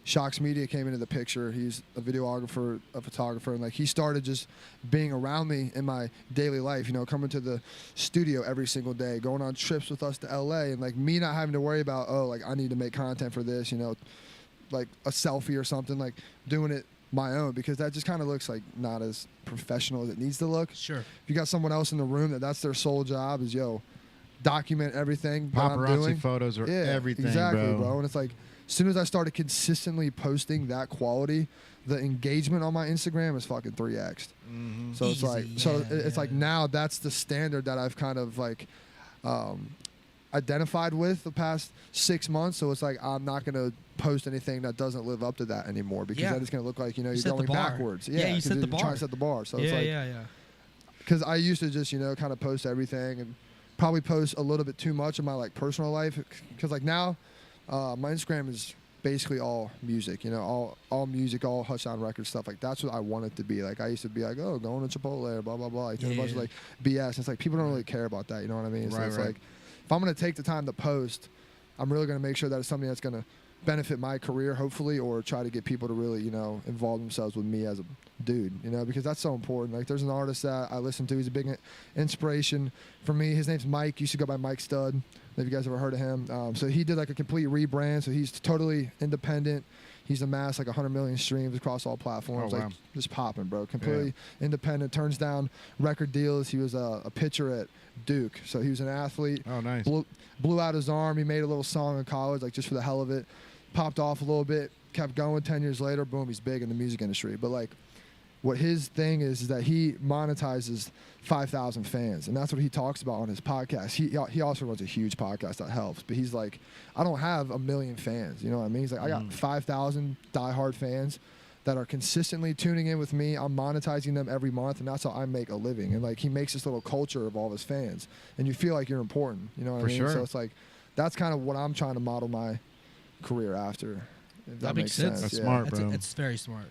Shocks Media came into the picture. He's a videographer, a photographer, and like he started just being around me in my daily life, you know, coming to the studio every single day, going on trips with us to LA, and like me not having to worry about, oh, like I need to make content for this, you know, like a selfie or something, like doing it my own, because that just kind of looks like not as professional as it needs to look. Sure. If you got someone else in the room that's their sole job is, yo, document everything that I'm doing. Paparazzi photos are Yeah, everything, exactly, bro. And it's like, as soon as I started consistently posting that quality, the engagement on my Instagram is fucking 3x. Mm-hmm. So it's like, it's yeah. like now that's the standard that I've kind of like identified with the past 6 months. So it's like I'm not gonna post anything that doesn't live up to that anymore, because Yeah. that is gonna look like, you know, you're Set the going bar. backwards. Yeah, you 'cause set the you're bar. trying to set the bar. So it's Yeah, like, yeah. because I used to just, you know, kind of post everything and probably post a little bit too much of my like personal life, because like now my Instagram is basically all music, you know, all music, all Hutch Down Records stuff. Like that's what I want it to be. Like I used to be like, oh, going to Chipotle or blah blah blah, like doing a bunch of like BS. And it's like people don't really care about that, you know what I mean? So it's like, if I'm gonna take the time to post, I'm really gonna make sure that it's something that's gonna benefit my career, hopefully, or try to get people to really, you know, involve themselves with me as a dude, you know, because that's so important. Like there's an artist that I listen to, he's a big inspiration for me. His name's Mike, used to go by Mike Stud. Have you guys ever heard of him? So he did like a complete rebrand, so he's totally independent. He's amassed like 100 million streams across all platforms. Oh, wow. Like just popping, bro. Completely independent, turns down record deals. He was a pitcher at Duke, so he was an athlete. Oh, nice. Blew out his arm. He made a little song in college, like just for the hell of it. Popped off a little bit, kept going. 10 years later, boom, he's big in the music industry. But like, what his thing is that he monetizes 5,000 fans, and that's what he talks about on his podcast. He also runs a huge podcast that helps, but he's like, I don't have 1 million fans, you know what I mean? He's like, I got 5,000 diehard fans that are consistently tuning in with me. I'm monetizing them every month, and that's how I make a living. And like, he makes this little culture of all of his fans, and you feel like you're important, you know what I mean? Sure. So it's like, that's kind of what I'm trying to model my career after. If that makes sense. That's yeah. smart, bro. It's very smart.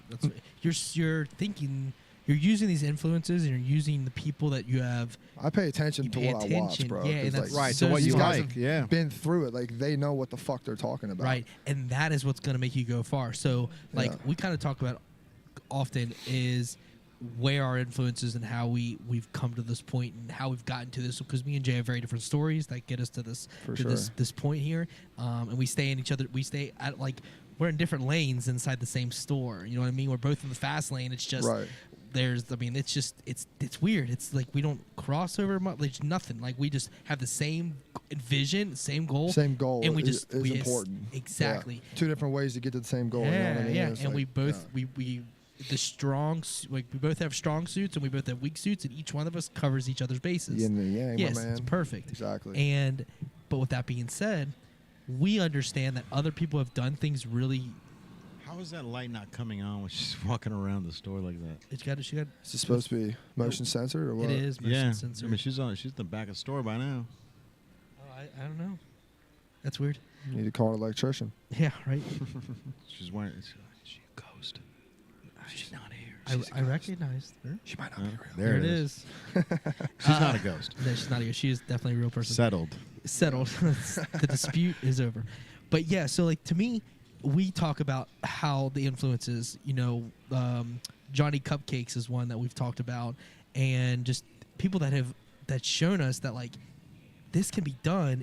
You're thinking, you're using these influences, and you're using the people that you have. I pay attention You to pay what I watch, attention, bro. yeah, 'cause, and that's like, Right, so to what these you guys like, have yeah. been through it. Like they know what the fuck they're talking about. Right, and that is what's going to make you go far. So, like, Yeah. we kind of talk about often is where our influences and how we've come to this point and how we've gotten to this, because me and Jay have very different stories that get us to this For to sure. this point here, and we stay in each other. We stay at like we're in different lanes inside the same store. You know what I mean? We're both in the fast lane. It's just Right. it's just it's weird. It's like we don't cross over much. There's nothing. Like we just have the same vision, same goal. Same goal and we is just we important. Exactly. Yeah. Two different ways to get to the same goal. you know Yeah, what I mean? yeah. It's And like, we both yeah. we the strong like we both have strong suits and we both have weak suits, and each one of us covers each other's bases. Yin and yang, Yes, my man. it's perfect. Exactly. And but with that being said, we understand that other people have done things really. How is that light not coming on when she's walking around the store like that? She got Is this supposed to be motion censored or what? It is motion Yeah, censored. I mean she's in the back of the store by now. Oh, I don't know. That's weird. You need to call an electrician. Yeah, right. She's wearing. Is she a ghost? She's not here. I recognized her. She might not be real. There it is. She's not a ghost. No, she's not here. She is definitely a real person. Settled. Settled. The dispute is over. But yeah, so like to me, we talk about how the influences, you know, Johnny Cupcakes is one that we've talked about, and just people that's shown us that like this can be done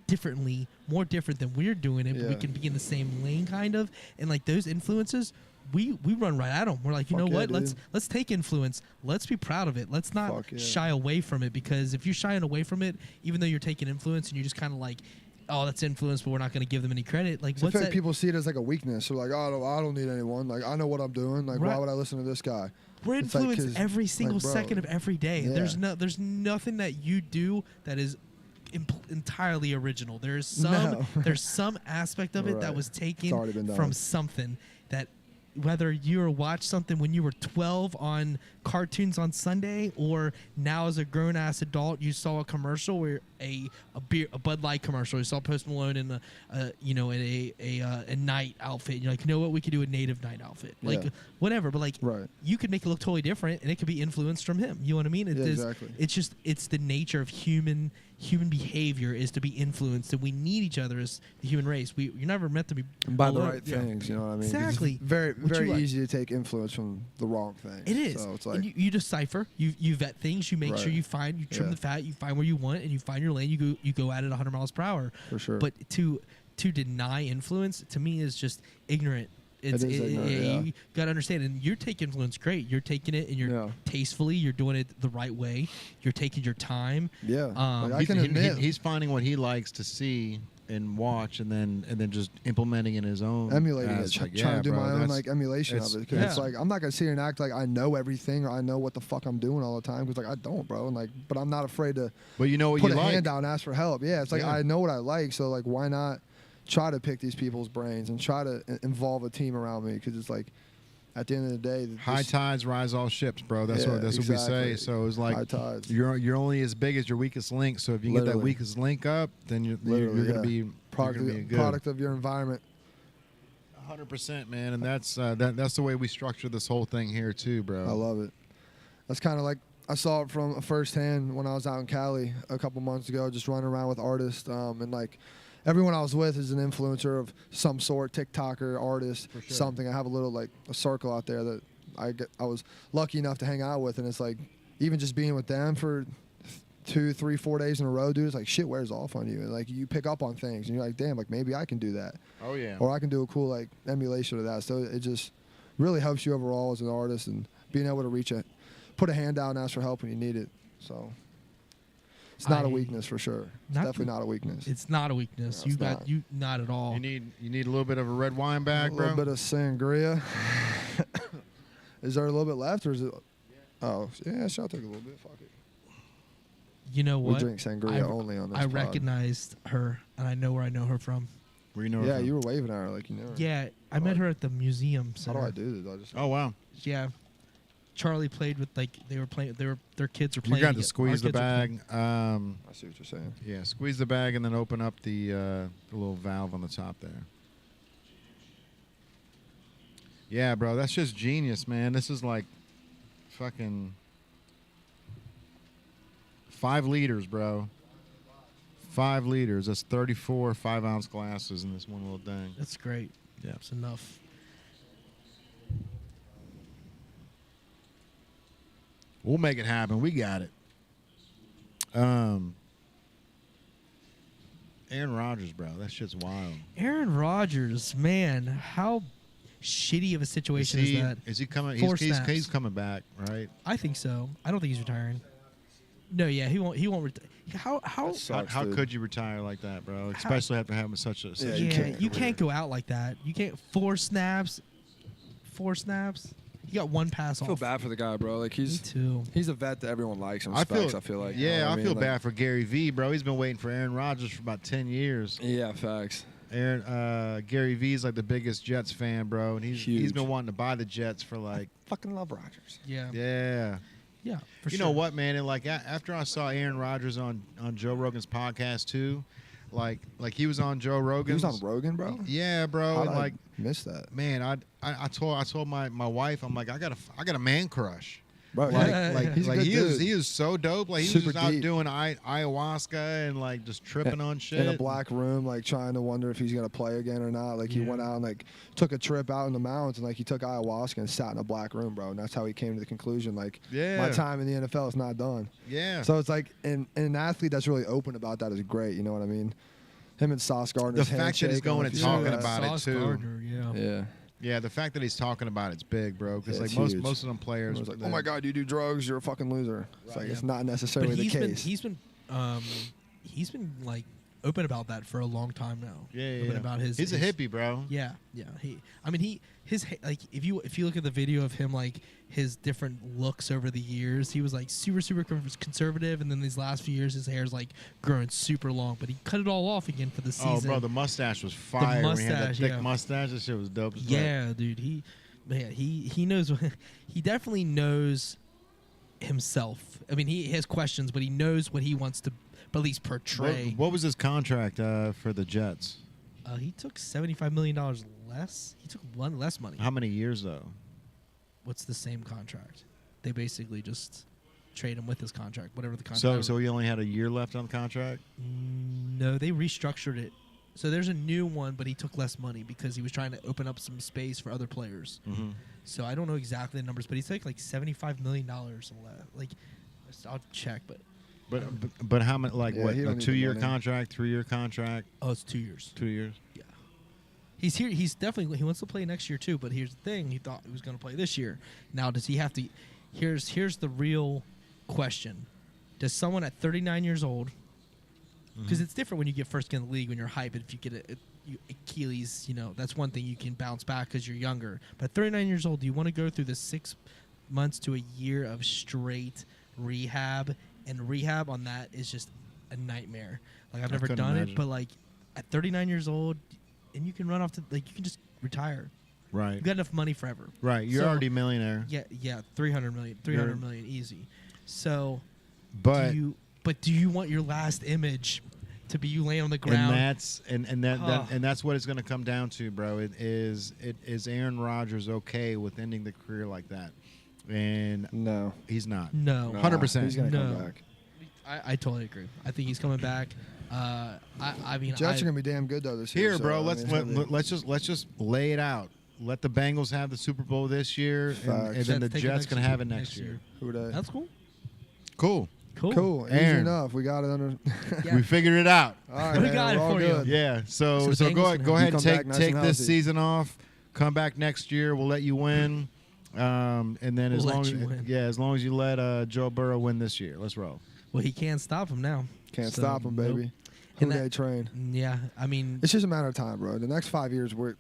differently, more different than we're doing it, but we Yeah. can be in the same lane kind of, and like those influences we run right at them. We're like, you Fuck know yeah, what? dude. Let's take influence. Let's be proud of it. Let's not Fuck yeah. shy away from it, because if you're shying away from it, even though you're taking influence and you're just kind of like, oh, that's influence, but we're not going to give them any credit. Like, So I what's feel that? like people see it as like a weakness. They're like, oh, I don't need anyone. Like, I know what I'm doing. Like, why Right. would I listen to this guy? We're It's like, influenced 'cause, every single like, bro, second of every day. yeah. There's nothing that you do that is entirely original. There's No. there's some aspect of it that Right. was It's taken already been done. from something that, whether you watched something when you were 12 on cartoons on Sunday, or now as a grown-ass adult you saw a commercial where a Bud Light commercial, you saw Post Malone in a night outfit, and you're like, you know what, we could do a native night outfit, like Yeah. whatever, but like Right. you could make it look totally different, and it could be influenced from him. You know what I mean? Yeah, exactly. It's the nature of human behavior is to be influenced, and we need each other as the human race. You're never meant to be By the alone. right Yeah. things, you know what I mean? 'Cause Exactly. It's very, What you very like. easy to take influence from the wrong things. It is. So it's like, And you decipher. You vet things. You make sure Right. you trim Yeah. the fat. You find where you want, and you find your lane. You go at it 100 miles per hour. for sure. But to deny influence, to me, is just ignorant. It is ignorant, yeah. You got to understand, and you're taking influence. Great, you're taking it, and you're Yeah. tastefully. You're doing it the right way. You're taking your time. yeah. Like, I can admit, He's finding what he likes to see and watch, and then just implementing in his own emulating it, aspect. trying Yeah, to do bro, my own that's- like emulation of it's- it. Because yeah. it's like, I'm not gonna sit here and act like I know everything or I know what the fuck I'm doing all the time. Because like I don't, bro. And like, but I'm not afraid to But you know what put you a like. hand out and ask for help. Yeah, it's like Yeah. I know what I like, so like why not try to pick these people's brains and try to involve a team around me? Because it's like at the end of the day, High tides rise all ships, bro. That's Yeah, what we exactly. say. So it's high like tides. you're only as big as your weakest link. So if you get that Literally. weakest link up, then you're Literally, gonna yeah. be good. Product of your environment. 100%, man, and that's the way we structure this whole thing here too, bro. I love it. That's kind of like I saw it from firsthand when I was out in Cali a couple months ago, just running around with artists, and like everyone I was with is an influencer of some sort, TikToker, artist, For sure. something. I have a little like a circle out there that I was lucky enough to hang out with, and it's like even just being with them for 2, 3, 4 days in a row, dude, it's like shit wears off on you, and like you pick up on things, and you're like, damn, like maybe I can do that, Oh yeah. or I can do a cool like emulation of that. So it just really helps you overall as an artist, and being able to put a hand out and ask for help when you need it. So it's not a weakness for sure. It's Not- definitely not a weakness. It's not a weakness. No, it's not. Not at all. You need a little bit of a red wine A bag, little bro. bit of sangria. Is there a little bit left, or is it? Oh, yeah, sure, I'll take a little bit. Fuck it. You know We what? drink sangria only on this I pod. recognized her, and I know where I know her from. Where you know? Yeah, from? you were waving at her like you knew her. Yeah, I met her at the museum. How do I do this? I just. Oh wow. Yeah, Charlie played with their kids were You playing. got to our squeeze the kids were playing- bag. I see what you're saying. Yeah, squeeze the bag and then open up the little valve on the top there. Yeah, bro, that's just genius, man. This is like fucking 5 liters, bro. 5 liters. That's 34 5-ounce glasses in this one little thing. That's great. Yeah. That's enough. We'll make it happen. We got it. Aaron Rodgers, bro. That shit's wild. Aaron Rodgers, man, how shitty of a situation is that? Is he coming? Four He's snaps. coming back, right? I think so. I don't think he's retiring. No, yeah, he won't. He won't retire. How? That sucks, How dude. could you retire like that, bro? Especially after having such a. Yeah, Such you a can't. You can't go out like that. You can't. 4 snaps. 4 snaps. He got 1 pass I off. feel bad for the guy, bro. Like Me he's too. a vet that everyone likes and respects. I feel like. you know Yeah, what I mean? feel Like, bad for Gary V, bro. He's been waiting for Aaron Rodgers for about 10 years. Yeah, facts. Gary V's like the biggest Jets fan, bro, and he's Huge. been wanting to buy the Jets for like, Fucking love Rodgers. Yeah. yeah. Yeah. For You sure. know what, man? And like after I saw Aaron Rodgers on Joe Rogan's podcast too, like he was on Joe He Rogan's. was on Rogan, bro. Yeah, bro. And How'd I like, miss that, man, I told my wife, I'm like, I got a man crush. bro. Like he's a good he dude. is so dope. Like he Super was just out deep. doing ayahuasca and like just tripping on shit. in a black room, like trying to wonder if he's gonna play again or not. Like he Yeah. went out and like took a trip out in the mountains and like he took ayahuasca and sat in a black room, bro. And that's how he came to the conclusion, like Yeah. my time in the NFL is not done. Yeah. So it's like, and an athlete that's really open about that is great. You know what I mean? Him and Sauce Gardner. The fact that he's going and talking about it Sauce too. Gardner, yeah. Yeah. Yeah, the fact that he's talking about it's big, bro. Because Yeah, like it's most of them players, It's like, oh my God, you do drugs, you're a fucking loser. It's like it's not necessarily But the case. he's been like open about that for a long time now. Yeah. Open about He's a hippie, bro. Yeah. Like if you look at the video of him, like his different looks over the years, he was like super conservative, and then these last few years his hair's like growing super long, but he cut it all off again for the season. Oh, bro, the mustache was fire. When he had that mustache, thick mustache, that shit was dope. Yeah, dude. He knows. He definitely knows himself. I mean, he has questions, but he knows what he wants to at least portray. What was his contract for the Jets? He took $75 million less. He took one less money. How many years though? What's the same contract? They basically just trade him with his contract, whatever the contract. So he only had a year left on the contract. No, they restructured it. So there's a new one, but he took less money because he was trying to open up some space for other players. Mm-hmm. So I don't know exactly the numbers, but he took like $75 million less. Like, I'll check, but. But how many? Like Yeah, what? he A don't need 2-year the money. contract, 3-year contract? Oh, it's 2 years. 2 years. Yeah. He's here. He's definitely. He wants to play next year too. But here's the thing: he thought he was going to play this year. Now, does he have to? Here's the real question: does someone at 39 years old? Because it's different when you get first in the league when you're hype. If you get Achilles, that's one thing you can bounce back because you're younger. But at 39 years old, do you want to go through the 6 months to a year of straight rehab? And rehab on that is just a nightmare. Like I've never done it, but like at 39 years old, and you can run off to you can just retire. Right. You got enough money forever. Right. You're already a millionaire. Yeah, 300 million easy. So, But do you want your last image to be you laying on the ground? And that's what it's going to come down to, bro. Is Aaron Rodgers okay with ending the career like that? And No. he's not. No. 100%. He's going to come back. I totally agree. I think he's coming back. I mean, Jets are going to be damn good though this year. Here, bro. So, Let's just lay it out. Let the Bengals have the Super Bowl this year, and then the Jets can have it next year. Who they? That's cool. Cool. Cool. Easy Aaron. enough. We got it under. Yeah. We figured it out. All right, We man, got it we're all for you. good. Yeah. So So the go Bengals ahead can and come back nice take and this healthy. season off. Come back next year. We'll let you win. And then as We'll long let as you win. as long as you let Joe Burrow win this year, let's roll. Well, he can't stop him now. Can't So, stop him, baby. nope. Who And they that- train? Yeah, I mean, It's just a matter of time, bro. The next 5 years, we're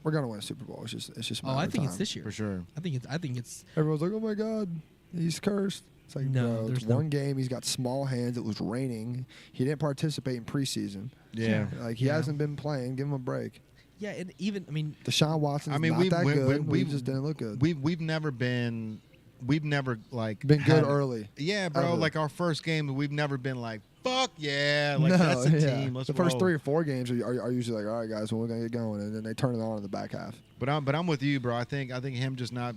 gonna win a Super Bowl. It's just a matter I of think time. it's this year. For sure. I think it's Everyone's like, oh my God, he's cursed. It's like, No, bro, there's it's no- one game. He's got small hands. It was raining. He didn't participate in preseason. Yeah. Like he Yeah. hasn't been playing. Give him a break. yeah, and even I mean, Deshaun Watson's I mean, not we that good. We we just didn't look good. We've never like Been good had- early. Yeah, bro. Ever. Like our first game, we've never been like, fuck yeah, like no, that's a yeah. team. Let's the first roll. 3 or 4 games are usually like, all right, guys, well, we're gonna get going, and then they turn it on in the back half. But I'm with you, bro. I think him just not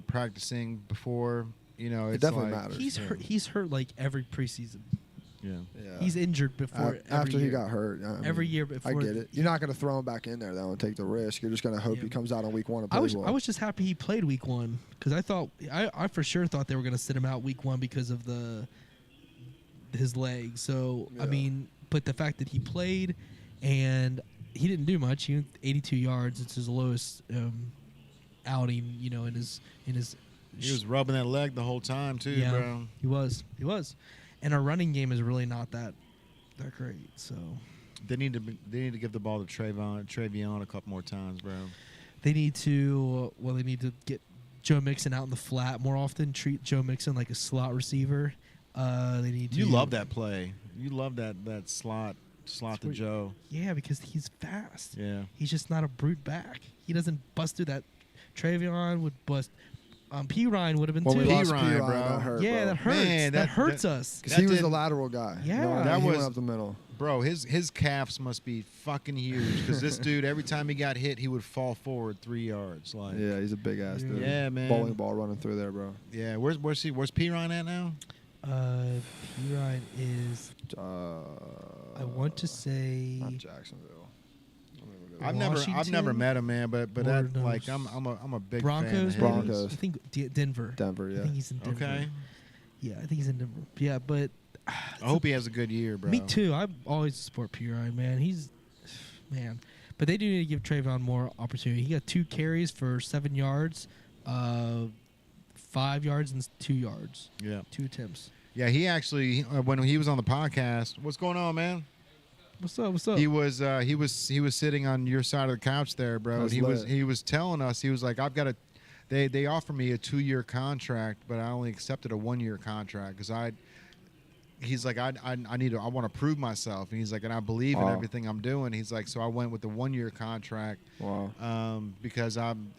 practicing before, it's definitely like, matters. he's hurt like every preseason. Yeah. Yeah. He's injured before After every he year. got hurt. I Every mean, year before. I get it. You're not going to throw him back in there though and take the risk. You're just going to hope Yeah. he comes out on week 1 and I plays was well. just happy he played week 1 because I for sure thought they were going to sit him out week 1 because of his leg. So I Yeah. mean, but the fact that he played and he didn't do much. He went 82 yards. It's his lowest outing, in his. He was rubbing that leg the whole time too, bro. He was, and our running game is really not that great. So They need to give the ball to Travion a couple more times, bro. they need to get Joe Mixon out in the flat more often. Treat Joe Mixon like a slot receiver. They need to. You love that play. You love that slot to Sweet. Joe. Yeah, because he's fast. Yeah. He's just not a brute back. He doesn't bust through that. Travion would bust. P. Ryan would have been Well, too. we lost Ryan, P. bro. That hurt, Yeah, bro. that hurts. Man, that that- hurts that- us. Because he was did- the lateral guy. Yeah. That He went was- up the middle. Bro, his calves must be fucking huge because this dude, every time he got hit, he would fall forward 3 yards. Like, Yeah, he's a big ass dude. Yeah, man. Bowling ball running through there, bro. yeah. Where's P Ryan at now? P. Ryan is. I want to say. Not Jacksonville. I've never Washington? met him, man. But Lord that knows. like I'm a big Broncos. fan of maybe? his. Broncos. I think Denver. Denver, I yeah. think he's in Denver. Okay. Yeah, I think he's in Denver. Yeah, but. I hope he has a good year, bro. Me too. I always support P. Ryan, man. Man. But they do need to give Trayvon more opportunity. He got 2 carries for 7 yards, 5 yards and 2 yards. Yeah. 2 attempts. Yeah, he actually when he was on the podcast, what's going on, man? What's up? What's up? He was sitting on your side of the couch there, bro. That's He lit. was telling us, he was like, I've got a they offered me a 2-year contract, but I only accepted a 1-year contract because he's like, I want to prove myself. And he's like, and I believe in everything I'm doing. He's like, so I went with the 1-year contract. Wow. Because I'm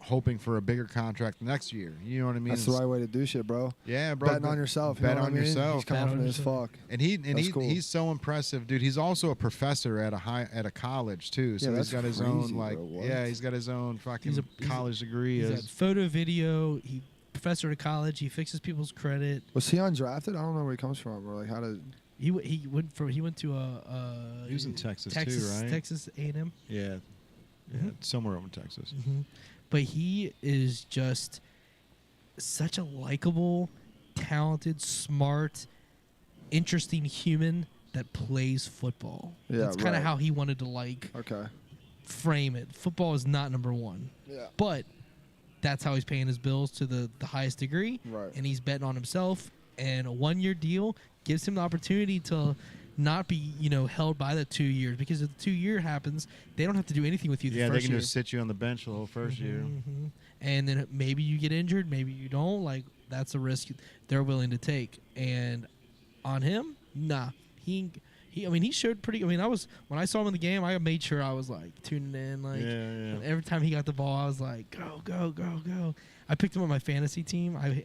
hoping for a bigger contract next year. You know what I mean? That's the right way to do shit, bro. Yeah, bro. Betting on yourself. Bet you know on what I mean? yourself. He's confident as fuck. And Cool. he's so impressive, dude. He's also a professor at a college too. So Yeah, he's got that's his own crazy, like bro. What? he's got his own fucking He's a college degree. He's got photo, video. He professor at college. He fixes people's credit. Was he undrafted? I don't know where he comes from, bro. Like, how did... He went to He was in Texas too, right? Texas A&M. Yeah, Mhm. somewhere over in Texas. Mm-hmm. But he is just such a likable, talented, smart, interesting human that plays football. Yeah, That's kind of right. how he wanted to like Okay. frame it. Football is not number one, Yeah. but that's how he's paying his bills to the highest degree. Right. And he's betting on himself. And a 1-year deal gives him the opportunity to not be, held by the 2 years, because if the 2 year happens, they don't have to do anything with you the Yeah, they first can year. just sit you on the bench the whole 1st year. Mhm. And then maybe you get injured, maybe you don't. Like, that's a risk they're willing to take. And on him, nah. He showed pretty. When I saw him in the game, I made sure I was like tuning in. Like, Yeah. every time he got the ball, I was like, go, go, go, go. I picked him on my fantasy team. I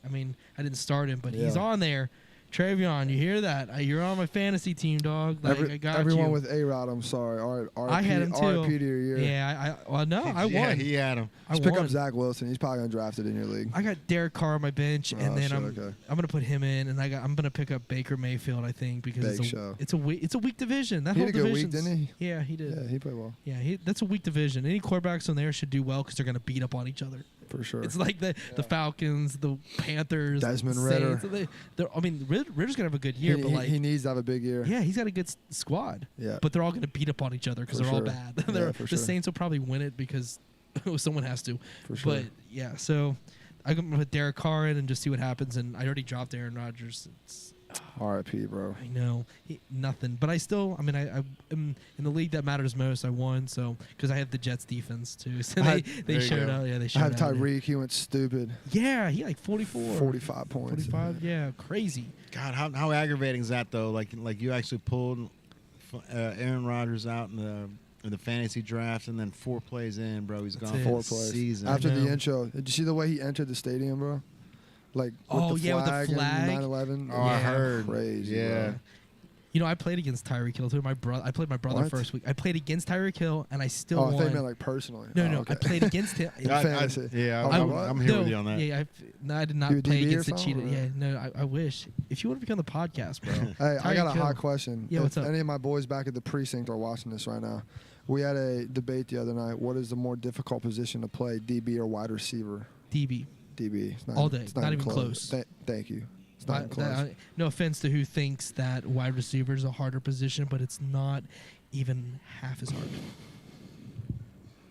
didn't start him, but he's Yeah. on there. Travion, you hear that? You're on my fantasy team, dog. Like, I got everyone you. with A-Rod, I'm sorry. I had him too. RIP to your year. Yeah, I won. Yeah, he had him. I Just pick won. up Zach Wilson. He's probably undrafted in your league. I got Derek Carr on my bench, and Oh, then shit, I'm okay. gonna put him in, and I'm gonna pick up Baker Mayfield. I think because Big show. it's a weak division. That He whole had a good week, division's- didn't he? Yeah, he did. Yeah, he played well. Yeah, that's a weak division. Any quarterbacks on there should do well because they're gonna beat up on each other. For sure. It's like the Falcons, the Panthers, Desmond the Ridder. Saints. Ridder's gonna have a good year, but like he needs to have a big year. yeah, he's got a good squad. Yeah. But they're all gonna beat up on each other because For they're all sure. bad. Yeah, for The sure. Saints will probably win it because someone has to. For sure. But yeah, so I'm gonna put Derek Carr in and just see what happens. And I already dropped Aaron Rodgers. RIP, bro. I know nothing, but I still. I am in the league that matters most. I won, so because I have the Jets defense too. So I they there you showed go. out. Yeah, they I showed have out. Tyreek. He went stupid. Yeah, he like 44, 45 points. 45. Yeah, crazy. God, how aggravating is that though? Like you actually pulled Aaron Rodgers out in the fantasy draft, and then 4 plays in, bro, he's gone it. for 4 the plays. season. After I know. the intro, did you see the way he entered the stadium, bro? Like with Oh, the yeah, with the flag flag. and 9/11. Oh, I Yeah. heard. Crazy, Yeah. bro. I played against Tyreek Hill too. I played my brother What? first week. I played against Tyreek Hill, and I still Oh, I won. thought you meant like personally. no, Oh, no, okay. I played against him. In fantasy. Yeah, Oh, I'm, what? I'm here with you on that. Yeah, I did not You a play DB or against the something, cheetah. or- Yeah, no, I wish. If you want to become the podcast, bro. Hey, I got a Tyreek Hill. hot question. Yeah, if what's up? any of my boys back at the precinct are watching this right now, we had a debate the other night. What is the more difficult position to play, DB or wide receiver? DB. DB. It's All day. It's Not even close. Thank you. It's not even close. No offense to who thinks that wide receiver is a harder position, but it's not even half as hard.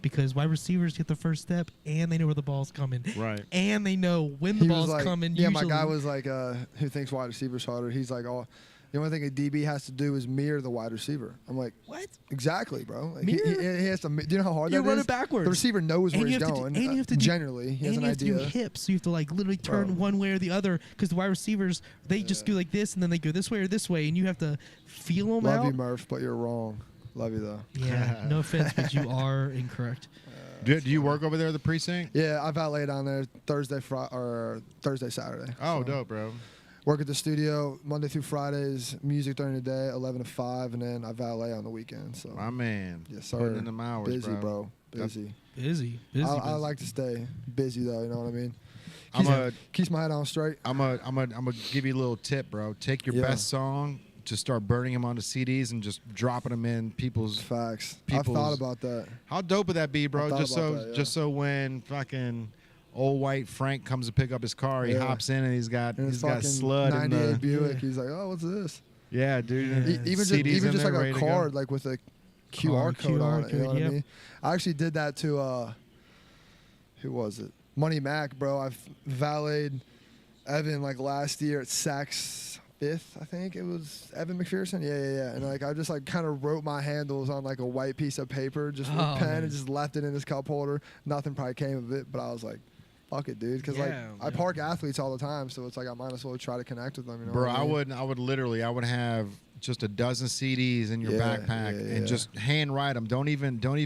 Because wide receivers get the first step, and they know where the ball's coming. Right. And they know when the He was ball's like, coming. yeah, usually. my guy was like, who thinks wide receiver's harder? He's like, oh, the only thing a DB has to do is mirror the wide receiver. I'm like, What? exactly, bro. Like, Mirror? he has to. Do you know how hard You're that running is? backwards. The receiver knows where And you he's have to going. do- and you have to do- generally, he has And an you have to idea. do hips. So you have to like literally turn Bro. one way or the other because the wide receivers they just do like this and then they go this way or this way and you have to feel them Love out. you, Murph, but you're wrong. Love you though. Yeah, no offense, but you are incorrect. Do you work over there at the precinct? Yeah, I valet down there Thursday, Saturday. Oh, So, dope, bro. Work at the studio Monday through Fridays. Music during the day, 11 to 5, and then I valet on the weekend. So My man. yes, sir. Putting in them hours, busy, bro. That's- Busy. Busy. I like to stay busy though. You know what I mean? I'm Keeps my head on straight. I'm gonna give you a little tip, bro. Take your Yeah. best song, just start burning them onto CDs and just dropping them in people's. Facts. I've People's- thought about that. How dope would that be, I bro? thought Just about so that, yeah. just so when fucking old white Frank comes to pick up his car, he Yeah. hops in and he's got And it's fucking SLUD in 98 the Buick. He's like, oh, what's this? yeah, dude. Yeah. Even CDs just in there like ready a to go. card, like with a QR code on it. You know what I yep. mean? I actually did that to who was it? Money Mac, bro. I've valeted Evan like last year at Saks Fifth, I think it was Evan McPherson. Yeah. And like I just like kind of wrote my handles on like a white piece of paper, just with a pen, and just left it in his cup holder. Nothing probably came of it, but I was like, fuck it, dude, because I park athletes all the time, so it's like I might as well try to connect with them. You know Bro, what I mean? I would have just a dozen CDs in your backpack and just hand write them. Don't even take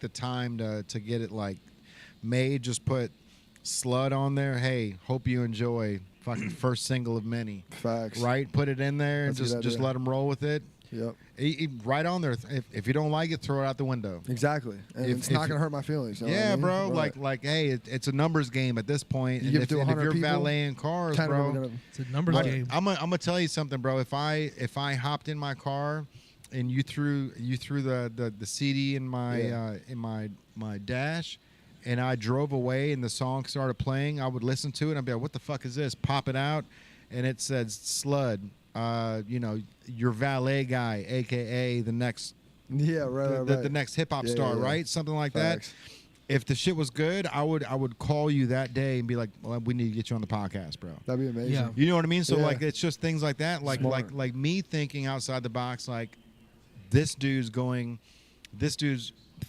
the time to get it like made. Just put SLUD on there. Hey, hope you enjoy. Fucking first single of many. Facts. Right? Put it in there and just let them roll with it. Yep. Right on there. If you don't like it, throw it out the window. Exactly. And it's not gonna hurt my feelings. You know what I mean? Bro. Right. Like, hey, it's a numbers game at this point. You And give if, it to and if 100 you're people, valeting cars, bro, It's a numbers game. I'm gonna tell you something, bro. If I hopped in my car and you threw the CD in my dash, and I drove away and the song started playing, I would listen to it and I'd be like, what the fuck is this? Pop it out, and it says SLUD. Your valet guy, aka the next the next hip hop star, right? Something like Facts. that. If the shit was good, I would call you that day and be like, well, we need to get you on the podcast, bro. That'd be amazing. Yeah. You know what I mean? So like it's just things like that, like me thinking outside the box, like this dude's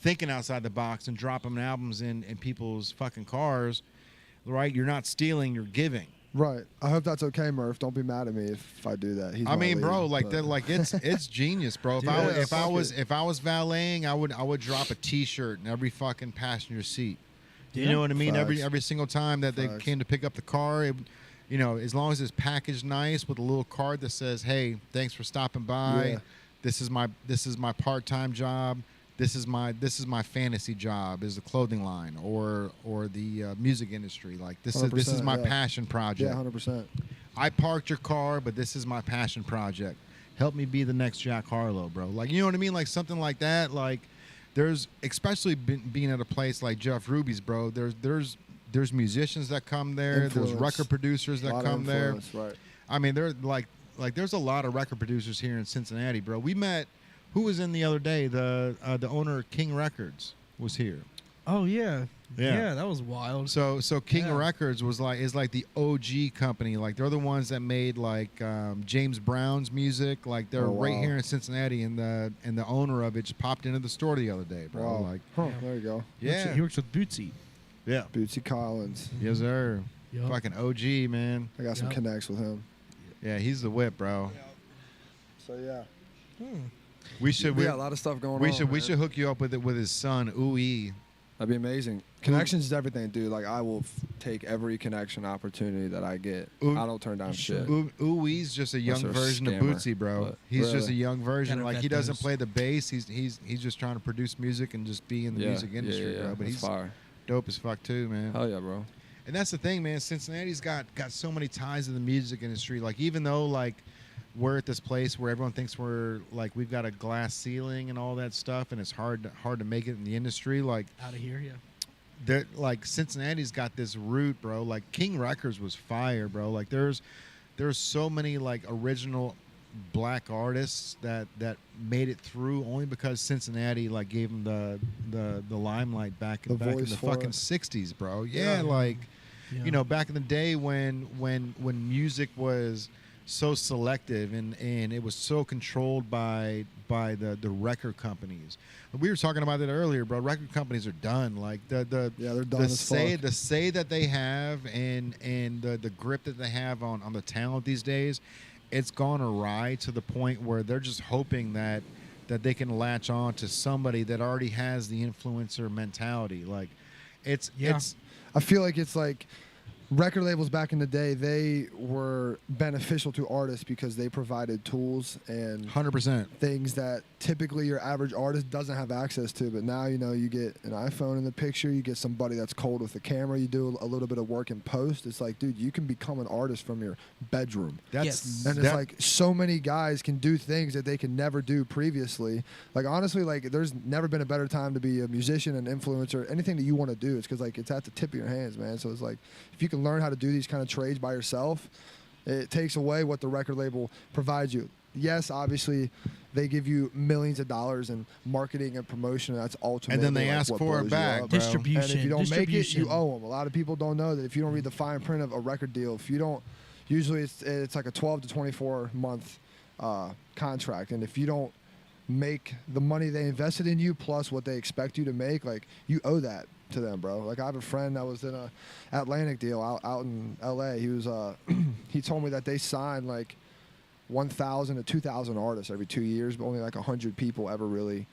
thinking outside the box and dropping albums in people's fucking cars, right? You're not stealing, you're giving. Right. I hope that's okay, Murph. Don't be mad at me if I do that. I mean, bro, like that, like it's genius, bro. If I was valeting, I would drop a T-shirt in every fucking passenger seat. You know what I mean? Facts. Every single time that they came to pick up the car, as long as it's packaged nice with a little card that says, "Hey, thanks for stopping by. Yeah. This is my part-time job. This is my fantasy job, is the clothing line or the music industry. Like this is my passion project. Yeah, 100%. I parked your car, but this is my passion project. Help me be the next Jack Harlow, bro. Like, you know what I mean? Like something like that. Like there's, especially being at a place like Jeff Ruby's, bro. There's musicians that come there. Influence. There's record producers that come there. Right. I mean, they're like there's a lot of record producers here in Cincinnati, bro. We met. Who was in the other day? The owner of King Records was here. Oh yeah, that was wild. So King Records is like the OG company. Like they're the ones that made like James Brown's music. Like they're right here in Cincinnati, and the owner of it just popped into the store the other day, bro. Wow. Like, there you go. yeah, He works with Bootsy. Yeah, Bootsy Collins. Yes, sir. Yep. Fucking OG, man. I got some connects with him. Yeah, he's the whip, bro. So yeah. We should. We got a lot of stuff going on. We should hook you up with his son, Ooey. That'd be amazing. Connections is everything, dude. Like I will take every connection opportunity that I get. I don't turn down shit. Ooey's just a young version of Bootsy, bro. He's just a young version. Like he doesn't play the bass. He's just trying to produce music and just be in the music industry, bro. But he's fire. Dope as fuck too, man. Hell yeah, bro. And that's the thing, man. Cincinnati's got so many ties to the music industry. Like even though like we're at this place where everyone thinks we've got a glass ceiling and all that stuff, and it's hard to make it in the industry. Like Out of here, like Cincinnati's got this root, bro. Like King Records was fire, bro. Like there's so many like original black artists that made it through only because Cincinnati like gave them the limelight back in the fucking 60s, bro. Yeah, like back in the day when music was so selective and it was so controlled by the record companies. We were talking about that earlier, bro. Record companies are done. Like they're done. The say that they have and the grip that they have on the talent these days, it's gone awry to the point where they're just hoping that they can latch on to somebody that already has the influencer mentality. Like it's I feel like it's like record labels back in the day, they were beneficial to artists because they provided tools and 100% things that typically your average artist doesn't have access to. But now, you get an iPhone in the picture, you get somebody that's cold with a camera, you do a little bit of work in post. It's like, dude, you can become an artist from your bedroom. And it's like so many guys can do things that they can never do previously. Like, honestly, like there's never been a better time to be a musician, an influencer, anything that you want to do. It's because like it's at the tip of your hands, man. So it's like if you can learn how to do these kind of trades by yourself, it takes away what the record label provides you. Yes, obviously, they give you millions of dollars in marketing and promotion. That's ultimately And then they like, ask what for it blows you back, up. bro. Distribution. And if you don't make it, you distribution. owe them. A lot of people don't know that if you don't read the fine print of a record deal, if you don't, usually it's like a 12 to 24 month contract, and if you don't make the money they invested in you plus what they expect you to make, like you owe that to them, bro. Like I have a friend that was in a Atlantic deal out in LA. He was he told me that they signed like 1,000 to 2,000 artists every 2 years, but only like 100 people ever really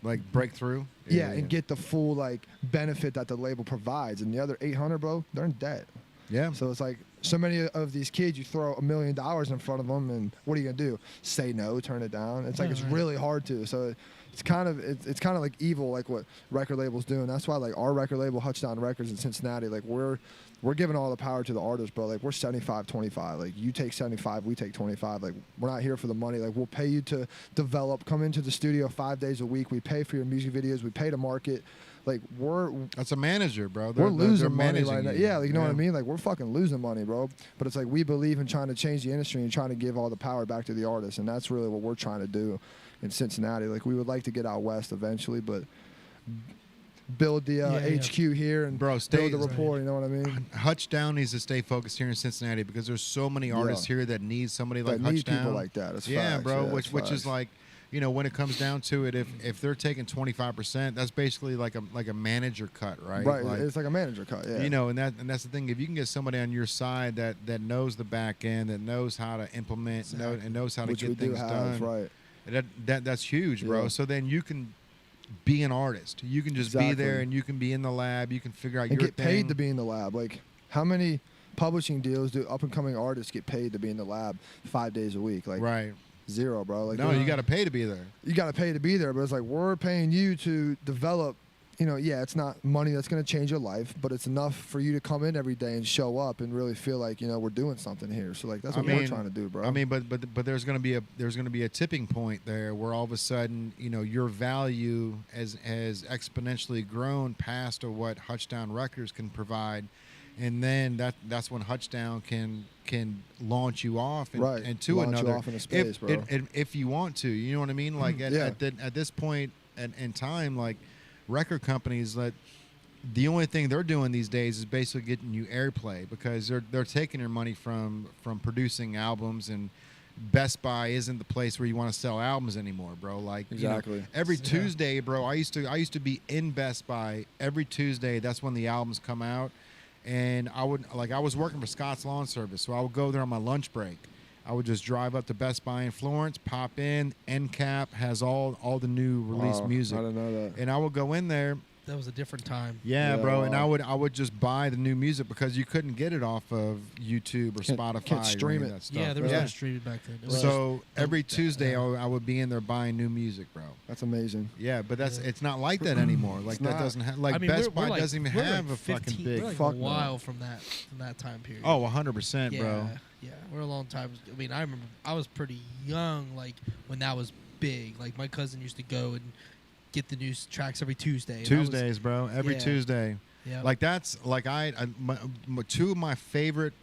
Like breakthrough. yeah, and get the full like benefit that the label provides. And the other 800, bro, they're in debt. Yeah. So it's like so many of these kids, you throw $1 million in front of them, and what are you gonna do? Say no, turn it down? It's like it's really hard to. So it's kind of like evil, like what record labels do, and that's why like our record label, Hutch Down Records in Cincinnati, like we're giving all the power to the artist, bro. Like we're 75-25. Like you take 75, we take 25. Like we're not here for the money. Like we'll pay you to develop, come into the studio 5 days a week. We pay for your music videos. We pay to market. Like That's a manager, bro. We're losing money right now. you. Yeah, like, you know what I mean? Like we're fucking losing money, bro. But it's like we believe in trying to change the industry and trying to give all the power back to the artist, and that's really what we're trying to do in Cincinnati. Like we would like to get out west eventually, but build the HQ here and Bro, build the rapport. You know what I mean? Hutch Down needs to stay focused here in Cincinnati because there's so many artists here that need somebody like That Hutch need Down. people like that. It's Yeah, facts. bro. Yeah, which it's is facts. like, you know, when it comes down to it, if they're taking 25%, that's basically like a manager cut, right? Right. Like, It's like a manager cut. Yeah. you know, and that's the thing. If you can get somebody on your side that knows the back end, that knows how to implement, and knows how to Which we get do things have, done, right? that's huge, bro. Yeah. So then you can be an artist. You can just be there, Exactly. and you can be in the lab. You can figure out And your get thing. paid to be in the lab. Like how many publishing deals do up and coming artists get paid to be in the lab 5 days a week? Like Right. zero, bro. Like No, you got to pay to be there. you got to pay to be there, but it's like we're paying you to develop. You know, yeah, it's not money that's going to change your life, but it's enough for you to come in every day and show up and really feel like, you know, we're doing something here. So like that's what we're trying to do, bro. I mean, but there's going to be a tipping point there where all of a sudden, you know, your value has exponentially grown past what Hutch Down Records can provide, and then that's when Hutch Down can launch you off into Launch another you off into space, bro. if you want to. You know what I mean? Like at this point in time, like record companies, like the only thing they're doing these days is basically getting you airplay because they're taking your money from producing albums, and Best Buy isn't the place where you want to sell albums anymore, bro. Like Exactly. you know, every Tuesday, bro, I used to be in Best Buy every Tuesday. That's when the albums come out, and I was working for Scott's Lawn Service, so I would go there on my lunch break. I would just drive up to Best Buy in Florence, pop in. End cap has all the new released music. I didn't know that. And I would go in there. That was a different time. Yeah, Yeah, bro. wow. And I would just buy the new music because you couldn't get it off of YouTube or Spotify. Can't stream or any it. of that stuff. Yeah, there was no streaming back then. It was So just- every Tuesday I would be in there buying new music, bro. That's amazing. Yeah, but it's not like that anymore. Like that not. doesn't have like I mean, Best we're Buy like- doesn't even we're have like a fucking 15 big. We're like Fuck a no. while from that time period. Oh, 100%, yeah, bro. Yeah, we're a long time. I mean, I remember I was pretty young, like when that was big. Like my cousin used to go and get the new tracks every Tuesday. and I was- Tuesdays, bro. Every Yeah. Tuesday. Yeah. Like that's like two of my favorite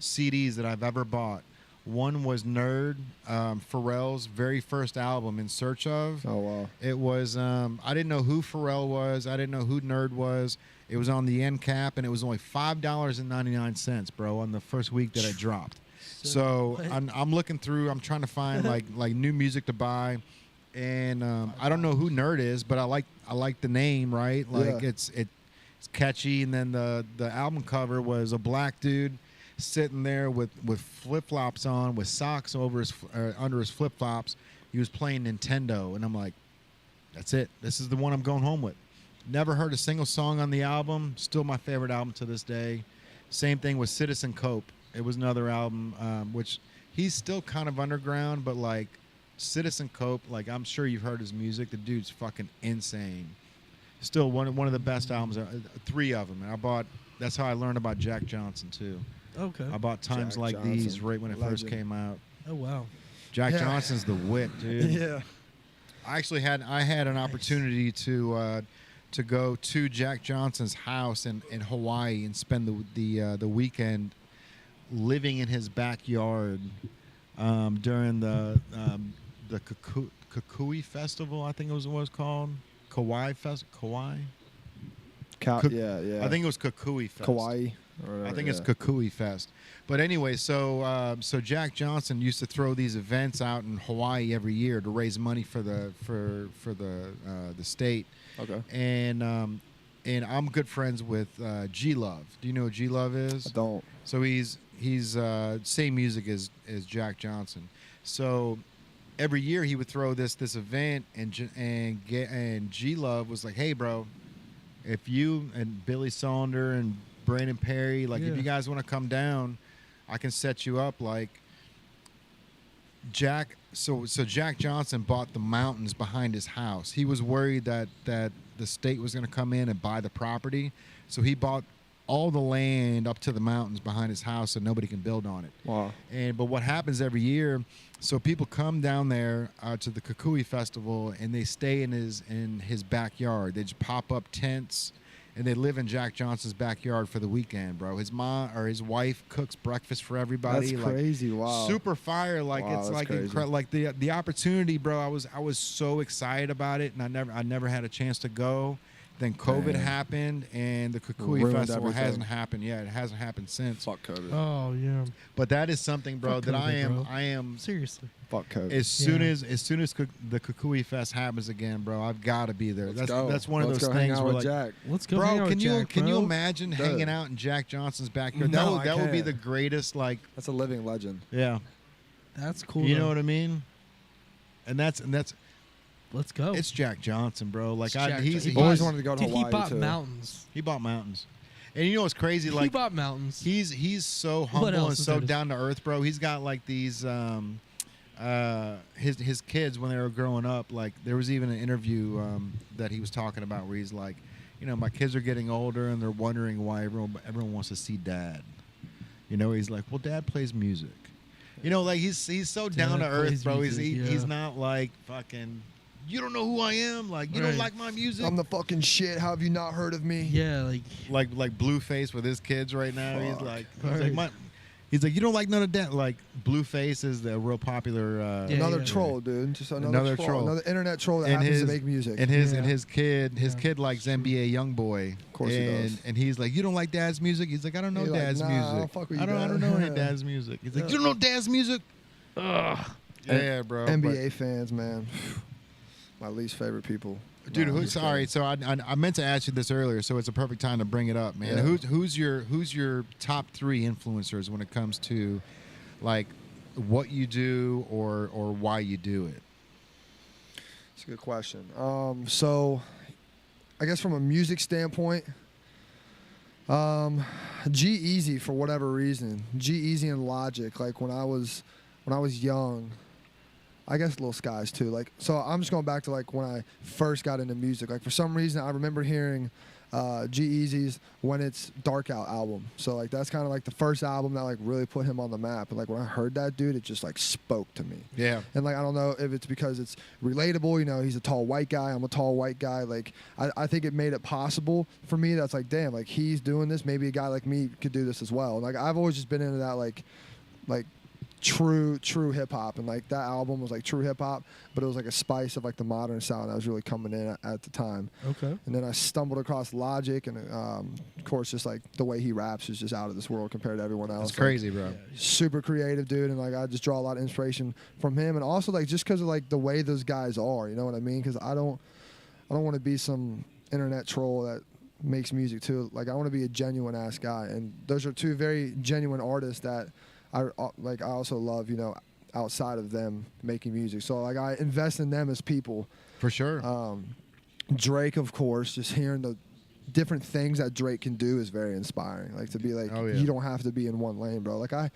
CDs that I've ever bought. One was Nerd, Pharrell's very first album, In Search Of. Oh wow. It was I didn't know who Pharrell was. I didn't know who Nerd was. It was on the end cap, and it was only $5.99, bro, on the first week that it dropped. So what? I'm looking through. I'm trying to find like new music to buy, and I don't know who Nerd is, but I like the name, right? Like Yeah. it's catchy. And then the album cover was a black dude sitting there with flip flops on, with socks over his under his flip flops. He was playing Nintendo, and I'm like, that's it. This is the one I'm going home with. Never heard a single song on the album. Still my favorite album to this day. Same thing with Citizen Cope. It was another album, which he's still kind of underground, but like Citizen Cope, like I'm sure you've heard his music. The dude's fucking insane. Still one of the best albums. 3 of them. And I bought. That's how I learned about Jack Johnson too. Okay. I bought Times Jack Like Johnson, These right when it first legend. came out. Oh wow. Jack Yeah. Johnson's the whip, dude. Yeah. I had an opportunity to go to Jack Johnson's house in Hawaii and spend the weekend living in his backyard. during the Kukui Festival, I think it was what it was called. Kauai Fest. Kauai. Yeah. I think it was Kukui Fest. Kauai. I think it's Kukui Fest. But anyway, so Jack Johnson used to throw these events out in Hawaii every year to raise money for the state. Okay. And I'm good friends with G Love. Do you know what G Love is? I don't. So he's same music as Jack Johnson. So every year he would throw this event, and G Love was like, "Hey, bro, if you and Billy Saunders and Brandon Perry, like, if you guys want to come down, I can set you up." Like, Jack. So Jack Johnson bought the mountains behind his house. He was worried that the state was going to come in and buy the property, so he bought all the land up to the mountains behind his house so nobody can build on it. Wow. But what happens every year, so people come down there to the Kukui Festival, and they stay in his backyard. They just pop up tents, and they live in Jack Johnson's backyard for the weekend, bro. His mom or his wife cooks breakfast for everybody. That's crazy. Wow. Super fire. Like, wow, it's like incredible. like the opportunity, bro. I was so excited about it, and I never had a chance to go. Then COVID happened, and the Kukui Ruined Festival everything. hasn't happened yet. It hasn't happened since. Fuck COVID. Oh yeah. But that is something, bro, Fuck that COVID, bro. I am Seriously. Fuck COVID. as soon as the Kukui Fest happens again, bro, I've got to be there. Let's go. That's one of Let's those go hang things out where, with like, Jack. Let's go. hang bro, out can with you Jack, can you bro. imagine Dude. hanging out in Jack Johnson's backyard? No, I that would be can't. the greatest. Like, That's a living legend. yeah, That's cool. you though. know what I mean? And that's Let's go. it's Jack Johnson, bro. Like, It's Jack he's Johnson. he, Always buys- wanted to go to Dude, Hawaii he bought too. mountains. he bought mountains, and you know what's crazy? He Like, bought mountains. he's so What humble else and is so there to- down to earth, bro. He's got like these his kids when they were growing up. Like, there was even an interview that he was talking about where he's like, you know, my kids are getting older and they're wondering why everyone wants to see Dad. You know, he's like, well, Dad plays music. You know, like, he's so down to Dad earth, plays bro. music, He's yeah. not like fucking. You don't know who I am. Like, you Right. don't like my music. I'm the fucking shit. How have you not heard of me? Yeah, like like Blueface with his kids right now. He's Fuck. like, Right. he's like, you don't like none of that. Like, Blueface is the real popular. Yeah, Another yeah. troll, dude. Just another, Another troll. troll. Another internet troll that And happens his- to make music. And his Yeah. kid likes NBA YoungBoy. Of course he does. And he's like, you don't like Dad's music? He's like, I don't know He's like, Dad's nah, music. I don't fuck with you, I Dad." don't know any Dad's music. He's like, you don't know Dad's music? ugh. Yeah, bro. NBA fans, man. My least favorite people. But, dude, Nah, I'm just sorry. kidding. So I meant to ask you this earlier, so it's a perfect time to bring it up, man. Yeah. Who's your top 3 influencers when it comes to, like, what you do or why you do it? It's a good question. So, I guess from a music standpoint, G-Eazy for whatever reason. G-Eazy and Logic. Like when I was young, I guess Lil Skies too. Like, so I'm just going back to like when I first got into music. Like for some reason, I remember hearing G-Eazy's When It's Dark Out album. So like that's kind of like the first album that like really put him on the map. And like when I heard that dude, it just like spoke to me. Yeah. And like I don't know if it's because it's relatable, you know, he's a tall white guy, I'm a tall white guy. Like I think it made it possible for me. That's like, damn, like he's doing this, maybe a guy like me could do this as well. And like I've always just been into that like true hip hop, and like that album was like true hip hop, but it was like a spice of like the modern sound that was really coming in at the time. Okay. And then I stumbled across Logic, and of course just like the way he raps is just out of this world compared to everyone else. That's crazy, bro. Yeah. Super creative dude, and like I just draw a lot of inspiration from him, and also like just because of like the way those guys are, you know what I mean? Because I don't want to be some internet troll that makes music too. Like I want to be a genuine ass guy, and those are two very genuine artists that I also love, you know, outside of them making music. So like I invest in them as people. For sure. Drake, of course, just hearing the different things that Drake can do is very inspiring. Like to be like, Oh, yeah. you don't have to be in one lane, bro. Like I'm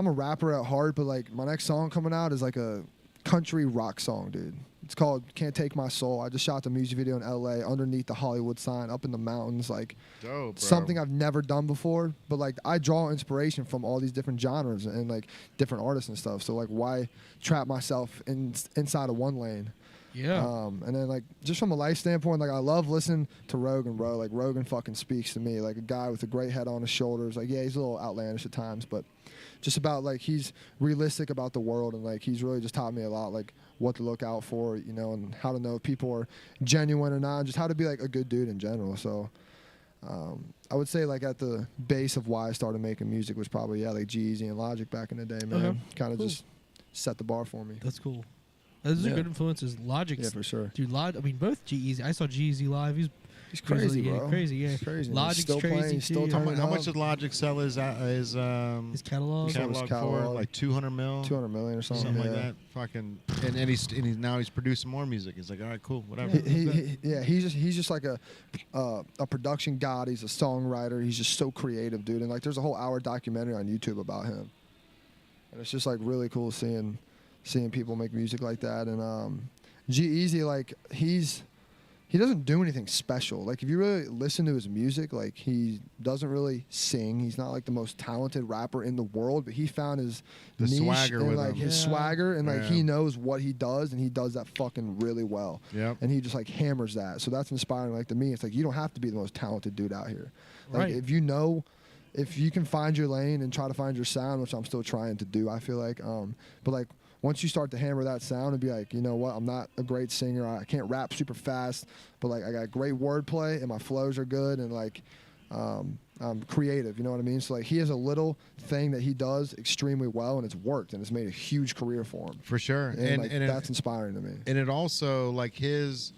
a rapper at heart, but like my next song coming out is like a country rock song, dude. It's called Can't Take My Soul. I just shot the music video in LA underneath the Hollywood sign up in the mountains. Like Dope, bro. something I've never done before, but like I draw inspiration from all these different genres and like different artists and stuff. So like why trap myself inside of one lane? Yeah. And then like just from a life standpoint, like I love listening to Rogan, bro. Like Rogan fucking speaks to me like a guy with a great head on his shoulders. Like yeah, he's a little outlandish at times, but just about like he's realistic about the world, and like he's really just taught me a lot, like what to look out for, you know, and how to know if people are genuine or not, and just how to be like a good dude in general. So I would say like at the base of why I started making music was probably like G-Eazy and Logic back in the day, man. Okay. Kind of just set the bar for me. That's cool. Those are good influences. Logic's, Yeah, for sure. Dude, I mean, both G-Eazy. I saw G-Eazy live. He's crazy, bro. Crazy, yeah. He's crazy. Logic's He's still crazy, playing. He's still too. turning How up. much did Logic sell his catalog? catalog for? catalog. Like 200 mil? 200 million or something. Something like yeah. that. Fucking, and he's now he's producing more music. He's like, all right, cool, whatever. He's just like a production god. He's a songwriter. He's just so creative, dude. And like, there's a whole hour documentary on YouTube about him, and it's just like really cool seeing people make music like that. And G-Eazy, like he doesn't do anything special. Like if you really listen to his music, like he doesn't really sing. He's not like the most talented rapper in the world, but he found his The niche swagger and with like him. his Yeah. swagger, and like Yeah. he knows what he does, and he does that fucking really well. Yep. And he just like hammers that. So that's inspiring. Like to me, it's like you don't have to be the most talented dude out here. Like Right. if you can find your lane and try to find your sound, which I'm still trying to do, I feel like. But like once you start to hammer that sound and be like, you know what, I'm not a great singer. I can't rap super fast, but like I got great wordplay and my flows are good, and like I'm creative. You know what I mean? So like he has a little thing that he does extremely well, and it's worked, and it's made a huge career for him. For sure. And like, that's inspiring to me. And it also like his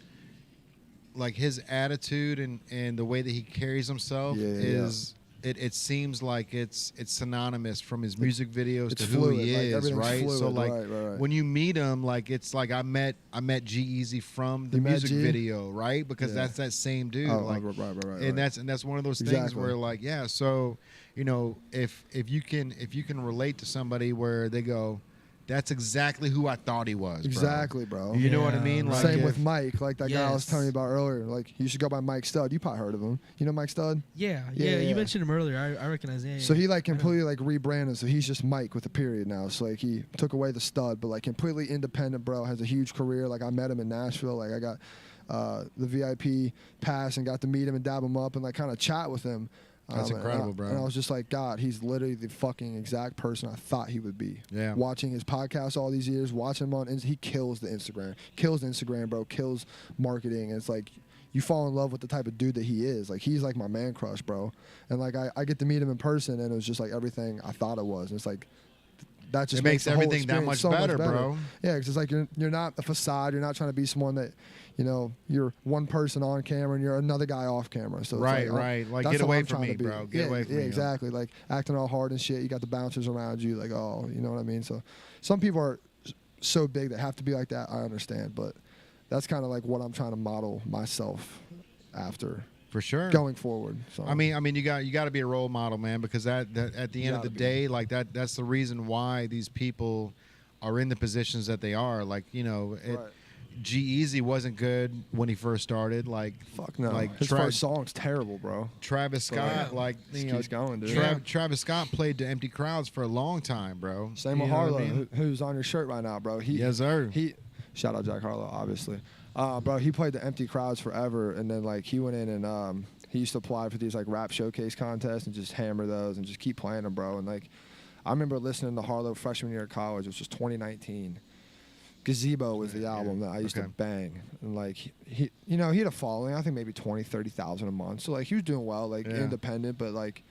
attitude and the way that he carries himself is it seems like it's synonymous from his music videos It's to who fluid, he like, is, everything's right? fluid, So like right. when you meet him, like it's like I met G-Eazy from the You met music G? video, right? Because Yeah. that's that same dude. Oh, like right. and that's one of those things Exactly. where like, yeah, so you know, if you can relate to somebody where they go, that's exactly who I thought he was. Exactly, bro. You know what I Yeah, mean? right. Like Same if- with Mike, like that guy I was Yes. telling you about earlier. Like you should go by Mike Stud. You probably heard of him. You know Mike Stud? Yeah. Yeah. You mentioned him earlier. I recognize him. So he like completely like rebranded. So he's just Mike with a period now. So like he took away the stud, but like completely independent, bro. Has a huge career. Like I met him in Nashville. Like I got the VIP pass and got to meet him and dab him up and like kind of chat with him. That's incredible, bro. And I was just like, God, he's literally the fucking exact person I thought he would be. Yeah. Watching his podcast all these years, watching him on, he kills the Instagram, bro. Kills marketing. And it's like, you fall in love with the type of dude that he is. Like he's like my man crush, bro. And like I get to meet him in person, and it was just like everything I thought it was. And it's like that just It makes the whole everything that experience much so better, bro. Yeah, because it's like you're not a facade. You're not trying to be someone that, you know, you're one person on camera and you're another guy off camera. So it's Right. Like that's get how away I'm from trying me, to be. bro. Get away from yeah, me. exactly. Like acting all hard and shit. You got the bouncers around you. Like, oh, you know what I mean? So some people are so big that have to be like that. I understand, but that's kind of like what I'm trying to model myself after For sure. going forward. So I mean, you got to be a role model, man, because that at the end of the gotta be. day, like that's the reason why these people are in the positions that they are. Like, you know, Right. G-Eazy wasn't good when he first started. Like, fuck no. Like His first song's terrible, bro. Travis Scott, like Just you know, keeps going, dude. Travis Scott played to empty crowds for a long time, bro. Same You with know what I Harlow, mean? who's on your shirt right now, bro. Yes, sir. Shout out Jack Harlow, obviously. Bro, he played the empty crowds forever, and then like he went in and he used to apply for these like rap showcase contests and just hammer those and just keep playing them, bro. And like I remember listening to Harlow freshman year of college, which was 2019. Gazebo was the album that I used to bang, and like he you know, he had a following, I think maybe 20, 30,000 a month. So like he was doing well, like independent, but like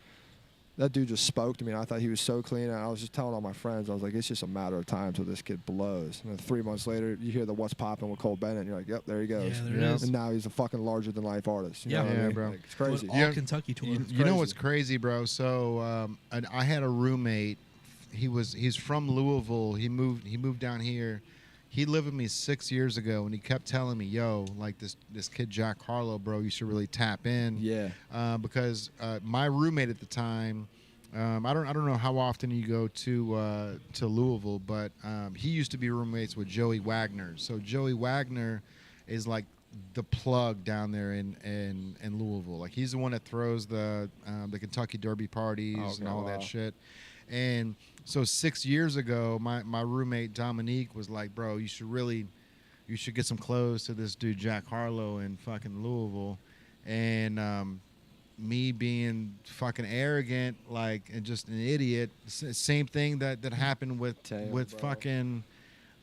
that dude just spoke to me, and I thought he was so clean. And I was just telling all my friends, I was like, it's just a matter of time till this kid blows. And then 3 months later, you hear the What's Poppin' with Cole Bennett, and you're like, yep, there he goes. Yeah, there it is. And now he's a fucking larger than life artist. You Yeah. know what I Yeah, mean? bro. Like, it's crazy. All Kentucky tour. You know what's crazy, bro? So I had a roommate. He's from Louisville. He moved down here. He lived with me 6 years ago, and he kept telling me, "Yo, like this kid Jack Harlow, bro, you should really tap in." Yeah. Because my roommate at the time, I don't know how often you go to Louisville, but he used to be roommates with Joey Wagner. So Joey Wagner is like the plug down there in Louisville. Like he's the one that throws the Kentucky Derby parties and all that shit. And so 6 years ago, my roommate Dominique was like, "Bro, you should get some clothes to this dude Jack Harlow in fucking Louisville." And me being fucking arrogant, like, and just an idiot. Same thing that happened with fucking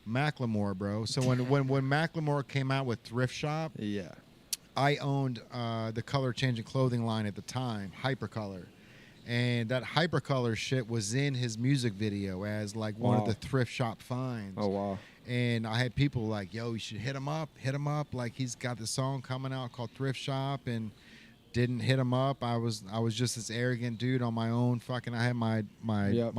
Macklemore, bro. So when Macklemore came out with Thrift Shop, yeah, I owned the color changing clothing line at the time, Hypercolor. And that Hypercolor shit was in his music video as like one of the Thrift Shop finds. Oh, wow. And I had people like, yo, you should hit him up. Like, he's got this song coming out called Thrift Shop, and didn't hit him up. I was just this arrogant dude on my own. Fucking, I had my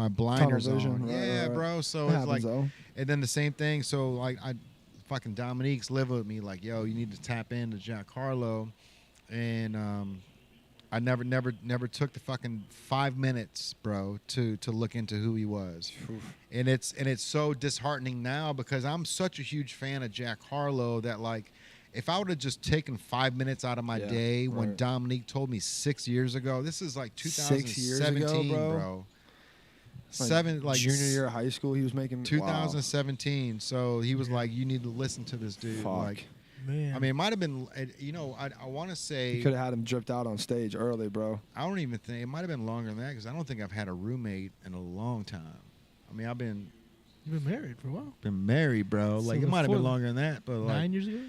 blinders on. Yeah, bro. So it's like, and then the same thing. So like, fucking Dominique's live with me. Like, yo, you need to tap into Jack Harlow, and I never took the fucking 5 minutes, bro, to look into who he was. And it's so disheartening now because I'm such a huge fan of Jack Harlow that, like, if I would have just taken 5 minutes out of my day when Dominique told me 6 years ago, this is like 2017, 6 years ago, bro. Like junior year of high school, he was making 2017. Wow. So he was like, you need to listen to this dude. Fuck. Like, man. I mean, it might have been, you know, I want to say... You could have had him dripped out on stage early, bro. I don't even think... It might have been longer than that because I don't think I've had a roommate in a long time. I mean, You've been married for a while. Been married, bro. So like, it might have been longer than that, but like... 9 years ago?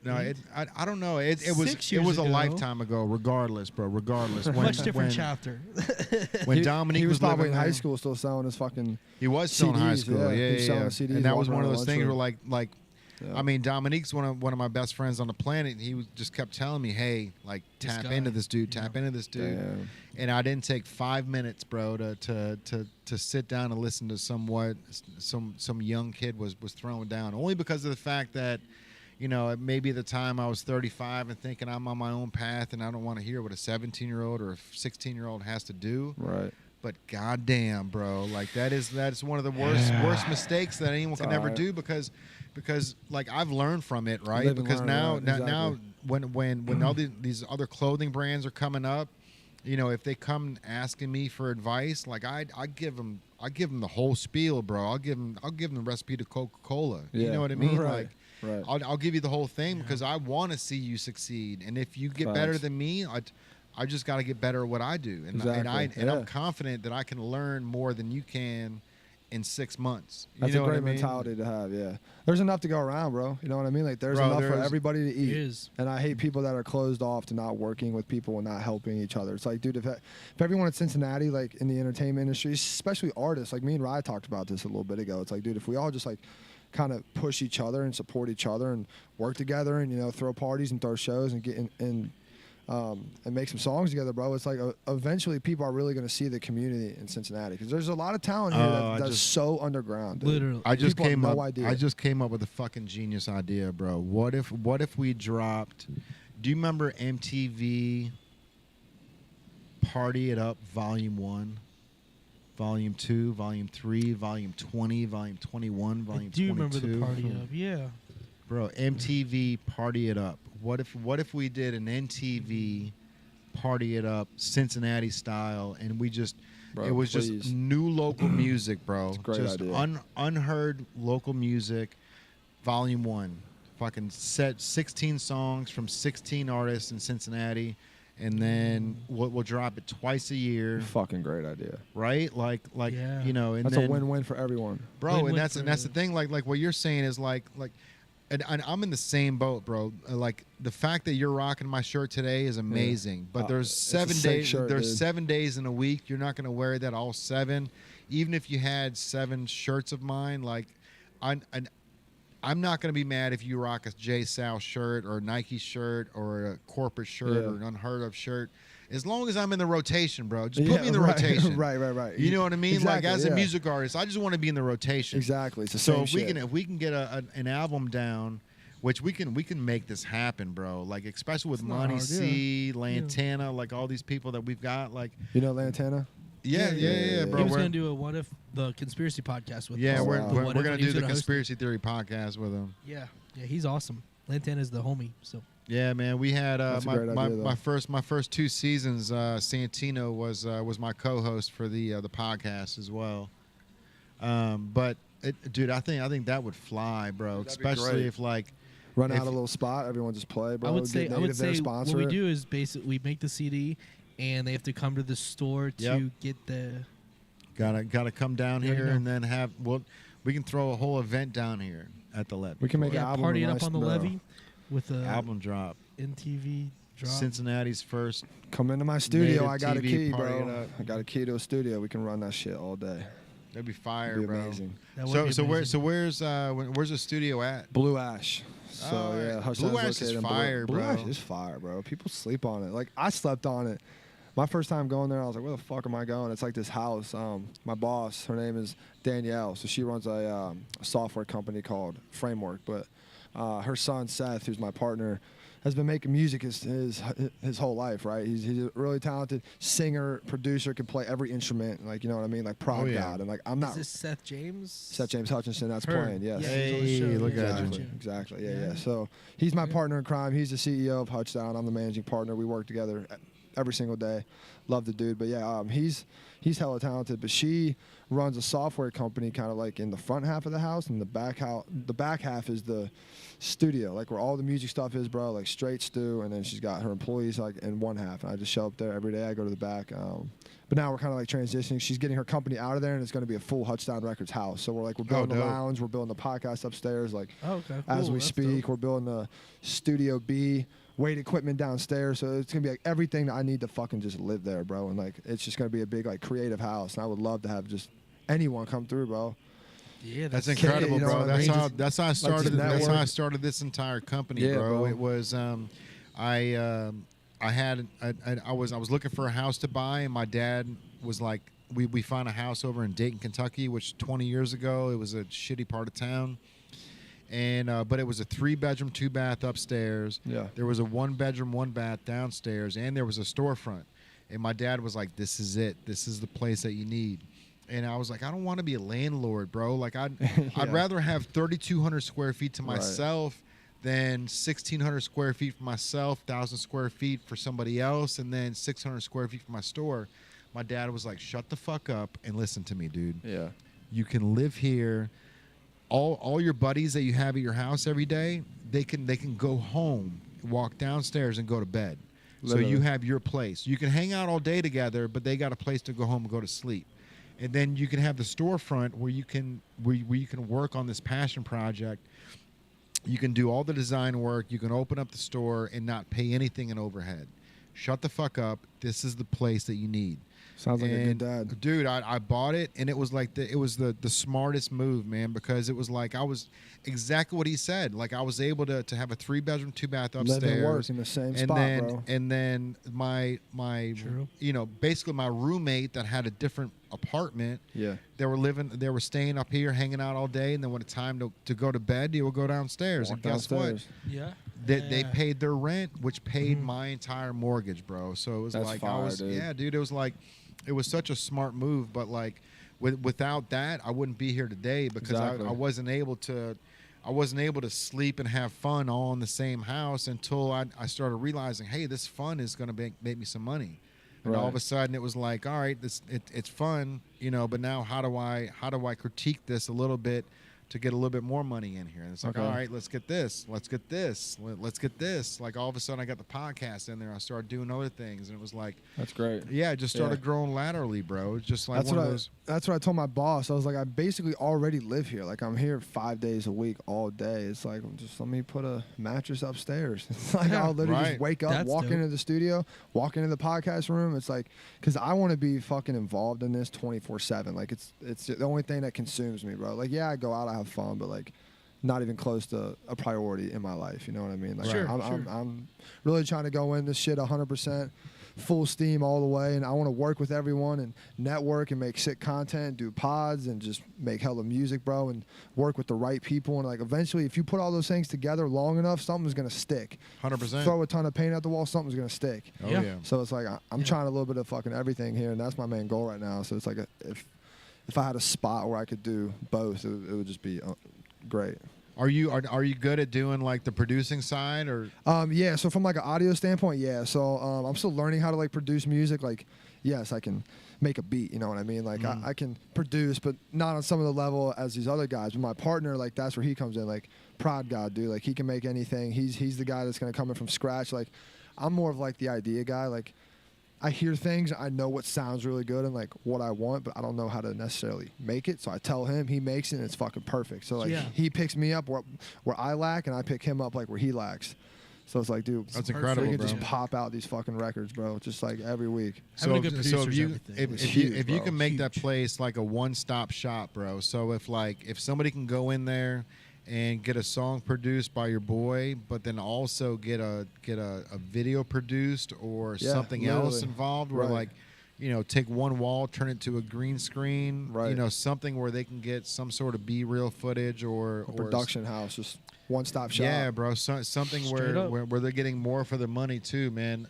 No, I don't know. It was a lifetime ago, regardless, bro. Regardless. Much different chapter. When Dominique he was probably in high there, school still selling his fucking He was still in high school, yeah. He was selling CDs, and that was one of those things lunchroom. where like I mean, Dominique's one of my best friends on the planet. And he just kept telling me, "Hey, like, tap into this dude, tap into this dude." Damn. And I didn't take 5 minutes, bro, to sit down and listen to some young kid was throwing down. Only because of the fact that, you know, maybe at the time I was 35 and thinking I'm on my own path and I don't want to hear what a 17-year-old or a 16-year-old has to do. Right. But goddamn, bro, like that is one of the worst mistakes that anyone can ever do because like I've learned from it, right? Because now when all these other clothing brands are coming up, you know, if they come asking me for advice, like I give them the whole spiel, bro. I'll give them the recipe to Coca-Cola. You know what I mean? Right. Like, I'll give you the whole thing because I want to see you succeed. And if you get better than me, I just got to get better at what I do. And I'm confident that I can learn more than you can in 6 months. That's a great mentality to have, yeah. There's enough to go around, bro. You know what I mean? Like, there's enough for everybody to eat. And I hate people that are closed off to not working with people and not helping each other. It's like, dude, if everyone in Cincinnati, like, in the entertainment industry, especially artists, like me and Rye talked about this a little bit ago. It's like, dude, if we all just, like, kind of push each other and support each other and work together and, you know, throw parties and throw shows and get and make some songs together, bro. It's like eventually people are really going to see the community in Cincinnati because there's a lot of talent here that's so underground. Dude. Literally, I just came up with a fucking genius idea, bro. What if we dropped? Do you remember MTV Party It Up Volume 1? Volume 2, Volume 3, Volume 20, Volume 21, Volume 22. Do you remember the Party Up? Yeah. Bro, MTV Party It Up. What if we did an MTV Party It Up Cincinnati style and we just just new local music, bro. It's a great just idea. Unheard local music. Volume 1. Fucking set 16 songs from 16 artists in Cincinnati. And then we'll drop it twice a year. Fucking great idea, right? Like yeah. You know, and that's then, a win-win for everyone, bro. Win-win, and that's the thing. Like what you're saying is like, and I'm in the same boat, bro. Like the fact that you're rocking my shirt today is amazing. But there's 7 days. There's 7 days in a week. You're not gonna wear that all 7. Even if you had 7 shirts of mine, like I'm not going to be mad if you rock a J. Sal shirt or a Nike shirt or a corporate shirt or an unheard of shirt. As long as I'm in the rotation, bro. Just put me in the rotation. Right. You know what I mean? Exactly, like as a music artist, I just want to be in the rotation. Exactly. It's the so same if we can get an album down, which we can make this happen, bro. Like especially with Money C, Lantana, like all these people that we've got. Like you know Lantana. Yeah, bro. He was going to do a What If the Conspiracy podcast with us. Yeah, we're going to do the Conspiracy Theory podcast with him. Yeah, he's awesome. Lantana's the homie, so. Yeah, man. We had my first 2 seasons. Santino was my co-host for the podcast as well. But dude, I think that would fly, bro. Especially if like Run out a little spot. Everyone just play, bro. I would say what we do is basically we make the CD, and they have to come to the store to get the. Gotta come down here and then have we can throw a whole event down here at the Levee. We can make an album party it up on the Levee with a album drop. MTV drop. Cincinnati's first. Come into my studio. I got TV a key, bro. I got a key to a studio. We can run that shit all day. That'd be fire, It'd be bro. amazing. Where's the studio at? Blue Ash. So yeah, Hutch Blue Ash is fire, bro. Blue Ash is fire, bro. People sleep on it. Like I slept on it. My first time going there, I was like, where the fuck am I going? It's like this house. My boss, her name is Danielle. So she runs a software company called Framework. But her son, Seth, who's my partner, has been making music his whole life, right? He's a really talented singer, producer, can play every instrument, like, you know what I mean? Like prog god. And like, I'm not. Is this Seth James? Seth James Hutchinson, that's playing, yes. Yeah, hey, look at you. Exactly, yeah. So he's my partner in crime. He's the CEO of Hutch Down. I'm the managing partner. We work together every single day. Love the dude. But yeah, he's hella talented. But she runs a software company kind of like in the front half of the house, and the back half is the studio, like where all the music stuff is, bro, like straight stew. And then she's got her employees like in one half, and I just show up there every day. I go to the back. But now we're kind of like transitioning. She's getting her company out of there, and it's going to be a full Hutch Down Records house. So we're building the lounge, we're building the podcast upstairs, like as we speak. Dope. We're building the Studio B, weight equipment downstairs. So it's going to be like everything that I need to fucking just live there, bro. And like it's just going to be a big like creative house. And I would love to have just anyone come through, bro. Yeah, that's incredible, bro. That's how I started. Like that's how I started this entire company, bro. It was I was looking for a house to buy, and my dad was like, we found a house over in Dayton, Kentucky, which 20 years ago it was a shitty part of town, and but it was a 3-bedroom, 2-bath upstairs. Yeah, there was a 1-bedroom, 1-bath downstairs, and there was a storefront. And my dad was like, "This is it. This is the place that you need." And I was like, I don't want to be a landlord, bro. Like, I'd rather have 3,200 square feet to myself than 1,600 square feet for myself, 1,000 square feet for somebody else, and then 600 square feet for my store. My dad was like, shut the fuck up and listen to me, dude. Yeah. You can live here. All your buddies that you have at your house every day, they can go home, walk downstairs, and go to bed. Literally. So you have your place. You can hang out all day together, but they got a place to go home and go to sleep. And then you can have the storefront where you can work on this passion project. You can do all the design work. You can open up the store and not pay anything in overhead. Shut the fuck up. This is the place that you need. Sounds like a good dad. Dude, I bought it, and it was like the smartest move, man, because it was like I was exactly what he said. Like I was able to have a 3-bedroom, 2-bath upstairs. Live and work in the same spot, bro. And then my basically my roommate that had a different apartment. Yeah. They were staying up here, hanging out all day, and then when it's time to go to bed, they would go downstairs. Walk and guess downstairs. what? Yeah. They paid their rent, which paid my entire mortgage, bro. So it was That's like fire, dude. It was like it was such a smart move, but like without that, I wouldn't be here today because I wasn't able to sleep and have fun all in the same house until I started realizing, hey, this fun is going to make me some money. And all of a sudden, it was like, all right, it's fun, but now how do I critique this a little bit to get a little bit more money in here? And it's like, all right, let's get this. Like all of a sudden, I got the podcast in there. I started doing other things, and it was like, that's great. Yeah, it just started growing laterally, bro. It's just like that's what I told my boss. I was like, I basically already live here. Like I'm here 5 days a week, all day. It's like, just let me put a mattress upstairs. It's like I'll literally just wake up, walk into the studio, walk into the podcast room. It's like, because I want to be fucking involved in this 24/7. Like it's the only thing that consumes me, bro. Like I go out, I have fun, but like not even close to a priority in my life. You know what I mean? Like I'm really trying to go in this shit 100%. Full steam all the way, and I want to work with everyone and network and make sick content, do pods, and just make hella music, bro, and work with the right people. And like eventually, if you put all those things together long enough, something's gonna stick. 100%. Throw a ton of paint at the wall, something's gonna stick. Oh yeah. So it's like I'm trying a little bit of fucking everything here, and that's my main goal right now. So it's like if I had a spot where I could do both, it would just be great. Are you good at doing like the producing side or? Yeah. So from like an audio standpoint, yeah. So I'm still learning how to like produce music. Like, yes, I can make a beat. You know what I mean? Like Mm. I can produce, but not on some of the level as these other guys. But my partner, like that's where he comes in. Like prod god, dude. Like he can make anything. He's the guy that's gonna come in from scratch. Like I'm more of like the idea guy. Like I hear things, I know what sounds really good and like what I want, but I don't know how to necessarily make it. So I tell him, he makes it, and it's fucking perfect. So like he picks me up where I lack, and I pick him up like where he lacks. So it's like, dude, that's incredible, we can bro. just pop out these fucking records, bro, just like every week. So if you can make that place like a one-stop shop, bro. So if somebody can go in there and get a song produced by your boy, but then also get a video produced or something else involved, where like, you know, take one wall, turn it to a green screen, you know, something where they can get some sort of B-reel footage or production house, just one-stop shop. Yeah, bro. Something where they're getting more for their money too, man.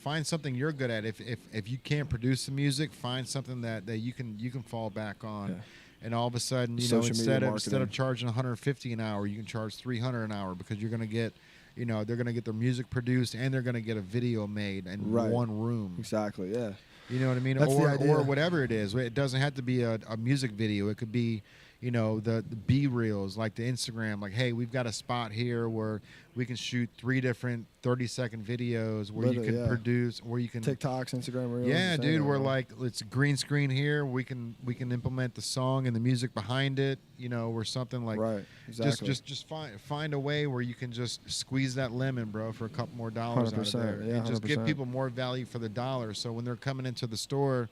Find something you're good at. If you can't produce the music, find something that you can fall back on. Yeah. And all of a sudden, you know, instead of charging $150 an hour, you can charge $300 an hour, because you're gonna get, you know, they're gonna get their music produced and they're gonna get a video made in one room. Exactly. Yeah. You know what I mean? That's the idea. Or whatever it is. It doesn't have to be a music video. It could be, you know, the B-reels, like the Instagram. Like, hey, we've got a spot here where we can shoot 3 different 30-second videos where you can produce, where you can TikToks, Instagram reels. Yeah, dude. We're like, it's a green screen here. We can implement the song and the music behind it. You know, or something like exactly. Just find a way where you can just squeeze that lemon, bro, for a couple more dollars out of there, and just give people more value for the dollar. So when they're coming into the store,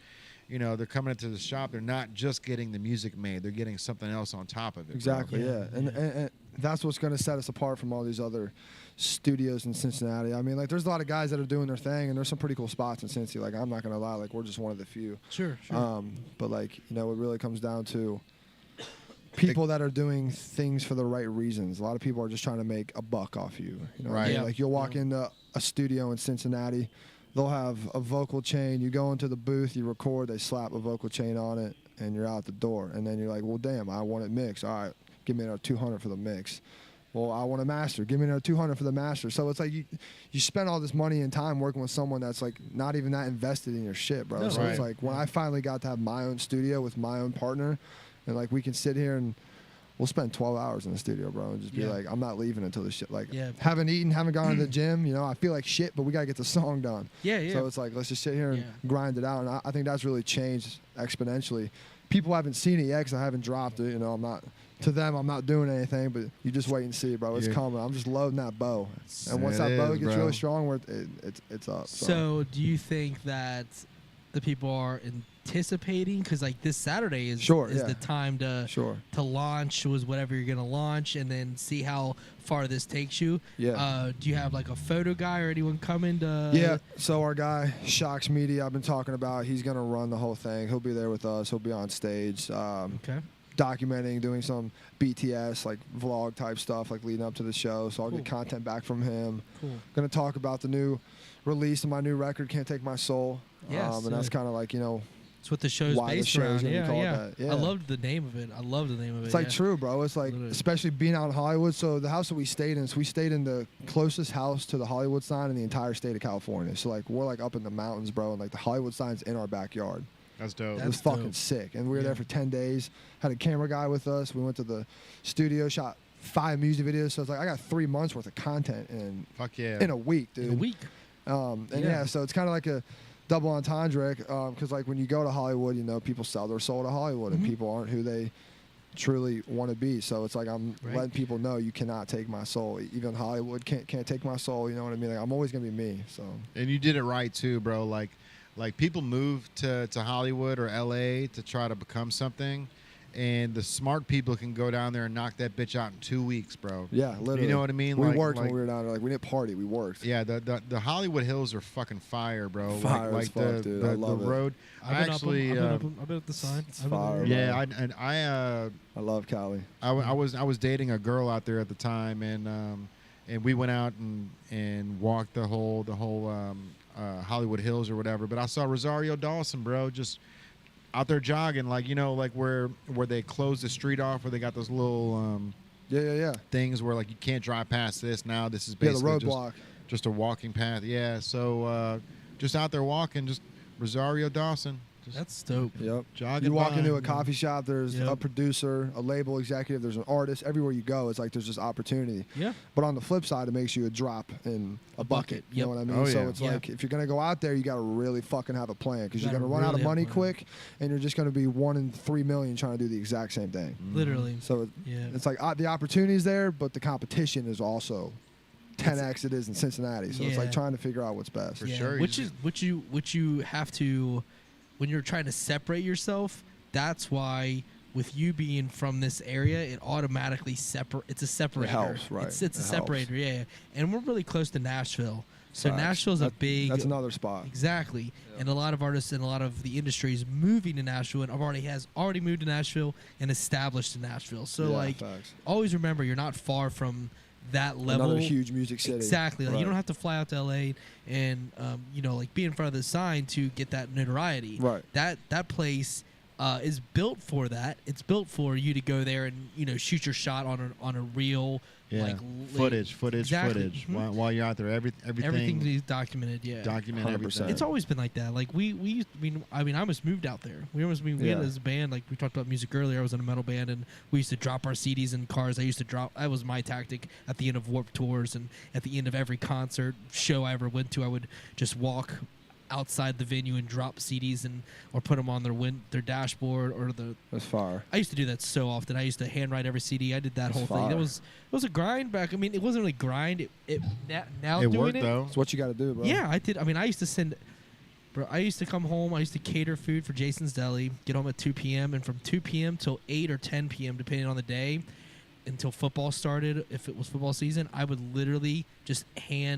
you know, they're coming into the shop, they're not just getting the music made, they're getting something else on top of it. Exactly, and that's what's going to set us apart from all these other studios in Cincinnati. I mean, like, there's a lot of guys that are doing their thing, and there's some pretty cool spots in Cincy. Like, I'm not going to lie, like, we're just one of the few. Sure. But, like, you know, it really comes down to people that are doing things for the right reasons. A lot of people are just trying to make a buck off you. You know what I mean? Like, you'll walk into a studio in Cincinnati, they'll have a vocal chain. You go into the booth, you record, they slap a vocal chain on it, and you're out the door. And then you're like, well, damn, I want it mixed. All right, give me another $200 for the mix. Well, I want a master. Give me another $200 for the master. So it's like you spend all this money and time working with someone that's like not even that invested in your shit, bro. So it's like when I finally got to have my own studio with my own partner, and like we can sit here and we'll spend 12 hours in the studio, bro, and just be like, I'm not leaving until this shit. Like, haven't eaten, haven't gone to the gym. You know, I feel like shit, but we got to get the song done. So it's like, let's just sit here and grind it out. And I think that's really changed exponentially. People haven't seen it yet because I haven't dropped it. You know, I'm not doing anything, but you just wait and see, bro. It's coming. I'm just loading that bow. And once that bow gets really strong, it's up. So do you think that the people are anticipating, because like this Saturday is the time to launch was whatever you're gonna launch, and then see how far this takes you. Do you have like a photo guy or anyone coming to? So our guy Shocks Media, I've been talking about, he's gonna run the whole thing. He'll be there with us. He'll be on stage, documenting, doing some BTS like vlog type stuff like leading up to the show. So I'll get content back from him. Gonna talk about the new release of my new record, Can't Take My Soul. And that's kind of like, you know, it's what the show's based around. I loved the name of it. It's like true, bro. It's like, especially being out in Hollywood. So the house that we stayed in, we stayed in the closest house to the Hollywood sign in the entire state of California. So like we're like up in the mountains, bro, and like the Hollywood sign's in our backyard. That's dope. It was fucking sick. And we were there for 10 days. Had a camera guy with us. We went to the studio, shot 5 music videos. So it's like I got 3 months worth of content in a week, dude. In a week. So it's kind of like a double entendre, because like when you go to Hollywood, you know, people sell their soul to Hollywood, and people aren't who they truly want to be. So it's like I'm letting people know, you cannot take my soul. Even Hollywood can't take my soul. You know what I mean? Like, I'm always gonna be me. So. And you did it right too, bro. Like people move to Hollywood or LA to try to become something, and the smart people can go down there and knock that bitch out in 2 weeks, bro. Yeah, literally. You know what I mean? We worked when we were down there. Like, we didn't party, we worked. Yeah, the Hollywood Hills are fucking fire, bro. Fire as fuck, dude. I love the road. I've been at the sign. It's fire, yeah, I love Cali. I was dating a girl out there at the time, and we went out and walked the whole Hollywood Hills or whatever. But I saw Rosario Dawson, bro, just out there jogging, like, you know, like where they close the street off, where they got those little things where like you can't drive past this now. This is basically the roadblock, just a walking path. Yeah, so just out there walking, just Rosario Dawson, That's dope. Yep. Jogging You walk by, into a man. coffee shop, there's a producer, a label executive, there's an artist. Everywhere you go, it's like there's just opportunity. Yeah. But on the flip side, it makes you a drop in a bucket. You know what I mean? Oh, So yeah. it's like if you're gonna go out there, you got to really fucking have a plan because you're gonna run out of really have a money plan. quick, and you're just gonna be 1 in 3 million trying to do the exact same thing. Literally. So it's like the opportunity's there, but the competition is also 10x it is in Cincinnati. So it's like trying to figure out what's best. For sure. Which you have to, when you're trying to separate yourself. That's why with you being from this area, it automatically it's a separator. It helps, right? It's a separator, yeah. And we're really close to Nashville. So Nashville's a big. That's another spot. Exactly. Yeah. And a lot of artists and a lot of the industry is moving to Nashville and already moved to Nashville and established in Nashville. So always remember you're not far from that level. Another huge music city. Exactly. Like you don't have to fly out to LA and like be in front of the sign to get that notoriety. Right. That place is built for that. It's built for you to go there and shoot your shot on a real footage. Mm-hmm. While you're out there, everything is documented. Yeah, document 100%. everything. It's always been like that. Like we used. I almost moved out there. We had this band. Like we talked about music earlier. I was in a metal band, and we used to drop our CDs in cars. That was my tactic at the end of Warped Tours, and at the end of every concert show I ever went to, I would just walk outside the venue and drop CDs or put them on their dashboard or That's fire. I used to do that so often. I used to handwrite every CD. I did that whole thing. It was a grind back. I mean, it wasn't really grind. Now it doing worked though. It's what you got to do, bro. Yeah, I did. I mean, I used to come home. I used to cater food for Jason's Deli. Get home at 2 p.m. and from 2 p.m. till 8 or 10 p.m. depending on the day, until football started, if it was football season, I would literally just I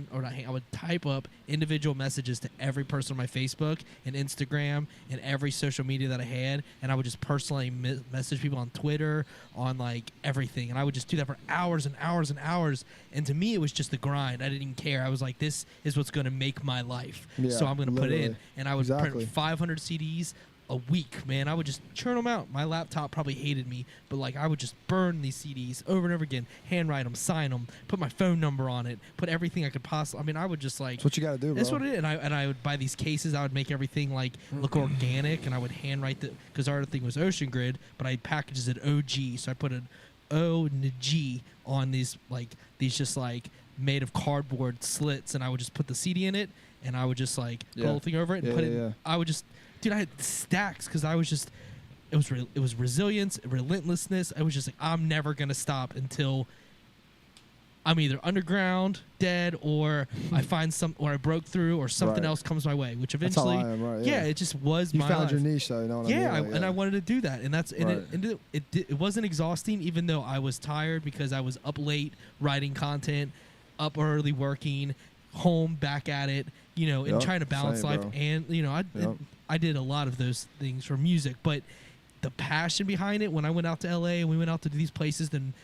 would type up individual messages to every person on my Facebook and Instagram and every social media that I had, and I would just personally message people on Twitter, on like everything, and I would just do that for hours and hours and hours, and to me it was just the grind. I didn't even care. I was like, this is what's going to make my life, so I'm going to put in, and I would print 500 CDs a week, man. I would just churn them out. My laptop probably hated me, but like I would just burn these CDs over and over again, handwrite them, sign them, put my phone number on it, put everything I could possibly. I mean, I would just like. That's what you got to do, bro. That's what it is. And I would buy these cases. I would make everything like look organic, and I would handwrite because our thing was Ocean Grid, but I packages it OG, so I put an O and a G on these just like made of cardboard slits, and I would just put the CD in it, and I would just like put the whole thing over it and put it. Yeah. I would just. Dude, I had stacks because I was just, it was resilience, relentlessness. I was just like, I'm never going to stop until I'm either underground, dead, or I find or I broke through, or something else comes my way, which eventually, that's how I am, right? Yeah, it just was my life. You found your niche, though, you know what I mean? Like, and I wanted to do that. And that's, and it wasn't exhausting, even though I was tired because I was up late writing content, up early working, home back at it, and trying to balance life. Bro. And, I did a lot of those things for music, but the passion behind it, when I went out to LA and we went out to these places, then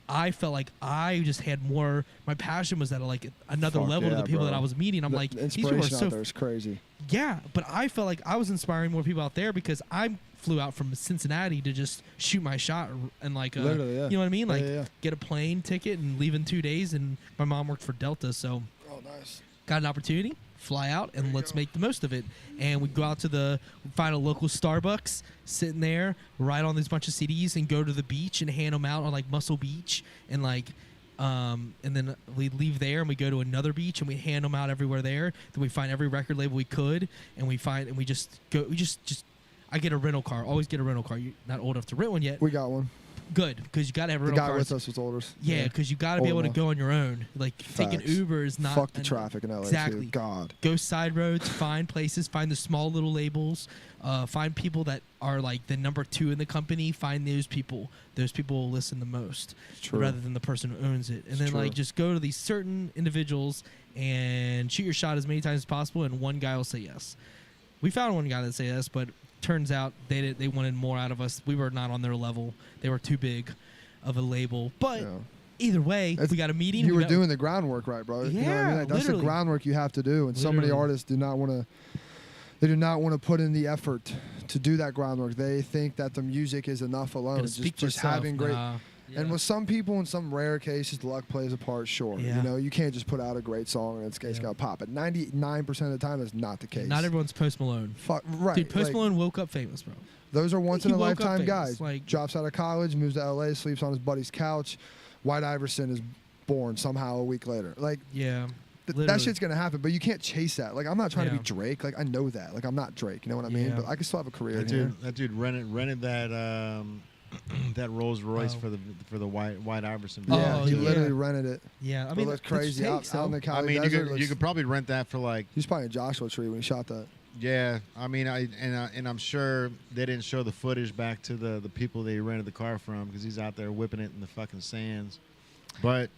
I felt like I just had more. My passion was at like another level to the people that I was meeting. I'm like, these people are so. Out there is crazy. Yeah, but I felt like I was inspiring more people out there because I flew out from Cincinnati to just shoot my shot and like, literally, you know what I mean? Like, get a plane ticket and leave in 2 days. And my mom worked for Delta, so nice. Got an opportunity. Fly out and let's make the most of it. And we go out to find a local Starbucks, sitting there, write on this bunch of CDs, and go to the beach and hand them out on like Muscle Beach, and like, and then we leave there and we go to another beach and we hand them out everywhere there. Then we find every record label we could, and we just go. I get a rental car. Always get a rental car. You're not old enough to rent one yet. We got one. Good, because you got to have a rental car. The guy with us was older. Yeah, because you got to be able to go on your own. Like, taking Uber is not... Fuck the traffic in LA, exactly. Too. God. Go side roads, find places, find the small little labels, find people that are like the number 2 in the company, find those people. Those people will listen the most, rather than the person who owns it. And then, like, just go to these certain individuals and shoot your shot as many times as possible, and one guy will say yes. We found one guy that said yes, but... turns out they wanted more out of us. We were not on their level. They were too big of a label. But either way, we got a meeting. You were doing the groundwork right, bro. Yeah, you know what I mean? Like, that's the groundwork you have to do. And so many artists do not want to put in the effort to do that groundwork. They think that the music is enough alone. Just having great Yeah. And with some people, in some rare cases, luck plays a part. Sure, Yeah. you know, you can't just put out a great song and it's gonna pop. But 99% of the time, that's not the case. Not everyone's Post Malone. Right, Dude, Post like, Malone woke up famous, bro. Those are once in a lifetime guys. Like, drops out of college, moves to LA, sleeps on his buddy's couch. White Iverson is born somehow a week later. Like, yeah. That shit's gonna happen, but you can't chase that. Like, I'm not trying to Yeah. be Drake. Like, I know that. Like, I'm not Drake. You know what I mean? Yeah. But I can still have a career. That dude rented that that Rolls Royce for the White Iverson. Yeah, he yeah. literally rented it. Yeah, I It mean, looked crazy out in the I Cali mean, desert. you could probably rent that for like. He's probably a Joshua Tree when he shot that. Yeah, I mean, and I'm sure they didn't show the footage back to the people they rented the car from because he's out there whipping it in the fucking sands. But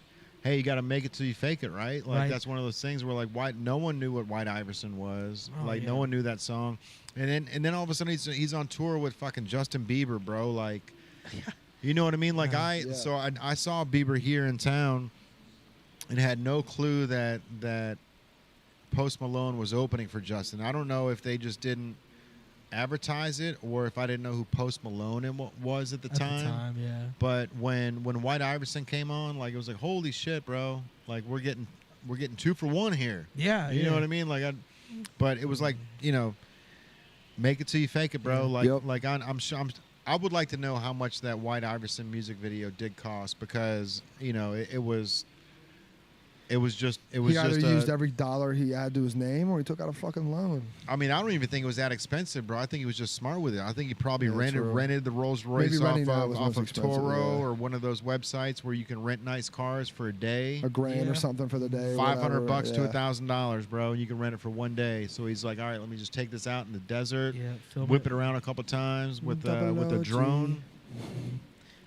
hey, you got to make it till you fake it, right? Like that's one of those things where like no one knew what White Iverson was. No one knew that song, and then all of a sudden he's on tour with fucking Justin Bieber, bro. Like, you know what I mean? Like I saw Bieber here in town, and had no clue that Post Malone was opening for Justin. I don't know if they just didn't advertise it or if I didn't know who Post Malone was at the time. Yeah. But when White Iverson came on, like it was like, holy shit, bro! Like we're getting 2 for 1 here. Yeah. You know what I mean? Like but it was like, you know, make it till you fake it, bro. Like I would like to know how much that White Iverson music video did cost because you know it was just he either used every dollar he had to his name or he took out a fucking loan. I mean, I don't even think it was that expensive, bro. I think he was just smart with it. I think he probably rented the Rolls Royce off of Toro or one of those websites where you can rent nice cars for a day. $1,000 or something for the day. $500 to $1,000, bro. And you can rent it for one day. So he's like, all right, let me just take this out in the desert, whip it around a couple times with a drone.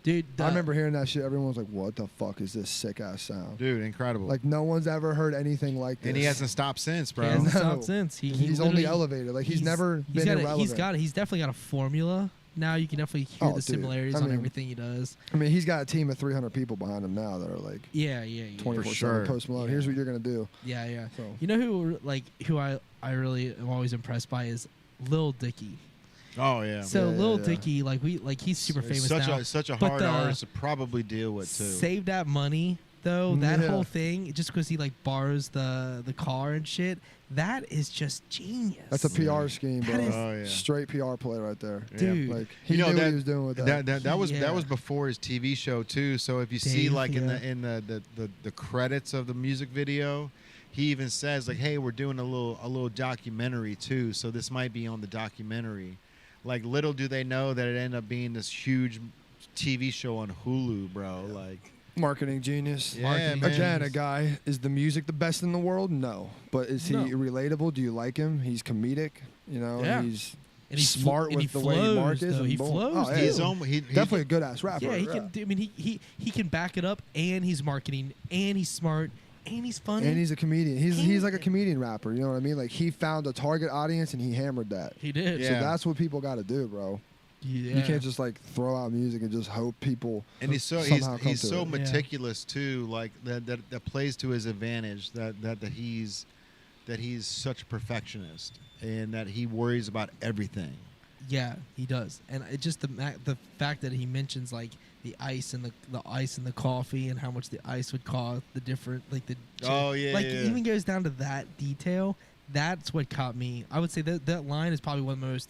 Dude, I remember hearing that shit. Everyone was like, what the fuck is this sick ass sound? Dude, incredible. Like, no one's ever heard anything like this. And he hasn't stopped since, bro. He hasn't stopped since. He's only elevated. Like, he's never been irrelevant. He's definitely got a formula. Now you can definitely hear the similarities on everything he does. I mean, he's got a team of 300 people behind him now that are like 24/7 Post Malone. Here's what you're gonna do. Yeah. So. You know who I really am always impressed by is Lil Dicky. Oh yeah. So Lil Dicky, he's super famous now. Such a hard artist to probably deal with too. Save that money though. That whole thing, just because he borrows the car and shit. That is just genius. That's a PR scheme, bro. Straight PR play right there, dude. Like he knew what he was doing with that. That was before his TV show too. So if you see in the credits of the music video, he even says like, "Hey, we're doing a little documentary too. So this might be on the documentary." Like, little do they know that it ended up being this huge TV show on Hulu, bro. Like, marketing genius. Yeah, man. Again, a guy, is the music the best in the world? No. But is he relatable? Do you like him? He's comedic. You know, he's smart with the way he markets. He flows. Oh, he's definitely a good ass rapper. Yeah, he can. I mean, he can back it up, and he's marketing, and he's smart. And he's funny. And he's a comedian. He's like a comedian rapper. You know what I mean? Like, he found a target audience and he hammered that. He did. Yeah. So that's what people got to do, bro. Yeah. You can't just throw out music and just hope people. And he's so meticulous too. Like that plays to his advantage. That he's such a perfectionist and that he worries about everything. Yeah, he does. And it just the fact that he mentions the ice and the coffee and how much the ice would cost, the different even goes down to that detail. That's what caught me. I would say that line is probably one of the most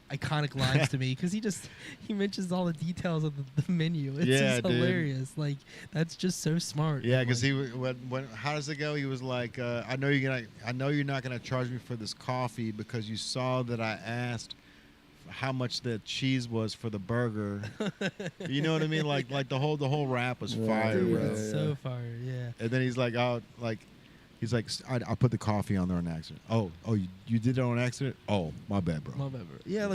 iconic lines to me because he mentions all the details of the menu. It's just hilarious. Like, that's just so smart. Yeah, because how does it go? He was like, I know you're not gonna charge me for this coffee because you saw that I asked how much the cheese was for the burger. You know what I mean? Like the whole rap was fire, dude, bro. It's so fire, yeah. And then he's like, I put the coffee on there on accident. Oh, you did it on accident? Oh, my bad, bro. Yeah,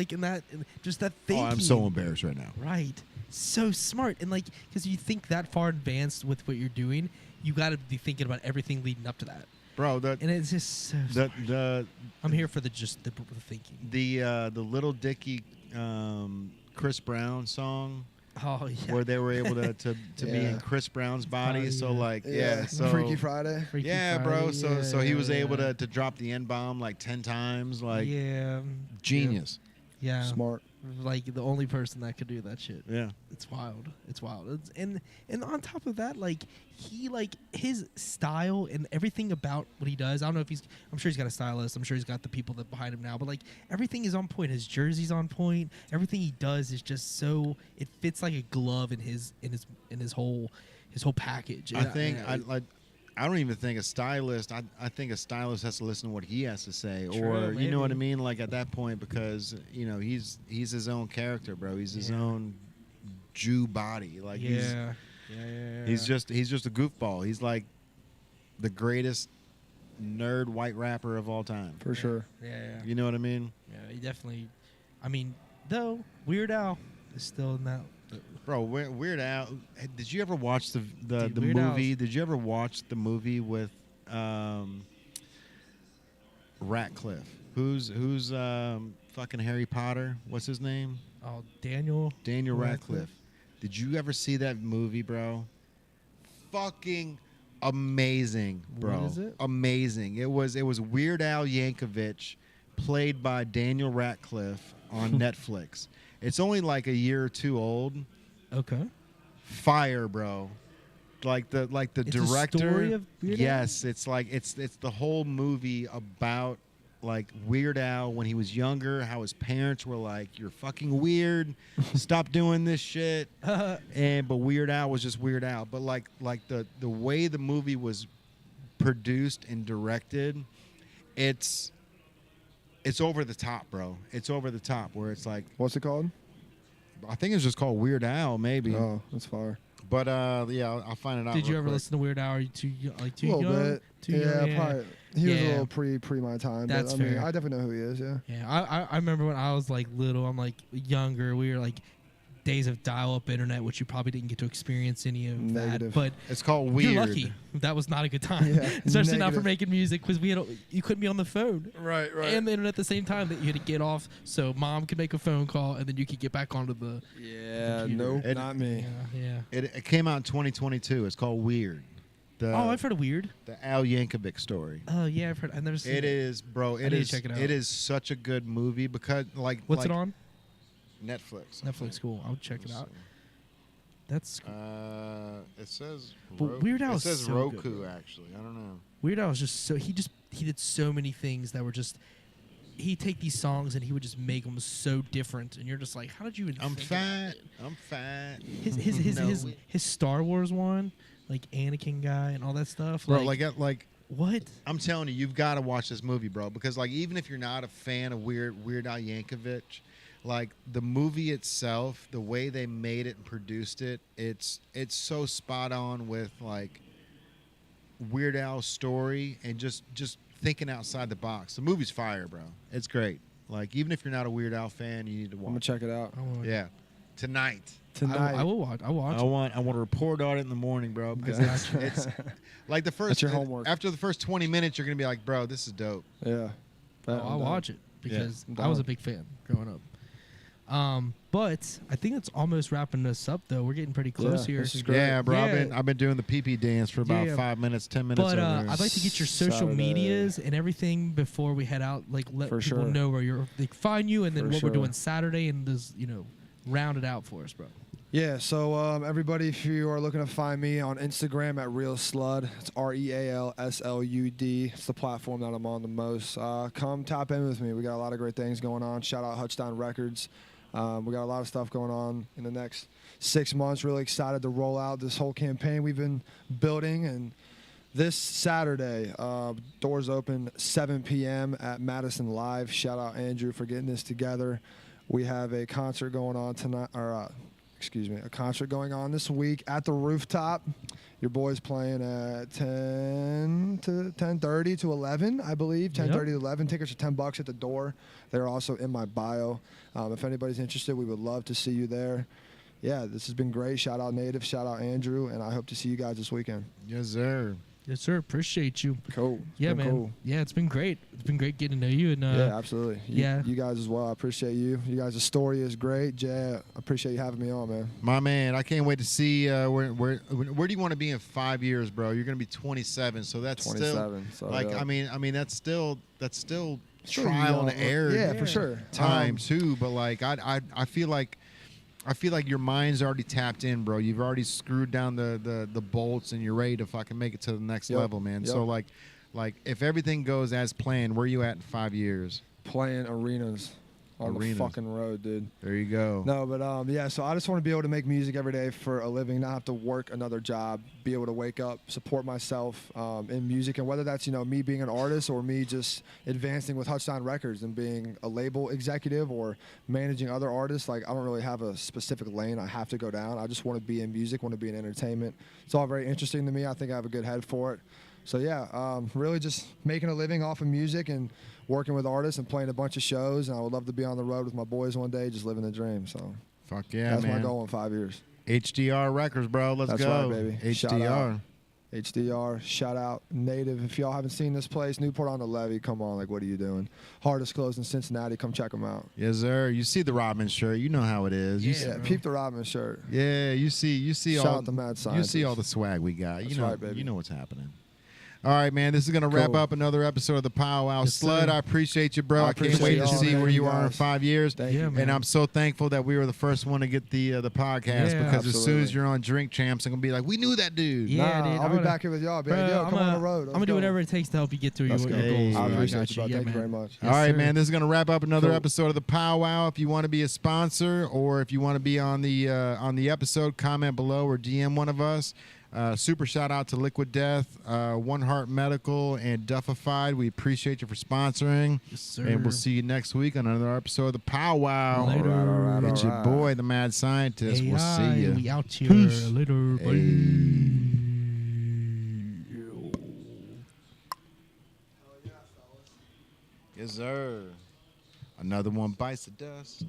just that thinking. Oh, I'm so embarrassed right now. Right. So smart. And because you think that far advanced with what you're doing, you got to be thinking about everything leading up to that. Bro, and it's just so smart. I'm here for the thinking. The Little Dicky Chris Brown song. Oh yeah. Where they were able to be in Chris Brown's body. So so Freaky Friday. Bro. So he was able to drop the N-bomb 10 times. Genius. Yeah. Smart. Like the only person that could do that shit. Yeah. It's wild. It's wild. And on top of that, like he like his style and everything about what he does. I don't know if I'm sure he's got a stylist. I'm sure he's got the people that behind him now. But like everything is on point. His jersey's on point. Everything he does is just so it fits like a glove in his whole package. I don't even think a stylist. I think a stylist has to listen to what he has to say, True, or maybe. you know what I mean. Like at that point, because you know he's his own character, bro. He's his own Jew body. Like he's just a goofball. He's like the greatest nerd white rapper of all time. For sure. Yeah. You know what I mean? Yeah, he definitely. I mean, though Weird Al is still in that. Bro, Weird Al. Did you ever watch the Dude, movie? Did you ever watch the movie with Ratcliffe? Who's fucking Harry Potter? What's his name? Oh, Daniel Radcliffe. Did you ever see that movie, bro? Fucking amazing, bro. What is it? Amazing. It was Weird Al Yankovic, played by Daniel Radcliffe on Netflix. It's only like a year or two old. Okay. Fire, bro. Like the It's director. a story of Weird Al? Yes, it's like it's the whole movie about like Weird Al when he was younger, how his parents were like, "You're fucking weird. Stop doing this shit." But Weird Al was just Weird Al. But like the way the movie was produced and directed, it's over the top, bro. It's over the top where it's like, What's it called? I think it's just called Weird Al, maybe. Oh, that's fire. But yeah, I'll find it out. Did you real ever quick. listen to Weird Al? Are you too young? A little young? bit. Too Yeah, young? probably. He was a Yeah. little pre my time. That's but, I mean, fair. I definitely know who he is. Yeah. Yeah, I remember when I was like little. I'm like younger. We were like days of dial-up internet, which you probably didn't get to experience any of Negative. that. But It's called Weird. you're lucky. That was not a good time, Yeah, especially not for negative. making music because you couldn't be on the phone Right. and the internet at the same time. That you had to get off so mom could make a phone call and then you could get back onto the. Yeah. Computer. Nope. It- Not me. Yeah. It came out in 2022. It's called Weird. Oh, I've heard of Weird. The Al Yankovic story. Oh yeah, I've heard. I've never seen It is, bro. I need to check it out. It is such a good movie because What's it on? Netflix. Netflix. Cool. I'll check it out. That's It says. But Weird Al It is says so Roku good, bro. actually. I don't know. Weird Al was just so he did so many things that were just he'd take these songs and he would just make them so different and you're just like, how did you even I'm think fat. I'm fat. his Star Wars one, like Anakin guy and all that stuff, Bro, like what? I'm telling you, you've got to watch this movie, bro. Because like, even if you're not a fan of Weird Al Yankovic, like the movie itself, the way they made it and produced it, it's so spot on with like Weird Al's story and just thinking outside the box. The movie's fire, bro. It's great. Like even if you're not a Weird Al fan, you need to I'm gonna watch. check it out Yeah, tonight. tonight. I will watch. I'll watch. I want to report on it in the morning, bro. Because it's like the first. That's your homework. After the first 20 minutes, you're gonna be like, bro, this is dope. Yeah. I'll watch it because Yeah. I was a big fan growing up. But I think it's almost wrapping us up though. We're getting pretty close here. This is great. Yeah, bro. Yeah. I've been doing the pee dance for about Yeah. 5 minutes, 10 minutes. But over there. I'd like to get your social Saturday. medias and everything before we head out. Like let For people sure. know where they can find you, and then For what we're sure. doing Saturday, and just round it out for us, bro. Yeah, so everybody, if you are looking to find me on Instagram at Real SLUD, it's RealSLUD. It's the platform that I'm on the most. Come tap in with me. We got a lot of great things going on. Shout out Hutch Down Records. We got a lot of stuff going on in the next 6 months. Really excited to roll out this whole campaign we've been building. And this Saturday, doors open 7 p.m. at Madison Live. Shout out Andrew for getting this together. We have a concert going on tonight, a concert going on this week at the Rooftop. Your boy's playing at 10 to 10:30 to 11, I believe. 10:30 to 11. Tickets are $10 at the door. They're also in my bio. If anybody's interested, we would love to see you there. Yeah, this has been great. Shout out Native, shout out Andrew, and I hope to see you guys this weekend. yes, sir. Yes, sir. Appreciate you. Cool. Yeah, Been man. Cool. Yeah, it's been great. It's been great getting to know you. And Yeah, absolutely. yeah. You guys as well. I appreciate you. You guys' story is great. Jay, I appreciate you having me on, man. My man, I can't wait to see where do you want to be in 5 years, bro? You're gonna be 27, so that's 27. still So, like yeah. I mean that's still trial and error. Yeah, for sure. Time too, but like I feel like your mind's already tapped in, bro. You've already screwed down the bolts and you're ready to fucking make it to the next level, man. So like if everything goes as planned, where you at in 5 years? Playing arenas. On the fucking road, dude. There you go. No, but yeah, so I just want to be able to make music every day for a living, not have to work another job, be able to wake up, support myself in music, and whether that's, you know, me being an artist or me just advancing with Hutch Down Records and being a label executive or managing other artists. Like, I don't really have a specific lane I have to go down. I just want to be in music, want to be in entertainment. It's all very interesting to me. I think I have a good head for it. So yeah, really just making a living off of music and working with artists and playing a bunch of shows. And I would love to be on the road with my boys one day, just living the dream. So fuck yeah, that's man. my goal in 5 years. HDR Records, bro. Let's that's go. Right, baby. HDR. HDR, shout out, Native. If y'all haven't seen this place, Newport on the Levee, come on, like, what are you doing? Hardest closed in Cincinnati, come check them out. Yes, sir. You see the Robin shirt, you know how it is. Yeah, peep the Robin shirt. Yeah, you see shout all out the Mad Scientist. You see all the swag we got. That's you know, right, baby. You know what's happening. All right, man. This is gonna wrap up another episode of the PowWow. SLUD, I appreciate you, bro. I can't wait to see where you are in 5 years. Thank you, and I'm so thankful that we were the first one to get the podcast because as soon as you're on Drink Champs, I'm gonna be like, we knew that dude. Yeah, dude. I'll be back here with y'all, baby. Yo, come on the road. I'm gonna do whatever it takes to help you get through your goals. I appreciate you, bro. Thank you very much. All right, man. This is gonna wrap up another episode of the PowWow. If you want to be a sponsor or if you want to be on the episode, comment below or DM one of us. Super shout out to Liquid Death, One Heart Medical, and Duffified. We appreciate you for sponsoring. Yes, sir. And we'll see you next week on another episode of the PowWow. Later. All right. It's your boy, the Mad Scientist. We'll see you. We out here. Peace. Later. Bye. Yes, sir. Another one bites the dust.